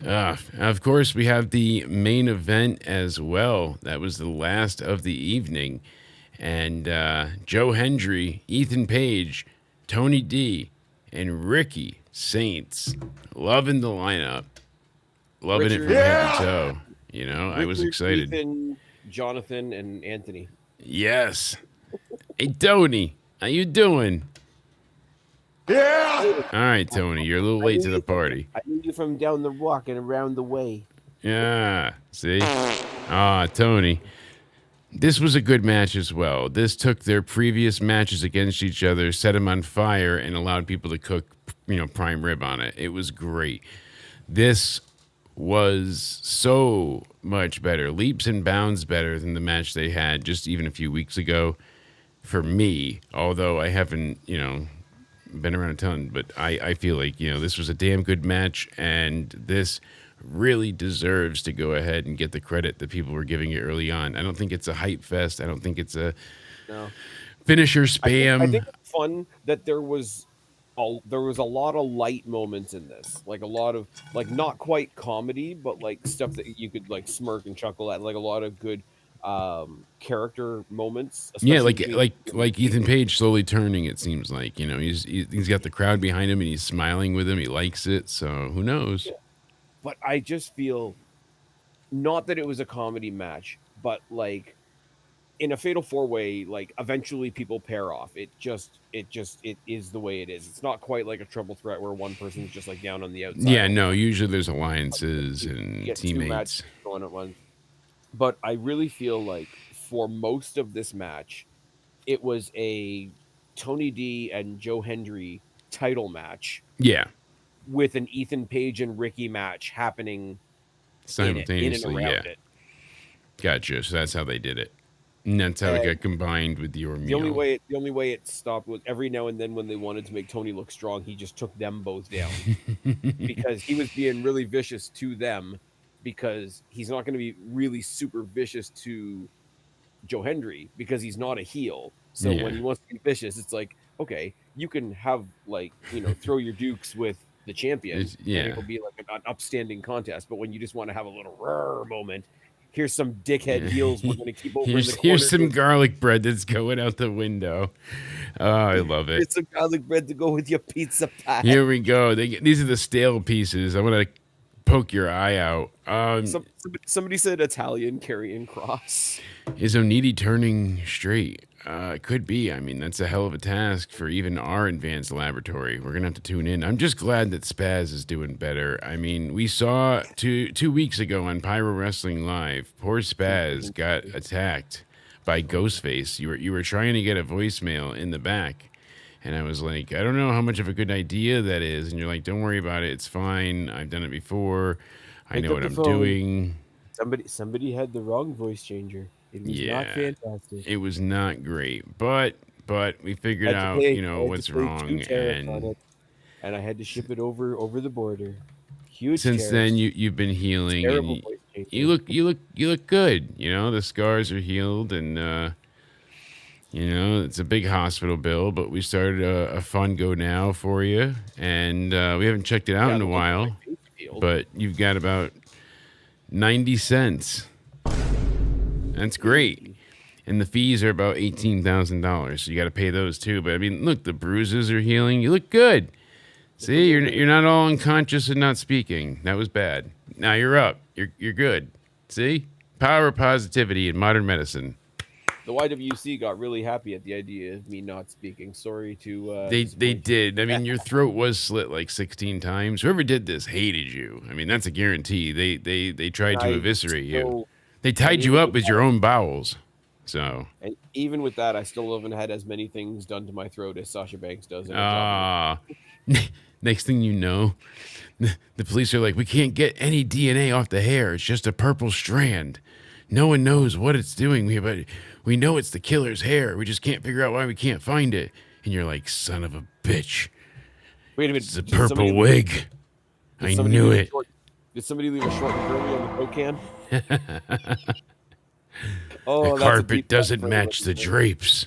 Of course, we have the main event as well. That was the last of the evening. And Joe Hendry, Ethan Page, Tony D, and Ricky Saints. Loving the lineup. Loving it from head to toe. You know, I was Richard, excited. Ethan, Jonathan, and Anthony. Yes. Hey, Tony, how you doing? Yeah! All right, Tony, you're a little late to the party. I knew you from down the walk and around the way. Yeah, see? Tony. This was a good match as well. This took their previous matches against each other, set them on fire, and allowed people to cook, prime rib on it. It was great. This was so much better, leaps and bounds better than the match they had just even a few weeks ago for me, although I haven't, been around a ton, but I feel like, this was a damn good match, and this really deserves to go ahead and get the credit that people were giving it early on. I don't think it's a hype fest. I don't think it's a No. finisher spam. I think it's fun that there was a lot of light moments in this, like a lot of like not quite comedy, but like stuff that you could like smirk and chuckle at, like a lot of good character moments. Yeah, especially like Ethan Page slowly turning. It seems like he's got the crowd behind him and he's smiling with him. He likes it, so who knows? Yeah. But I just feel not that it was a comedy match, but like in a fatal 4-way, like eventually people pair off. It is the way it is. It's not quite like a triple threat where one person's just like down on the outside. Yeah, no. Usually there's alliances and Get teammates 2 matches going at once. But I really feel like for most of this match, it was a Tony D and Joe Hendry title match. Yeah, With an Ethan Page and Ricky match happening simultaneously. in and around Yeah, it. gotcha. So that's how they did it. And that's how it got combined with your The meal. only way it stopped was every now and then when they wanted to make Tony look strong, he just took them both down because he was being really vicious to them, because he's not going to be really super vicious to Joe Hendry because he's not a heel. So when he wants to be vicious, it's like, okay, you can have like, throw your dukes with the champion. And it'll be like an upstanding contest. But when you just want to have a little rrr moment, here's some dickhead heels we're going to keep over in the corner. Here's some garlic bread that's going out the window. Oh, I love it. Here's some garlic bread to go with your pizza pie. Here we go. These are the stale pieces. I want to poke your eye out. Somebody said Italian carrying cross. Is Onidi turning straight? Could be. I mean, that's a hell of a task for even our advanced laboratory. We're gonna have to tune in. I'm just glad that Spaz is doing better. I mean, we saw two weeks ago on Pyro Wrestling Live, poor Spaz got attacked by Ghostface. You were trying to get a voicemail in the back, and I was like, I don't know how much of a good idea that is. And you're like, don't worry about it. It's fine. I've done it before. I know what I'm doing. Somebody had the wrong voice changer. It was not fantastic. It was not great, but we figured out, what's wrong, and I had to ship it over the border. Huge. Since then, you've been healing, and you look good. The scars are healed, and it's a big hospital bill, but we started a fund go now for you, and we haven't checked it out in a while, but you've got about 90 cents. That's great. And the fees are about $18,000, so you got to pay those too. But I mean, look, the bruises are healing. You look good. See, you're not all unconscious and not speaking. That was bad. Now you're up. You're good. See, power of positivity in modern medicine. The YWC got really happy at the idea of me not speaking. Sorry to. They did. I mean, your throat was slit like 16 times. Whoever did this hated you. I mean, that's a guarantee. They tried to eviscerate you. They tied you up with your own bowels. So. And even with that, I still haven't had as many things done to my throat as Sasha Banks does. Next thing you know, the police are like, we can't get any DNA off the hair. It's just a purple strand. No one knows what it's doing, but we know it's the killer's hair. We just can't figure out why we can't find it. And you're like, son of a bitch. Wait a minute. It's a purple wig. I knew it. Did somebody leave a short and curly on the Coke can? The carpet doesn't match the drapes.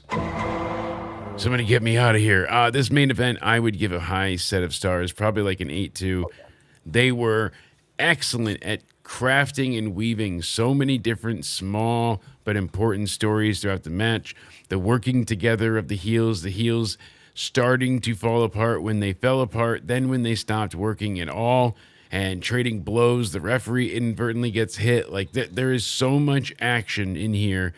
Somebody get me out of here. This main event, I would give a high set of stars, probably like an 8-2. Okay. They were excellent at crafting and weaving so many different small but important stories throughout the match. The working together of the heels starting to fall apart when they fell apart, then when they stopped working at all, and trading blows. The referee inadvertently gets hit. Like there is so much action in here.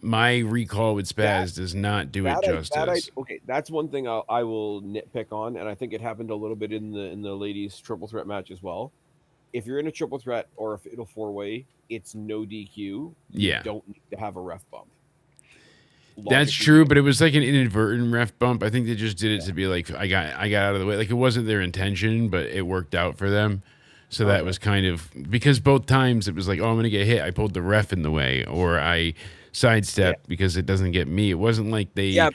My recall with Spaz does not do it justice. Okay, that's one thing I will nitpick on, and I think it happened a little bit in the ladies' triple threat match as well. If you're in a triple threat or a fatal 4-way, it's no DQ. You don't need to have a ref bump. That's true, but it was like an inadvertent ref bump. I think they just did it to be like, I got out of the way. Like, it wasn't their intention, but it worked out for them. So that was kind of, because both times it was like, oh, I'm going to get hit. I pulled the ref in the way, or I sidestep because it doesn't get me. It wasn't like they. Yeah,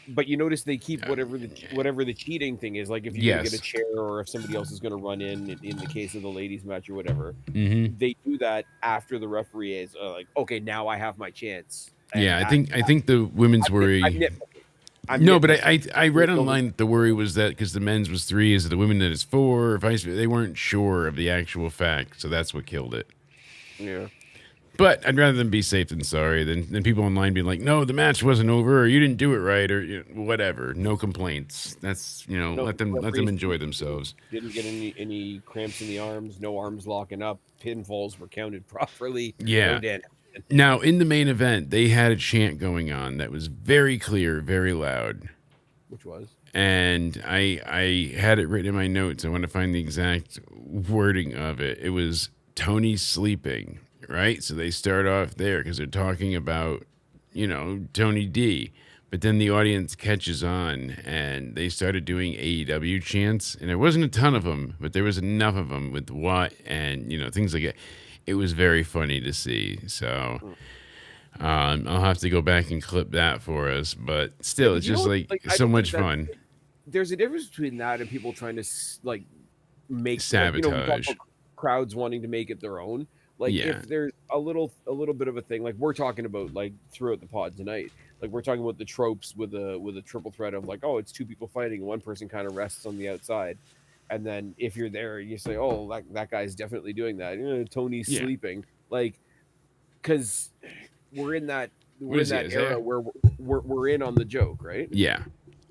but you notice they keep whatever the cheating thing is. Like if you're gonna get a chair or if somebody else is gonna run in the case of the ladies match or whatever, they do that after the referee is like, okay, now I have my chance. And Yeah, I think the women's worry. No, but I read online that the worry was that because the men's was 3, is it the women that is 4, or vice versa. They weren't sure of the actual fact, so that's what killed it. Yeah. But I'd rather them be safe than sorry than people online being like, no, the match wasn't over, or you didn't do it right, or whatever. No complaints. That's let them enjoy themselves. Didn't get any cramps in the arms. No arms locking up. Pinfalls were counted properly. Yeah. No damage. Now in the main event, they had a chant going on that was very clear, very loud. Which was? And I had it written in my notes. I want to find the exact wording of it. It was Tony sleeping. Right, so they start off there because they're talking about, Tony D. But then the audience catches on, and they started doing AEW chants, and there wasn't a ton of them, but there was enough of them with what and things like that. It was very funny to see. So I'll have to go back and clip that for us. But still, it's just so much fun. There's a difference between that and people trying to make sabotage crowds wanting to make it their own. If there's a little bit of a thing, like we're talking about, like throughout the pod tonight, like we're talking about the tropes with a triple threat of like, oh, it's 2 people fighting and one person kind of rests on the outside, and then if you're there, you say, oh, that guy's definitely doing that. Tony's sleeping, because we're in that era where we're in on the joke, right? Yeah.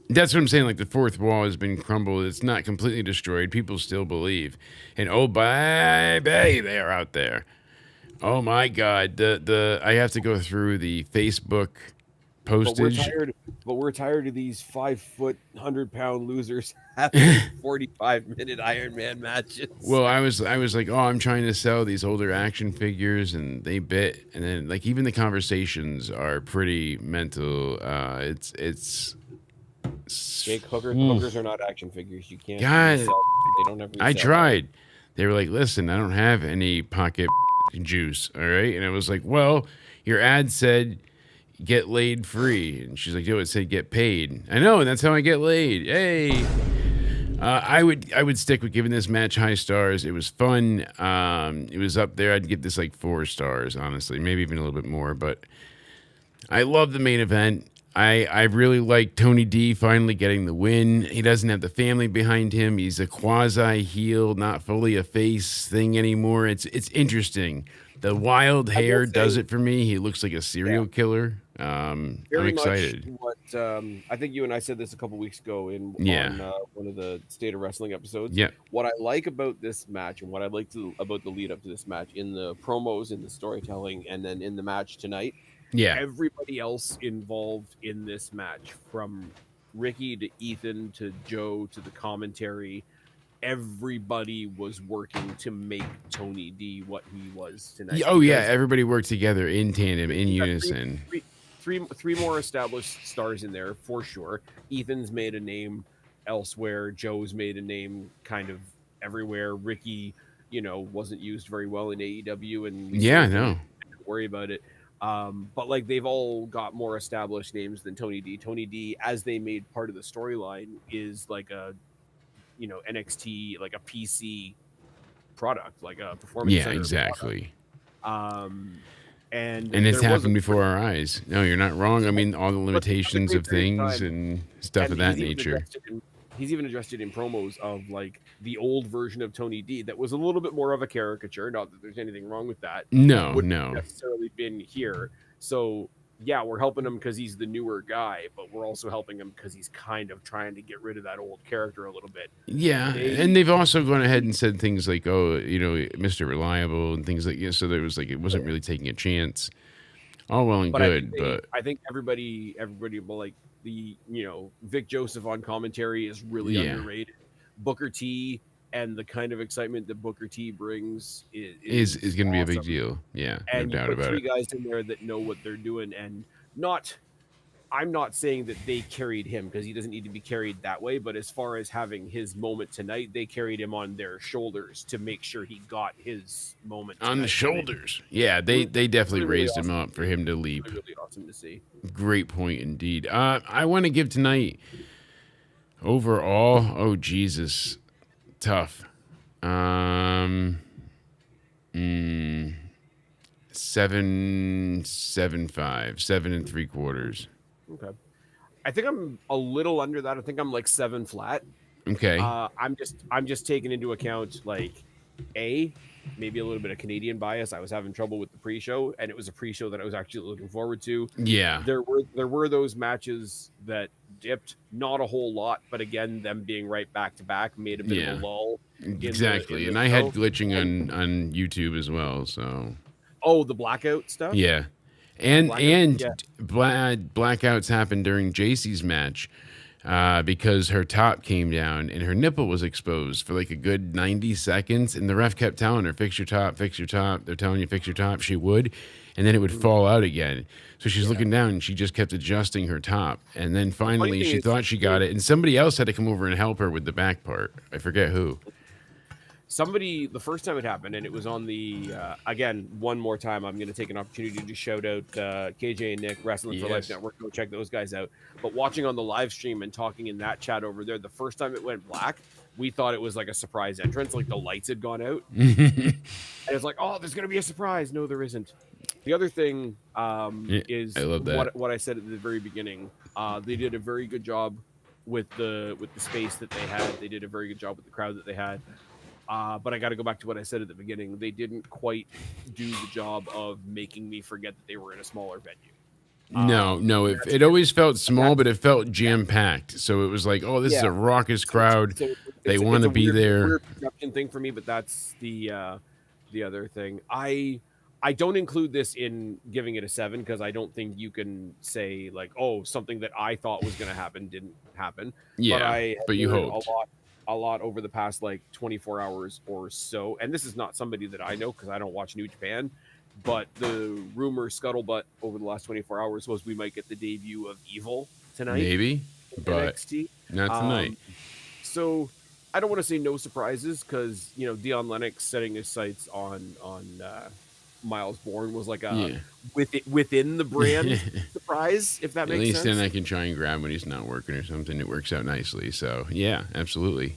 That's what I'm saying. Like the fourth wall has been crumbled. It's not completely destroyed. People still believe. And oh, baby, they are out there. Oh my God. I have to go through the Facebook postage. But we're tired of these 5 foot, 100-pound losers having 45-minute Iron Man matches. Well, I was like, oh, I'm trying to sell these older action figures, and they bit. And then like even the conversations are pretty mental. It's Jake, hookers are not action figures. You can't. God, they don't ever. I tried. They were like, listen, I don't have any pocket juice. All right. And I was like, well, your ad said get laid free. And she's like, yo, it said get paid. I know. And that's how I get laid. Hey. I would stick with giving this match high stars. It was fun. It was up there. I'd give this like 4 stars, honestly, maybe even a little bit more. But I love the main event. I really like Tony D finally getting the win. He doesn't have the family behind him. He's a quasi heel, not fully a face thing anymore. It's interesting. The wild hair does it for me. He looks like a serial killer. I'm excited. What I think you and I said this a couple weeks ago on one of the State of Wrestling episodes. Yeah. What I like about this match and what I like about the lead up to this match in the promos, in the storytelling, and then in the match tonight. Yeah. Everybody else involved in this match, from Ricky to Ethan to Joe to the commentary, everybody was working to make Tony D what he was tonight. Oh yeah, everybody worked together in tandem, in unison. Three more established stars in there for sure. Ethan's made a name elsewhere. Joe's made a name kind of everywhere. Ricky, wasn't used very well in AEW, and don't worry about it. But like they've all got more established names than Tony D. Tony D, as they made part of the storyline, is like a NXT, like a PC product, like a performance. Yeah, exactly. And it's happened before our eyes. No, you're not wrong. I mean, all the limitations of things and stuff of that nature. He's even addressed it in promos of like the old version of Tony D that was a little bit more of a caricature. Not that there's anything wrong with that. No. Necessarily been here. So yeah, we're helping him because he's the newer guy, but we're also helping him because he's kind of trying to get rid of that old character a little bit. Yeah, and they've also gone ahead and said things like, oh, Mr. Reliable and things like so there was like it wasn't really taking a chance. All well and good, but I think everybody will like the Vic Joseph on commentary is really underrated. Booker T and the kind of excitement that Booker T brings is going to be a big deal. Yeah, and no doubt about it. 3 guys in there that know what they're doing and not I'm not saying that they carried him because he doesn't need to be carried that way. But as far as having his moment tonight, they carried him on their shoulders to make sure he got his moment On the tonight. shoulders. Yeah, they definitely really raised him awesome. up for him to leap. Really awesome to see. Great point indeed. I want to give tonight overall. Oh Jesus, tough. 7.75, 7.75. Okay. I think I'm a little under that. I think I'm like 7 flat. Okay. I'm just taking into account like maybe a little bit of Canadian bias. I was having trouble with the pre-show, and it was a pre-show that I was actually looking forward to. Yeah. There were those matches that dipped, not a whole lot, but again, them being right back to back made a bit of a lull. Exactly. And I had glitching on YouTube as well, so. Oh, the blackout stuff? Yeah. And blackouts happened during Jacy's match because her top came down and her nipple was exposed for like a good 90 seconds. And the ref kept telling her, fix your top, fix your top. They're telling you, fix your top. She would. And then it would fall out again. So she's looking down and she just kept adjusting her top. And then finally she thought she got it. And somebody else had to come over and help her with the back part. I forget who. Somebody, the first time it happened, and it was on the, again, one more time, I'm going to take an opportunity to shout out KJ and Nick, Wrestling for Life Network. Go check those guys out. But watching on the live stream and talking in that chat over there, the first time it went black, we thought it was like a surprise entrance, like the lights had gone out. And it's like, oh, there's going to be a surprise. No, there isn't. The other thing is I love that. What I said at the very beginning. They did a very good job with the space that they had. They did a very good job with the crowd that they had. But I got to go back to what I said at the beginning. They didn't quite do the job of making me forget that they were in a smaller venue. No. It always felt small, but it felt jam-packed. So it was like, oh, this is a raucous crowd. They want to be there. Weird perception thing for me, but that's the other thing. I don't include this in giving it a 7 because I don't think you can say like, oh, something that I thought was going to happen didn't happen. Yeah, but you hoped. A lot over the past like 24 hours or so, and this is not somebody that I know because I don't watch New Japan, but the rumor scuttlebutt over the last 24 hours was we might get the debut of Evil tonight, maybe, but NXT. Not tonight. So I don't want to say no surprises because Dion Lennox setting his sights on Myles Borne was like a within the brand surprise, if that makes sense. At least then I can try and grab when he's not working or something. It works out nicely. So yeah, absolutely.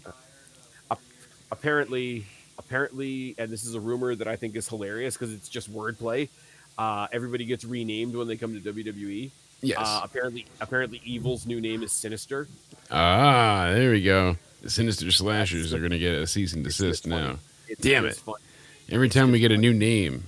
Apparently, and this is a rumor that I think is hilarious because it's just wordplay. Everybody gets renamed when they come to WWE. Yes. Apparently, Evil's new name is Sinister. Ah, there we go. The Sinister Slashers are going to get a cease and desist now. Damn it! Funny. Every time we get a new name,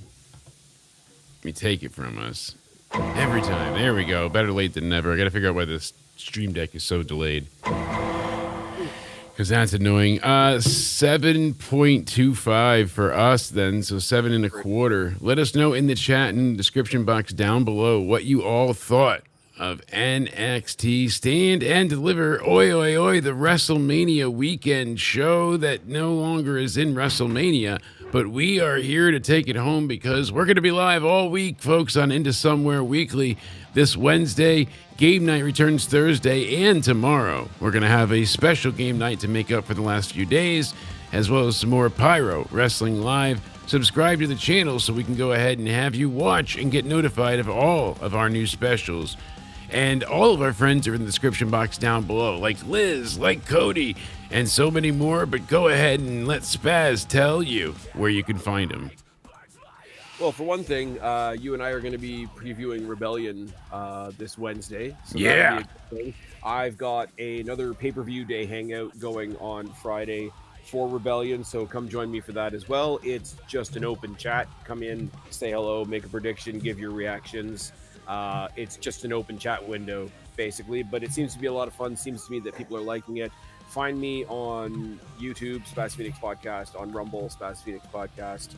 me take it from us. Every time. There we go. Better late than never. I got to figure out why this stream deck is so delayed. Because that's annoying. 7.25 for us then. So 7.25. Let us know in the chat and description box down below what you all thought of NXT Stand and Deliver. Oi, oi, oi. The WrestleMania weekend show that no longer is in WrestleMania. But we are here to take it home because we're going to be live all week, folks, on Into Somewhere Weekly this Wednesday. Game night returns Thursday and tomorrow. We're going to have a special game night to make up for the last few days, as well as some more Pyro Wrestling Live. Subscribe to the channel so we can go ahead and have you watch and get notified of all of our new specials. And all of our friends are in the description box down below, like Liz, like Cody, and so many more. But go ahead and let Spaz tell you where you can find them. Well, for one thing, you and I are going to be previewing Rebellion this Wednesday. So yeah. I've got another pay-per-view day hangout going on Friday for Rebellion, so come join me for that as well. It's just an open chat. Come in, say hello, make a prediction, give your reactions. It's just an open chat window, basically, but it seems to be a lot of fun. Seems to me that people are liking it. Find me on YouTube, Spaz Phoenix Podcast, on Rumble, Spaz Phoenix Podcast,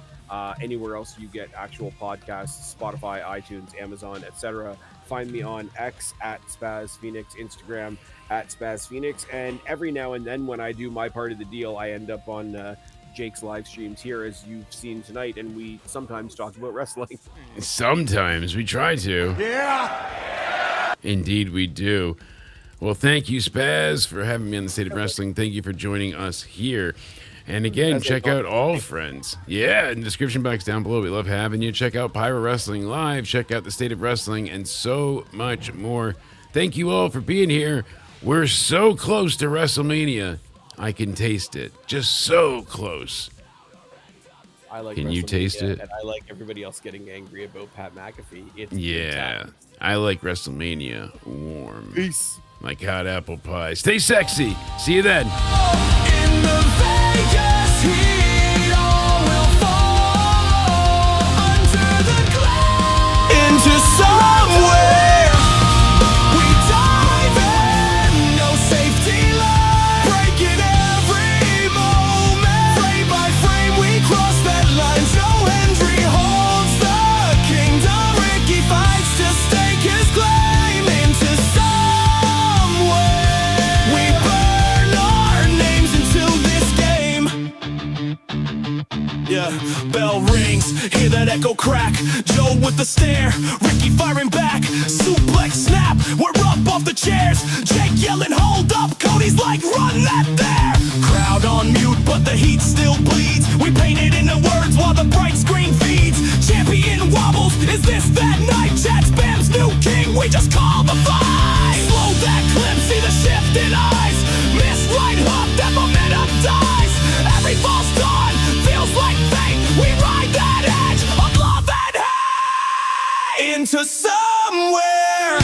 anywhere else you get actual podcasts, Spotify, iTunes, Amazon, etc. Find me on X at Spaz Phoenix, Instagram at Spaz Phoenix, and every now and then when I do my part of the deal, I end up on Jake's live streams here, as you've seen tonight, and we sometimes talk about wrestling. Sometimes we try to. Yeah! Indeed, we do. Well, thank you, Spaz, for having me on the State of Wrestling. Thank you for joining us here. And again, check out All Friends. Yeah, in the description box down below. We love having you. Check out Pyro Wrestling Live. Check out the State of Wrestling and so much more. Thank you all for being here. We're so close to WrestleMania. I can taste it. Just so close. I like Can you taste it? And I like everybody else getting angry about Pat McAfee. It's Yeah. I like WrestleMania warm. Peace. Like hot apple pie. Stay sexy. See you then. In the Vegas heat, all will fall under the glass into somewhere. We dive in, no safety line, breaking every moment. Frame by frame, we cross that line. Joe Hendry holds the kingdom. Ricky fights to stake his claim into somewhere. We burn our names into this game. Yeah, bell rings, hear that echo crack. Joe with the stare, Ricky firing back. Suplex snap, we're up off the chairs. Jake yelling, hold up, Cody's like, run that there. Crowd on mute, but the heat still bleeds. We paint it into words while the bright screen feeds. Champion wobbles, is this that night? Chat spams new king, we just call the fight. Slow that clip, see the shifted eyes. Miss right hook, that momentum dies. Every false dawn feels like fate. We ride that edge of love and hate into somewhere.